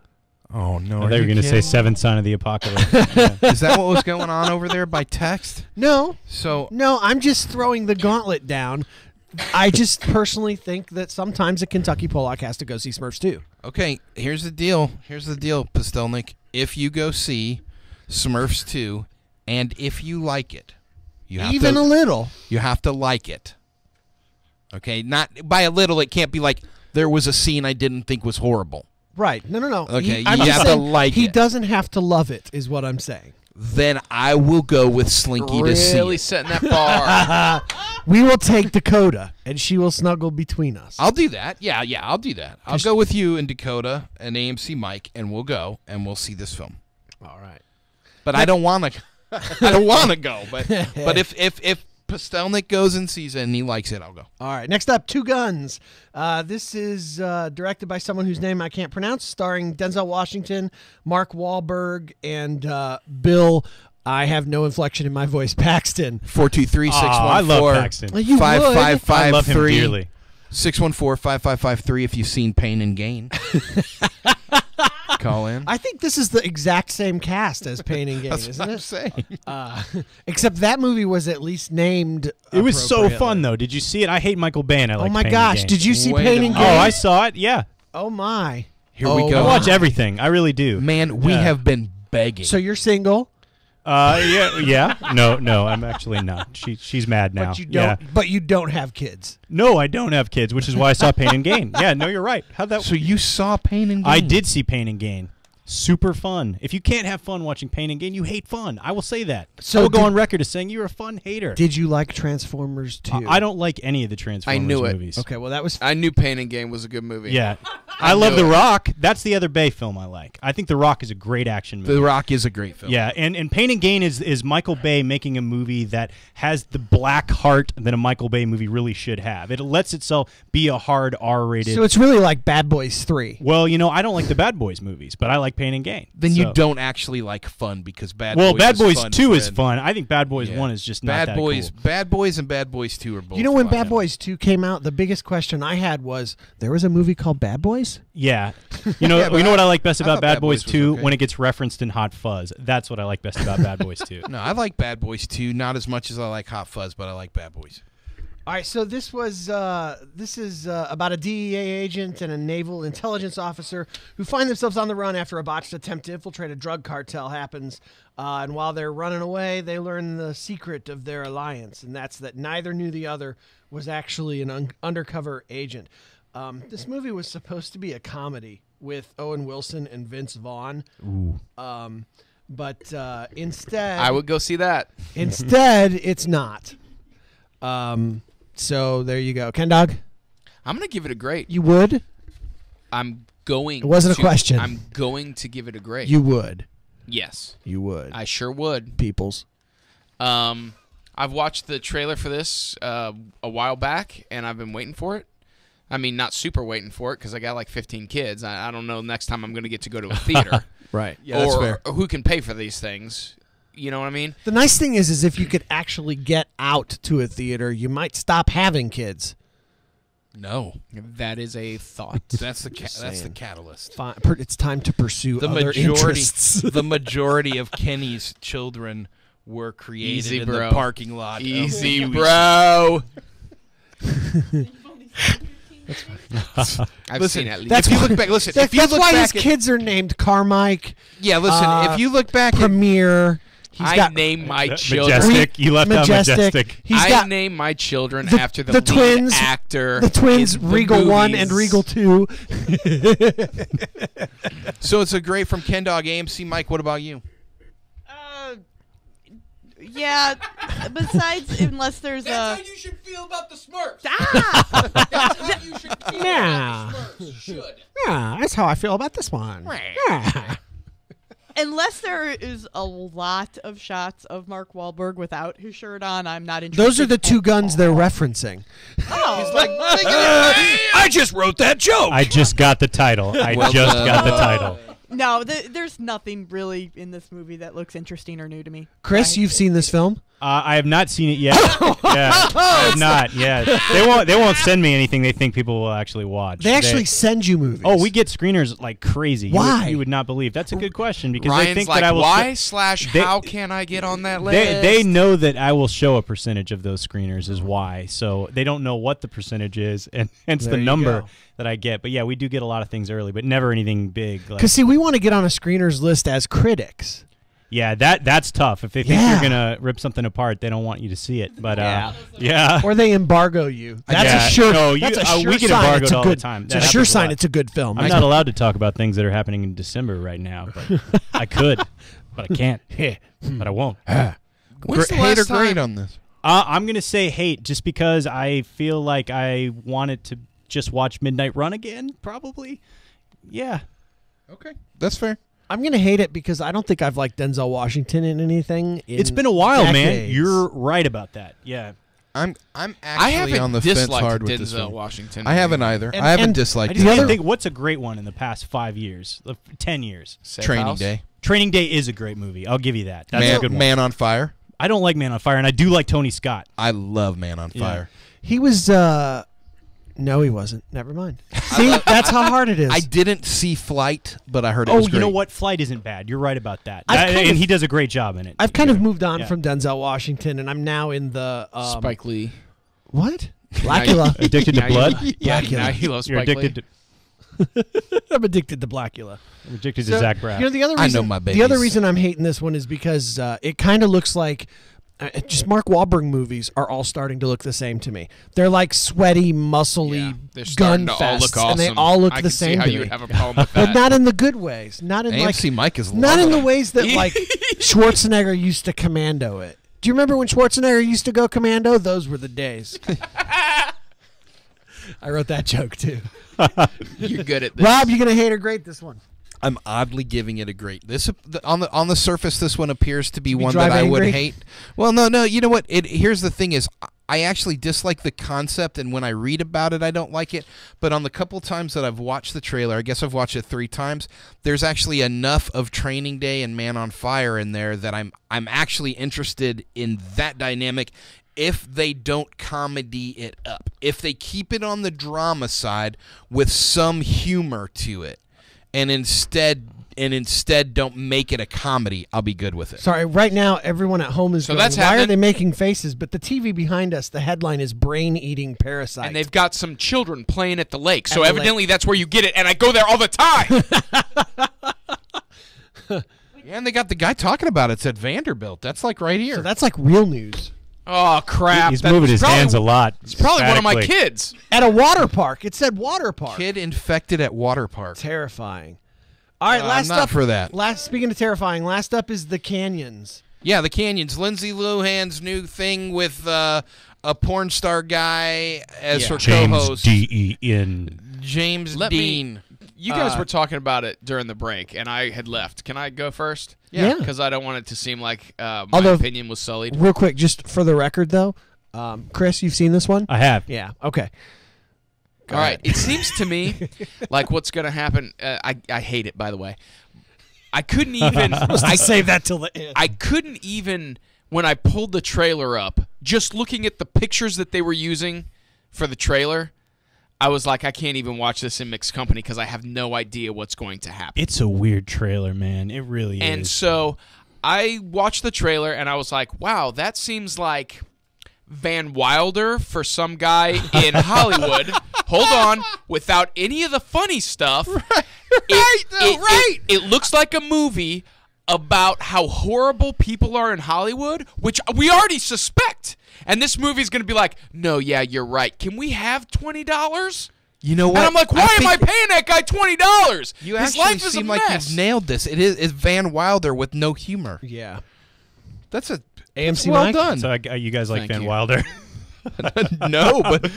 Oh no. I thought you were going to say Seventh Sign of the Apocalypse. Yeah. Is that what was going on over there by text? No, So I'm just throwing the gauntlet down. I just personally think that sometimes a Kentucky Pollock has to go see Smurfs 2. okay, here's the deal. Pastelnik. If you go see Smurfs 2, and if you like it, you have Even to, a little. you have to like it. Okay, not by a little. It can't be like there was a scene I didn't think was horrible. Right. No. Okay, I'm you just have to saying like he it. doesn't have to love it, is what I'm saying. Then I will go with Slinky to see Really it. setting that bar. We will take Dakota, and she will snuggle between us. I'll do that. Yeah, I'll do that. I'll go with you and Dakota and AMC Mike, and we'll go and we'll see this film. All right. But I don't want to. I don't want to go. But if Pastelnik goes and sees it and he likes it, I'll go. All right. Next up, Two Guns. This is directed by someone whose name I can't pronounce, starring Denzel Washington, Mark Wahlberg, and Bill. I have no inflection in my voice. Paxton. 423 I love Paxton. Well, you would. I love him 5553 dearly. 614-5553 if you've seen Pain and Gain. Call in. I think this is the exact same cast as Pain and Gain, That's isn't what I'm it? saying. Except that movie was at least named. It was so appropriately. fun, though. Did you see it? I hate Michael Bay, and I like Oh my Pain and gosh! Gain. Did you see Wait Pain a and minute. Gain? Oh, I saw it. Yeah. Oh my! Here we Oh, go. I my. watch everything. I really do. Man, we Yeah. have been begging. So you're single, Yeah. No, I'm actually not. She's mad now. but you don't. Yeah. But you don't have kids. No, I don't have kids, which is why I saw Pain and Gain. Yeah, no, you're right. How'd that? So you saw Pain and Gain? I did see Pain and Gain. Super fun. If you can't have fun watching Pain and Gain, you hate fun. I will say that. So I will go did- on record as saying you're a fun hater. Did you like Transformers 2? I don't like any of the Transformers knew it. movies. Okay, well that was. I knew Pain and Gain was a good movie. Yeah. I love knew The it. Rock. That's the other Bay film I like. I think The Rock is a great action movie. The Rock is a great film. Yeah, and Pain and Gain is Michael Bay making a movie that has the black heart that a Michael Bay movie really should have. It lets itself be a hard R-rated. So it's really like Bad Boys 3. Well, I don't like the Bad Boys movies, but I like Pain and Gain. Then you So- don't actually like fun because Bad Well, Boys Bad is Boys fun, 2 is friend. fun. I think Bad Boys Yeah. 1 is just Bad not that Boys, cool. Bad Boys and Bad Boys 2 are both. You know when fun. Bad Boys 2 came out, the biggest question I had was there was a movie called Bad Boys? Yeah. Yeah, but You know what I like best I about thought Bad Bad Boys Boys was 2 okay. when it gets referenced in Hot Fuzz. That's what I like best about Bad Boys 2. No, I like Bad Boys 2, not as much as I like Hot Fuzz, but I like Bad Boys. All right, so this is about a DEA agent and a naval intelligence officer who find themselves on the run after a botched attempt to infiltrate a drug cartel happens. And while they're running away, they learn the secret of their alliance, and that's that neither knew the other was actually an undercover agent. This movie was supposed to be a comedy with Owen Wilson and Vince Vaughn. Ooh. But instead, I would go see that. Instead, it's not. So there you go. Ken Dog, I'm gonna give it a great. you would? I'm going. It wasn't a to- question. I'm going to give it a grade. You would. Yes, You would. I sure would. Peoples. I've watched the trailer for this a while back, and I've been waiting for it. I mean, not super waiting for it because I got like 15 kids. I don't know next time I'm going to get to go to a theater. Right. Yeah, that's fair. Or who can pay for these things. You know what I mean? The nice thing is if you could actually get out to a theater, you might stop having kids. No, that is a thought. That's the catalyst. It's time to pursue The other majority, interests. the majority of Kenny's children were created Easy, in bro. the parking lot. Easy, bro. I've Listen, seen at least. if you look back, listen. If you That's look why back his kids are named Carmike. Yeah, listen. If you look back, Premier. I name my children. Majestic. You left out Majestic. He's I got name my children the- after the the lead twins- actor. the twins, in the Regal 1 and movies. Regal 2. so it's a great from Ken Dog AMC. Mike, what about you? Yeah. Besides, unless there's you should feel about the Smurfs. Ah! That's how you should feel Yeah. about the Smurfs. Should. Yeah, that's how I feel about this one. Yeah. Unless there is a lot of shots of Mark Wahlberg without his shirt on, I'm not interested. Those are the two guns they're referencing. Oh. I just wrote that joke. I just got the title. I Well just done. got the title. No, there's nothing really in this movie that looks interesting or new to me. Chris, you've seen this film? I have not seen it yet. Yeah, I have not. Yeah, they won't send me anything they think people will actually watch. They actually send you movies. Oh, we get screeners like crazy. Why? You would not believe. That's a good question because Ryan's they think like, that I will. why They- how can I get on that list? They know that I will show a percentage of those screeners is why. So they don't know what the percentage is, and hence There the you number go. that I get. But yeah, we do get a lot of things early, but never anything big. Like, Because, see, we want to get on a screeners list as critics. yeah, that's tough. If they think Yeah. you're gonna rip something apart, they don't want you to see it. But Yeah. yeah. Or they embargo you. That's Yeah, a sure. no, that's a we sure get sign embargoed it's a all the good, time. It's That a sure happens a sign lot. it's a good film. I'm not allowed to talk about things that are happening in December right now, but I could, but I can't. But I won't. When's the Hate or last great time? on this? I'm gonna say hate, just because I feel like I wanted to just watch Midnight Run again. Probably, yeah. Okay, that's fair. I'm going to hate it because I don't think I've liked Denzel Washington in anything. It's been a while, man. decades. You're right about that. Yeah. I'm I actually haven't on the fence disliked hard with this Denzel film. Washington. I haven't either. And- I haven't and disliked I it. just The can't other- think what's a great one in the past 5 years, 10 years. Safe Training House? Day. Training Day is a great movie. I'll give you that. That's a good one. Man on Fire. I don't like Man on Fire, and I do like Tony Scott. I love Man on Yeah. Fire. He was. No, he wasn't. Never mind. See, that's how hard it is. I didn't see Flight, but I heard it Oh, was you great. know what? Flight isn't bad. You're right about that. I've kind And of- he does a great job in it. I've kind of moved on Yeah. from Denzel Washington, and I'm now in the Spike Lee. What? Blackula. Addicted to Now you- blood? Yeah, Blackula. now he loves You're Spike addicted Lee. to, I'm addicted to Blackula. addicted to Zach Braff. You know, the other I reason, know my the other babies. reason I'm hating this one is because it kind of looks like just Mark Wahlberg movies are all starting to look the same to me. They're like sweaty, muscly They're gun starting to all look fests, awesome. and they all look I the can same see how to you me. would have a problem with But that. not in the good ways. Not in AMC like Mike is not in loving the it. ways that like Schwarzenegger used to commando it. Do you remember when Schwarzenegger used to go commando? Those were the days. I wrote that joke too. You're good at this. Rob, you gonna hate or great this one? I'm oddly giving it a great. This on the surface, this one appears to be You one drive that I would angry? hate. Well, no. You know what? Here's the thing: is I actually dislike the concept, and when I read about it, I don't like it. But on the couple times that I've watched the trailer, I guess I've watched it 3 times. There's actually enough of Training Day and Man on Fire in there that I'm actually interested in that dynamic. If they don't comedy it up, if they keep it on the drama side with some humor to it, and instead don't make it a comedy, I'll be good with it. Sorry, right now everyone at home is So going, that's why are happening. they making faces? But the TV behind us, the headline is brain-eating parasite. And they've got some children playing at the lake. So At the evidently that's where you get it, and I go there all the time. Yeah, and they got the guy talking about it. It's at Vanderbilt. That's like right here. So that's like real news. Oh, crap. He's That moving was his probably- hands a lot. It's probably one of my emphatically. kids. At a water park. It said water park. Kid infected at water park. Terrifying. All right, I'm last not up for that. Speaking of terrifying, last up is the canyons. Yeah, the Canyons. Lindsay Lohan's new thing with a porn star guy as Yeah. her James co-host. D.E.N. James Let me- Dean. You guys were talking about it during the break, and I had left. Can I go first? Yeah. Because I don't want it to seem like my Although- opinion was sullied. Real quick, just for the record, though, Chris, you've seen this one? I have. Yeah. Okay. All right. It seems to me like what's going to happen. I hate it, by the way. I couldn't even. I save that till the end. I couldn't even, when I pulled the trailer up, just looking at the pictures that they were using for the trailer, I was like, I can't even watch this in mixed company because I have no idea what's going to happen. It's a weird trailer, man. It really And is. so I watched the trailer and I was like, wow, that seems like Van Wilder for some guy in Hollywood. Hold on, without any of the funny stuff. It looks like a movie about how horrible people are in Hollywood, which we already suspect. And this movie's going to be like, no, yeah, you're right. Can we have $20? You know what? And I'm like, why am I paying that guy $20? You His actually life is seem a like mess. you've nailed this. It's Van Wilder with no humor. Yeah. That's a AMC well Mike? done. So you guys like Thank Van you. Wilder? No, but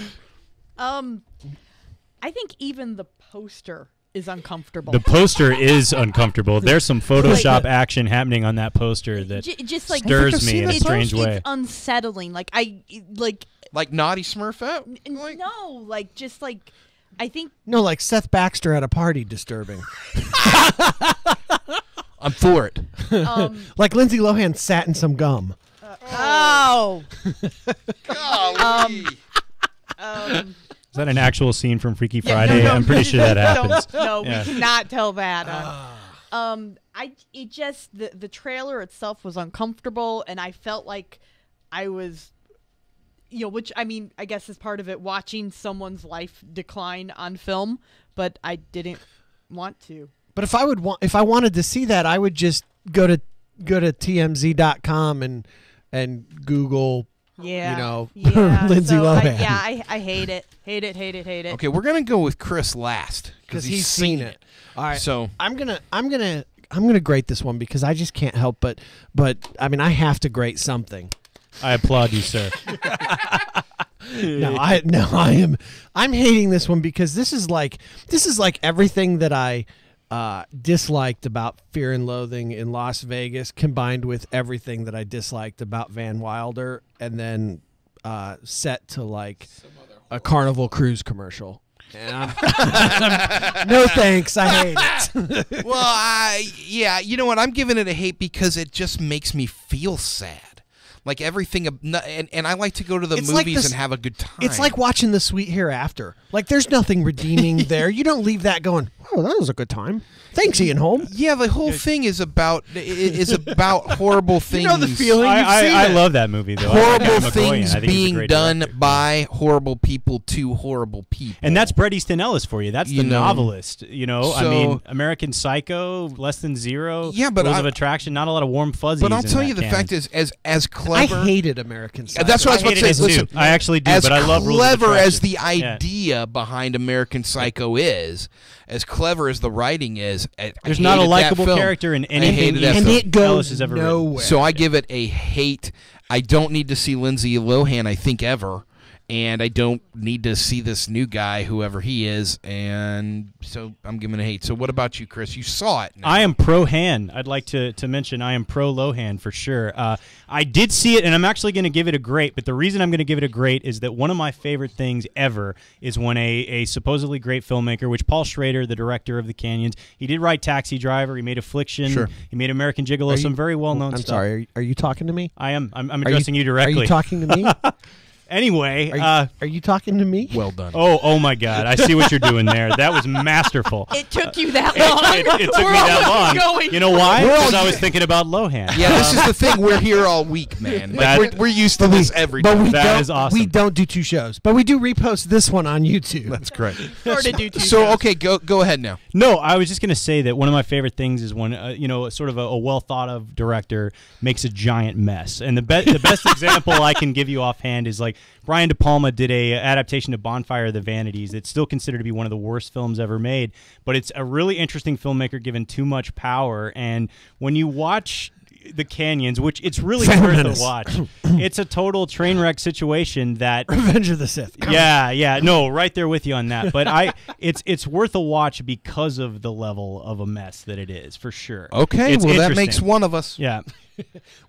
I think even the poster is uncomfortable. The poster is uncomfortable. There's some Photoshop action happening on that poster that just like stirs me in a strange way. It's unsettling. Like like naughty Smurfette. no, like just like I think No, like Seth Baxter at a party disturbing. I'm for it. Like Lindsay Lohan sat in some gum. oh. Is that an actual scene from Freaky Friday? I'm pretty sure that happens. No, Yeah. we cannot tell that. The trailer itself was uncomfortable, and I felt like I was, which I mean, I guess is part of it, watching someone's life decline on film, but I didn't want to. But if I wanted to see that, I would just go to TMZ.com and Google. Yeah, Lindsay so Lohan. I hate it. Hate it. Okay, we're gonna go with Chris last because he's seen it. All right, so I'm gonna grate this one because I just can't help but I mean I have to grate something. I applaud you, sir. I'm hating this one because this is like everything that I disliked about Fear and Loathing in Las Vegas combined with everything that I disliked about Van Wilder and then set to like a Carnival Cruise commercial. And no thanks, I hate it. Well, you know what? I'm giving it a hate because it just makes me feel sad. Like everything, and I like to go to the movies and have a good time. It's like watching The Sweet Hereafter. Like there's nothing redeeming there. You don't leave that going, oh, that was a good time. Thanks, Ian Holm. Yeah, the whole thing is about horrible things. You know the feeling. I love that movie though. Horrible things being done by horrible people to horrible people. And that's Bret Easton Ellis for you. That's the novelist. I So- mean, American Psycho, Less Than Zero. Yeah, but Rules of Attraction. Not a lot of warm fuzzies. But I'll in tell that you, the canon. fact is, as clever. I hated American Psycho. That's what I was about to hated say. it Listen, too. I actually do, as but I love Rules of clever as Attraction. the idea behind American Psycho is, as clever as the writing is, There's not a hated that likable film. character in I anything hated that and film. it goes Ellis has ever written. nowhere. So I give it a hate. I don't need to see Lindsay Lohan, I think, ever. And I don't need to see this new guy, whoever he is. And so I'm giving it a hate. So what about you, Chris? You saw it now. I am pro Han. I'd like to mention I am pro Lohan for sure. I did see it, and I'm actually going to give it a great. But the reason I'm going to give it a great is that one of my favorite things ever is when a supposedly great filmmaker, which Paul Schrader, the director of The Canyons, he did write Taxi Driver. He made Affliction. Sure. He made American Gigolo. Some very well known I'm stuff. sorry. Are you talking to me? I am. I'm addressing you directly. Are you talking to me? Anyway, Are you talking to me? Well done. oh my God! I see what you're doing there. That was masterful. It took you that long. It took me We're that almost long. going. You know why? We're all- Because I was thinking about Lohan. Yeah, this is the thing. We're here all week, man. That- Like, we're used to this every But time. we That don't, is awesome. We don't do two shows, but we do repost this one on YouTube. That's correct. Sort of do two So, shows. okay, go ahead now. No, I was just going to say that one of my favorite things is when sort of a well thought of director makes a giant mess. And the best example I can give you offhand is like Brian De Palma did a adaptation of Bonfire of the Vanities. It's still considered to be one of the worst films ever made, but it's a really interesting filmmaker given too much power. And when you watch The Canyons, which it's really Phantom worth Menace. a watch, it's a total train wreck situation that Revenge of the Sith. yeah, no, right there with you on that. But it's worth a watch because of the level of a mess that it is, for sure. Okay, It's well, that interesting. makes one of us. Yeah.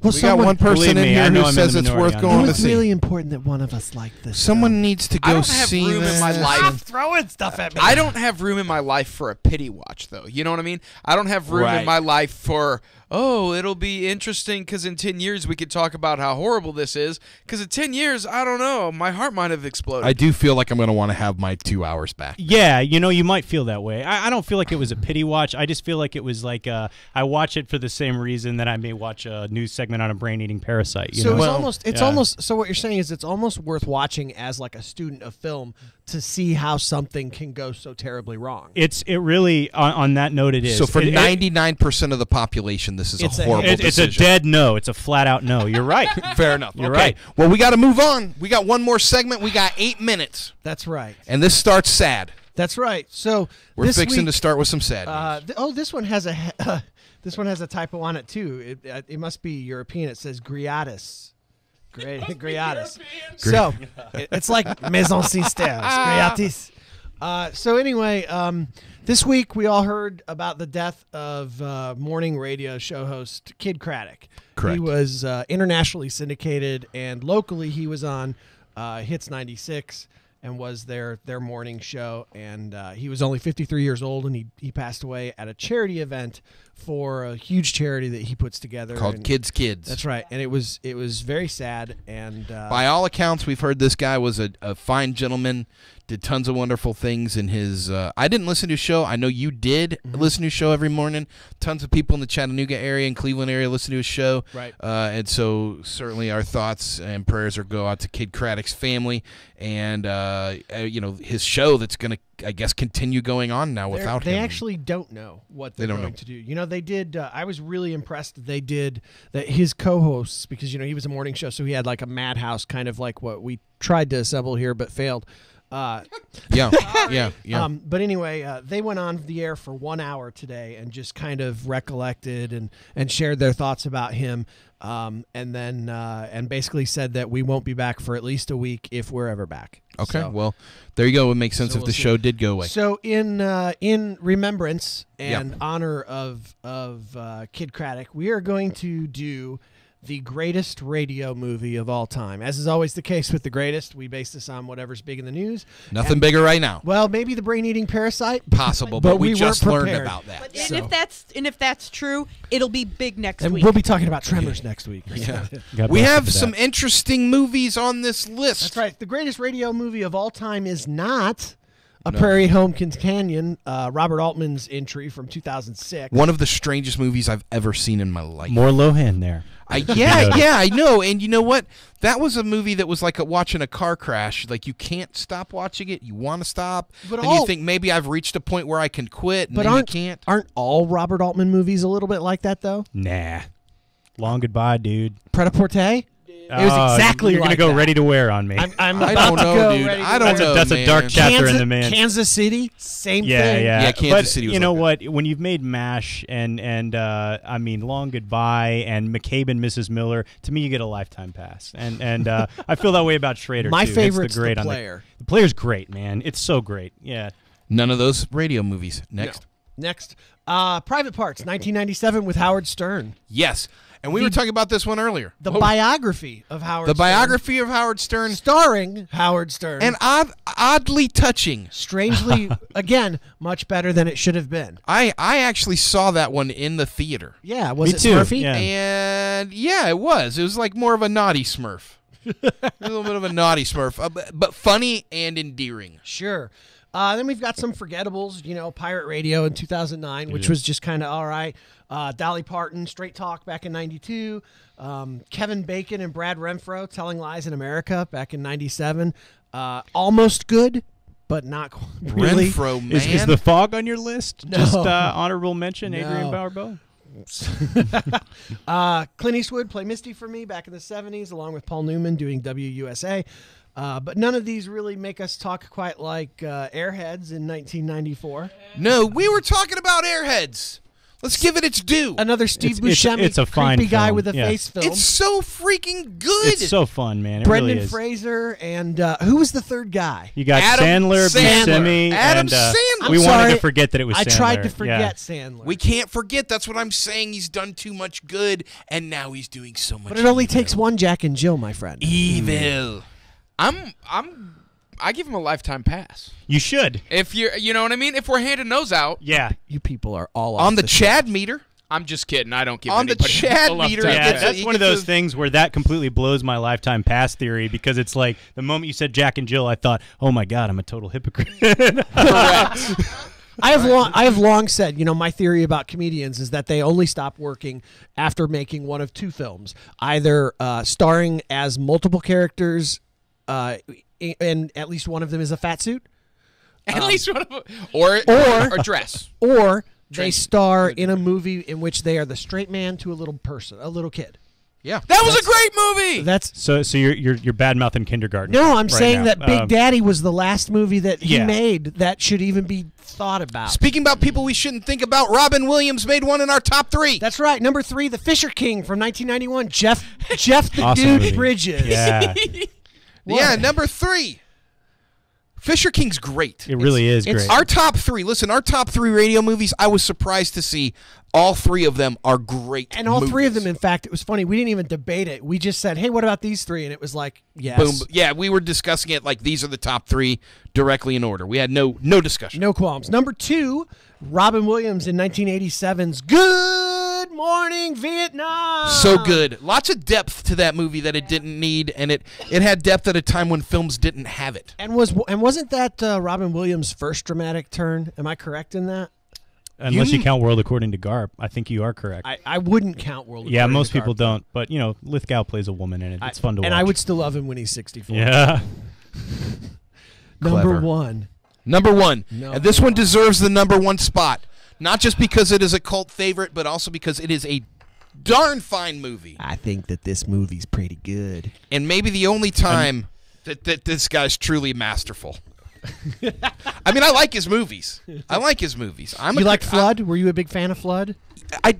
Well, We got one person Believe in me, I here know who I'm in says the it's minority worth on going that. to It's see. really important that one of us like this. Someone needs to I go don't have see room this. in my life. Stop throwing stuff at me. I don't have room in my life for a pity watch, though. You know what I mean? I don't have room Right. in my life for, it'll be interesting because in 10 years we could talk about how horrible this is. Because in 10 years, I don't know, my heart might have exploded. I do feel like I'm going to want to have my 2 hours back. Yeah, you might feel that way. I don't feel like it was a pity watch. I just feel like it was like I watch it for the same reason that I may watch a news segment on a brain-eating parasite. You So know? it's almost. So what you're saying is it's almost worth watching as like a student of film to see how something can go so terribly wrong. It really on that note it is. So for It- 99% of the population, this is It's a a- horrible it's a decision. dead no. It's a flat out no. You're right. Fair enough. You're okay. right. Well, we got to move on. We got one more segment. We got 8 minutes, That's right. and this starts sad. That's right. So We're this fixing week, to start with some sad news. this one has a this one has a typo on it too. It must be European. It says Griatis. Griatis. So it's like Maison Sisters. Griatis. So anyway, this week we all heard about the death of morning radio show host Kid Craddock. Correct. He was internationally syndicated, and locally he was on Hits 96 and was their morning show. And he was only 53 years old, and he passed away at a charity event for a huge charity that he puts together Called and- Kids Kids. That's right, and it was very sad. And By all accounts, we've heard this guy was a fine gentleman, did tons of wonderful things in his... I didn't listen to his show. I know you did listen to his show every morning. Tons of people in the Chattanooga area and Cleveland area listen to his show. Right. And so certainly our thoughts and prayers go out to Kid Craddock's family and, his show that's going to, I guess, continue going on now without they him. actually don't know what they're They don't going know. to do. You know, they did. I was really impressed. They did that. His co-hosts, because he was a morning show, so he had like a madhouse, kind of like what we tried to assemble here but failed. Yeah. But anyway, they went on the air for 1 hour today and just kind of recollected and shared their thoughts about him, and then and basically said that we won't be back for at least a week if we're ever back. Okay, So- well, there you go. It makes sense so if we'll the see. show did go away. So in remembrance and Yep. honor of Kid Craddock, we are going to do the greatest radio movie of all time. As is always the case with the greatest, we base this on whatever's big in the news. Nothing And- bigger right now. Well, maybe the brain-eating parasite. Possible, but we weren't just learned prepared. about that. But So- if that's true, it'll be big next And week. we'll be talking about Tremors next week. Yeah. God We bless you have for that. some interesting movies on this list. That's right. The greatest radio movie of all time is not A Prairie Home Companion, Robert Altman's entry from 2006. One of the strangest movies I've ever seen in my life. More Lohan there. Yeah, I know. And you know what? That was a movie that was like watching a car crash. Like, you can't stop watching it. You want to stop. But then you think, maybe I've reached a point where I can quit, and But then you can't. aren't all Robert Altman movies a little bit like that, though? Nah. Long goodbye, dude. Pret-a-porter? It was Oh, exactly you're like gonna go that. ready to wear on me. I'm I about don't to know, go dude. ready to I don't wear. know, That's a man. dark chapter in the man. Kansas City, same Yeah, thing. yeah. Yeah, Kansas but City was you know like what? When you've made MASH and I mean Long Goodbye and McCabe and Mrs. Miller, to me you get a lifetime pass. And I feel that way about Schrader My too. favorite's It's the great The on Player. The Player's great, man. It's so great. Yeah. None of those radio movies. Next. Next, Private Parts, 1997 with Howard Stern. Yes. And we were talking about this one earlier. The biography of Howard The Stern. biography of Howard Stern. Starring Howard Stern. And oddly touching. Strangely, again, much better than it should have been. I actually saw that one in the theater. Yeah, was Me it too, Smurfy? yeah. And yeah, it was. It was like more of a naughty Smurf. A little bit of a naughty Smurf, but funny and endearing. Sure. Then we've got some forgettables, Pirate Radio in 2009, which was just kind of all right. Dolly Parton, Straight Talk back in 92. Kevin Bacon and Brad Renfro, Telling Lies in America back in 97. Almost good, but not really. Renfro, man. Is the Fog on your list? No. Just honorable mention, Adrian No. Bowerbo? Clint Eastwood play Misty for me back in the 70s, along with Paul Newman doing WUSA. But none of these really make us talk quite like Airheads in 1994. No, we were talking about Airheads. Let's give it its due. Another Steve It's- Buscemi, it's a fine creepy guy film, with a yeah. face film. It's so freaking good. It's so fun, man. It Brendan really is. Fraser, and who was the third guy? You got Adam Sandler, Sandler. Buscemi, Adam and Sandler. we I'm wanted sorry, to forget that it was I Sandler. tried to forget Yeah. Sandler. We can't forget. That's what I'm saying. He's done too much good, and now he's doing so much. but it only evil. takes one Jack and Jill, my friend. evil. I give him a lifetime pass. You should. If you know what I mean? If we're handing those out, Yeah. You people are all On off the Chad meter. I'm just kidding. I don't give On the anybody Chad a lifetime meter, Yeah, gets pass. a- that's one of gets those a- things where that completely blows my lifetime pass theory because it's like the moment you said Jack and Jill, I thought, oh my God, I'm a total hypocrite. I have long said, my theory about comedians is that they only stop working after making one of two films, either starring as multiple characters, and at least one of them is a fat suit, At least one of them. Or dress. or they Training. star in a movie in which they are the straight man to a little kid. Yeah. That was a great movie. That's so you're bad mouthing kindergarten. no, I'm right saying now. that Big Daddy was the last movie that he Yeah. made that should even be thought about. Speaking about people we shouldn't think about, Robin Williams made one in our top 3. That's right. Number 3, The Fisher King from 1991. Jeff the Awesome Dude movie. Bridges. Yeah, Yeah, number 3. Fisher King's great. it really is it's great. Our top 3. Listen, our top 3 radio movies, I was surprised to see all 3 of them are great And all 3 of movies. them, in fact, it was funny. We didn't even debate it. We just said, hey, what about these 3? And it was like, yes. Boom. Yeah, we were discussing it like these are the top 3 directly in order. We had no discussion. No qualms. Number 2, Robin Williams in 1987's Good Morning Vietnam. So good. Lots of depth to that movie that it didn't need, and it had depth at a time when films didn't have it. And wasn't that Robin Williams' first dramatic turn? Am I correct in that? Unless you count World According to Garp, I think you are correct. I wouldn't count World Yeah, According most to people Garp. don't. But Lithgow plays a woman in it. It's fun to watch. And I would still love him when he's 64. Yeah. Number Clever. 1. Number 1. No. And this one deserves the number 1 spot. Not just because it is a cult favorite, but also because it is a darn fine movie. I think that this movie's pretty good. And maybe the only time that this guy's truly masterful. I mean, I like his movies. I'm You like Flood? Were you a big fan of Flood?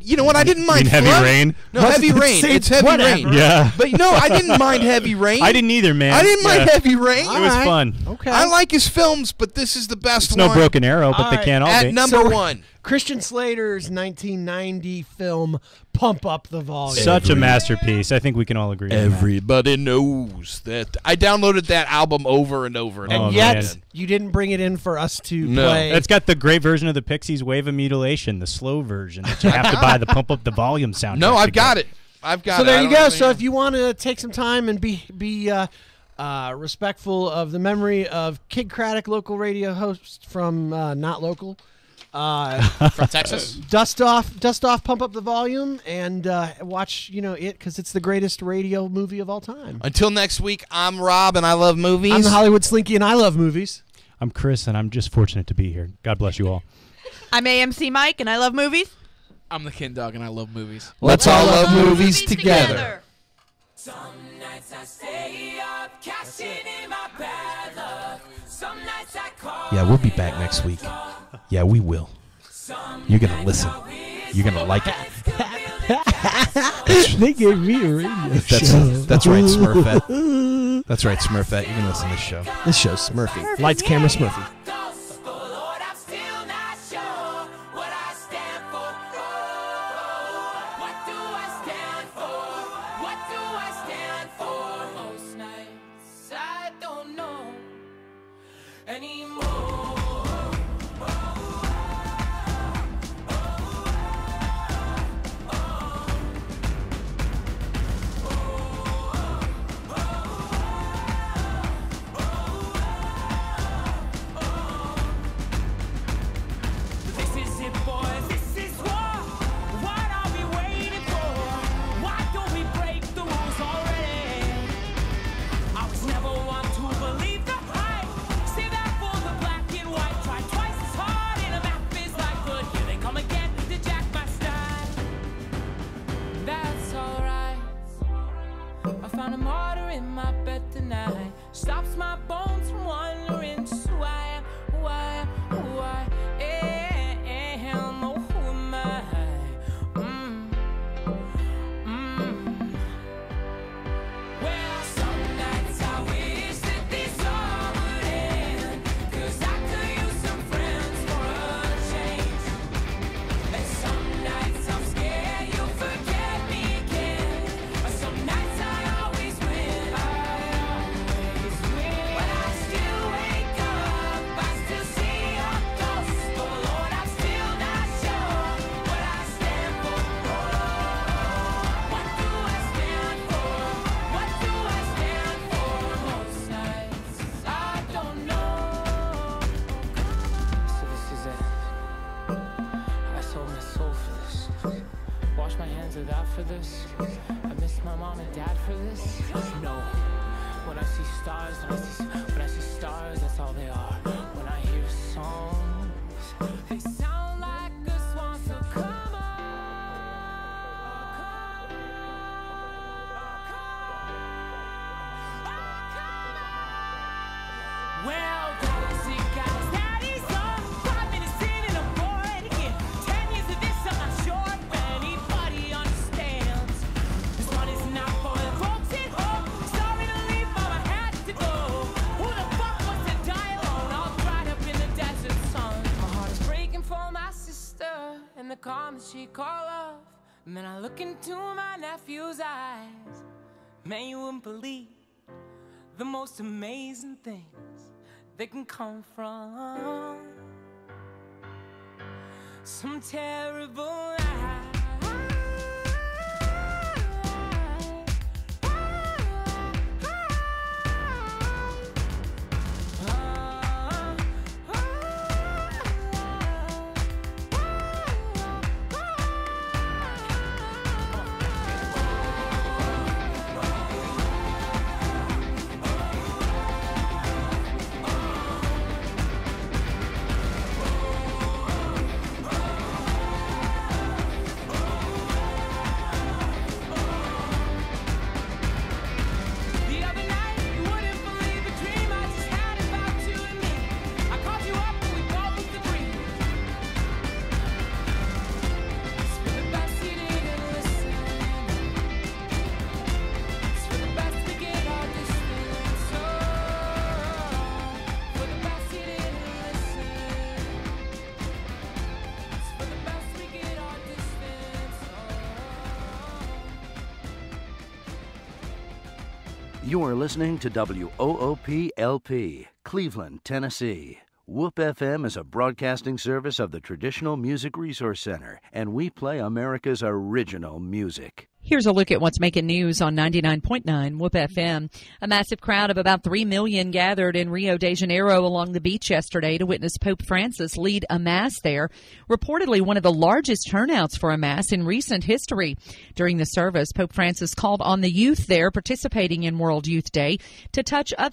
You know what? I didn't mind Heavy Flood. Rain? No, What? Heavy Rain. Say It's Heavy whatever. Rain. Yeah. But no, I didn't mind Heavy Rain. I didn't either, man. I didn't mind Yeah. Heavy Rain. It was Alright. fun. Okay. I like his films, but this is the best It's one. no Broken Arrow, but All they right. can't all At be. number So- 1. Christian Slater's 1990 film Pump Up the Volume. Such a masterpiece. I think we can all agree on that. Everybody knows that. I downloaded that album over and over and Oh, And over. yet, man. you didn't bring it in for us to No. play. It's got the great version of the Pixies Wave of Mutilation, the slow version that you have to buy the Pump Up the Volume soundtrack. No, I've to got get. it. I've got So it. there I you don't go. have So any- if you want to take some time and be respectful of the memory of Kid Craddock, local radio host from not local, From Texas. dust off, Pump Up the Volume, and watch it because it's the greatest radio movie of all time. Until next week, I'm Rob, and I love movies. I'm the Hollywood Slinky, and I love movies. I'm Chris, and I'm just fortunate to be here. God bless you all. I'm AMC Mike, and I love movies. I'm the Ken Dog, and I love movies. Let's all love movies together. Some nights I stay up, cashing in my bad luck. Some nights I call. Yeah, we'll be back next week. Yeah, we will. You're going to listen. You're going to like it. They gave me a radio That's right, Smurfette. That's right, Smurfette. You can listen to this show. This show's Smurfy. Lights, camera, Smurfy. Lord, I'm still not sure what I stand for. What do I stand for? What do I stand for? Most nights I don't know anymore. my hands are that for this. I miss my mom and dad for this. No. When I see stars, when I see stars, that's all they are. When I hear songs, they sound like a swan, so come on. Well, daddy's on 5 minutes in and I'm bored again. 10 years of this, I'm not sure if anybody understands. This one is not for the folks at home. Sorry to leave, mama had to go. Who the fuck wants to die alone, all dried up in the desert sun? My heart is breaking for my sister and the calm that she called love. And then I look into my nephew's eyes. Man, you wouldn't believe the most amazing things they can come from some terrible lie. You are listening to WOOP-LP, Cleveland, Tennessee. WOOP FM is a broadcasting service of the Traditional Music Resource Center, and we play America's original music. Here's a look at what's making news on 99.9 WHOOP FM. A massive crowd of about 3 million gathered in Rio de Janeiro along the beach yesterday to witness Pope Francis lead a mass there, reportedly one of the largest turnouts for a mass in recent history. During the service, Pope Francis called on the youth there participating in World Youth Day to touch other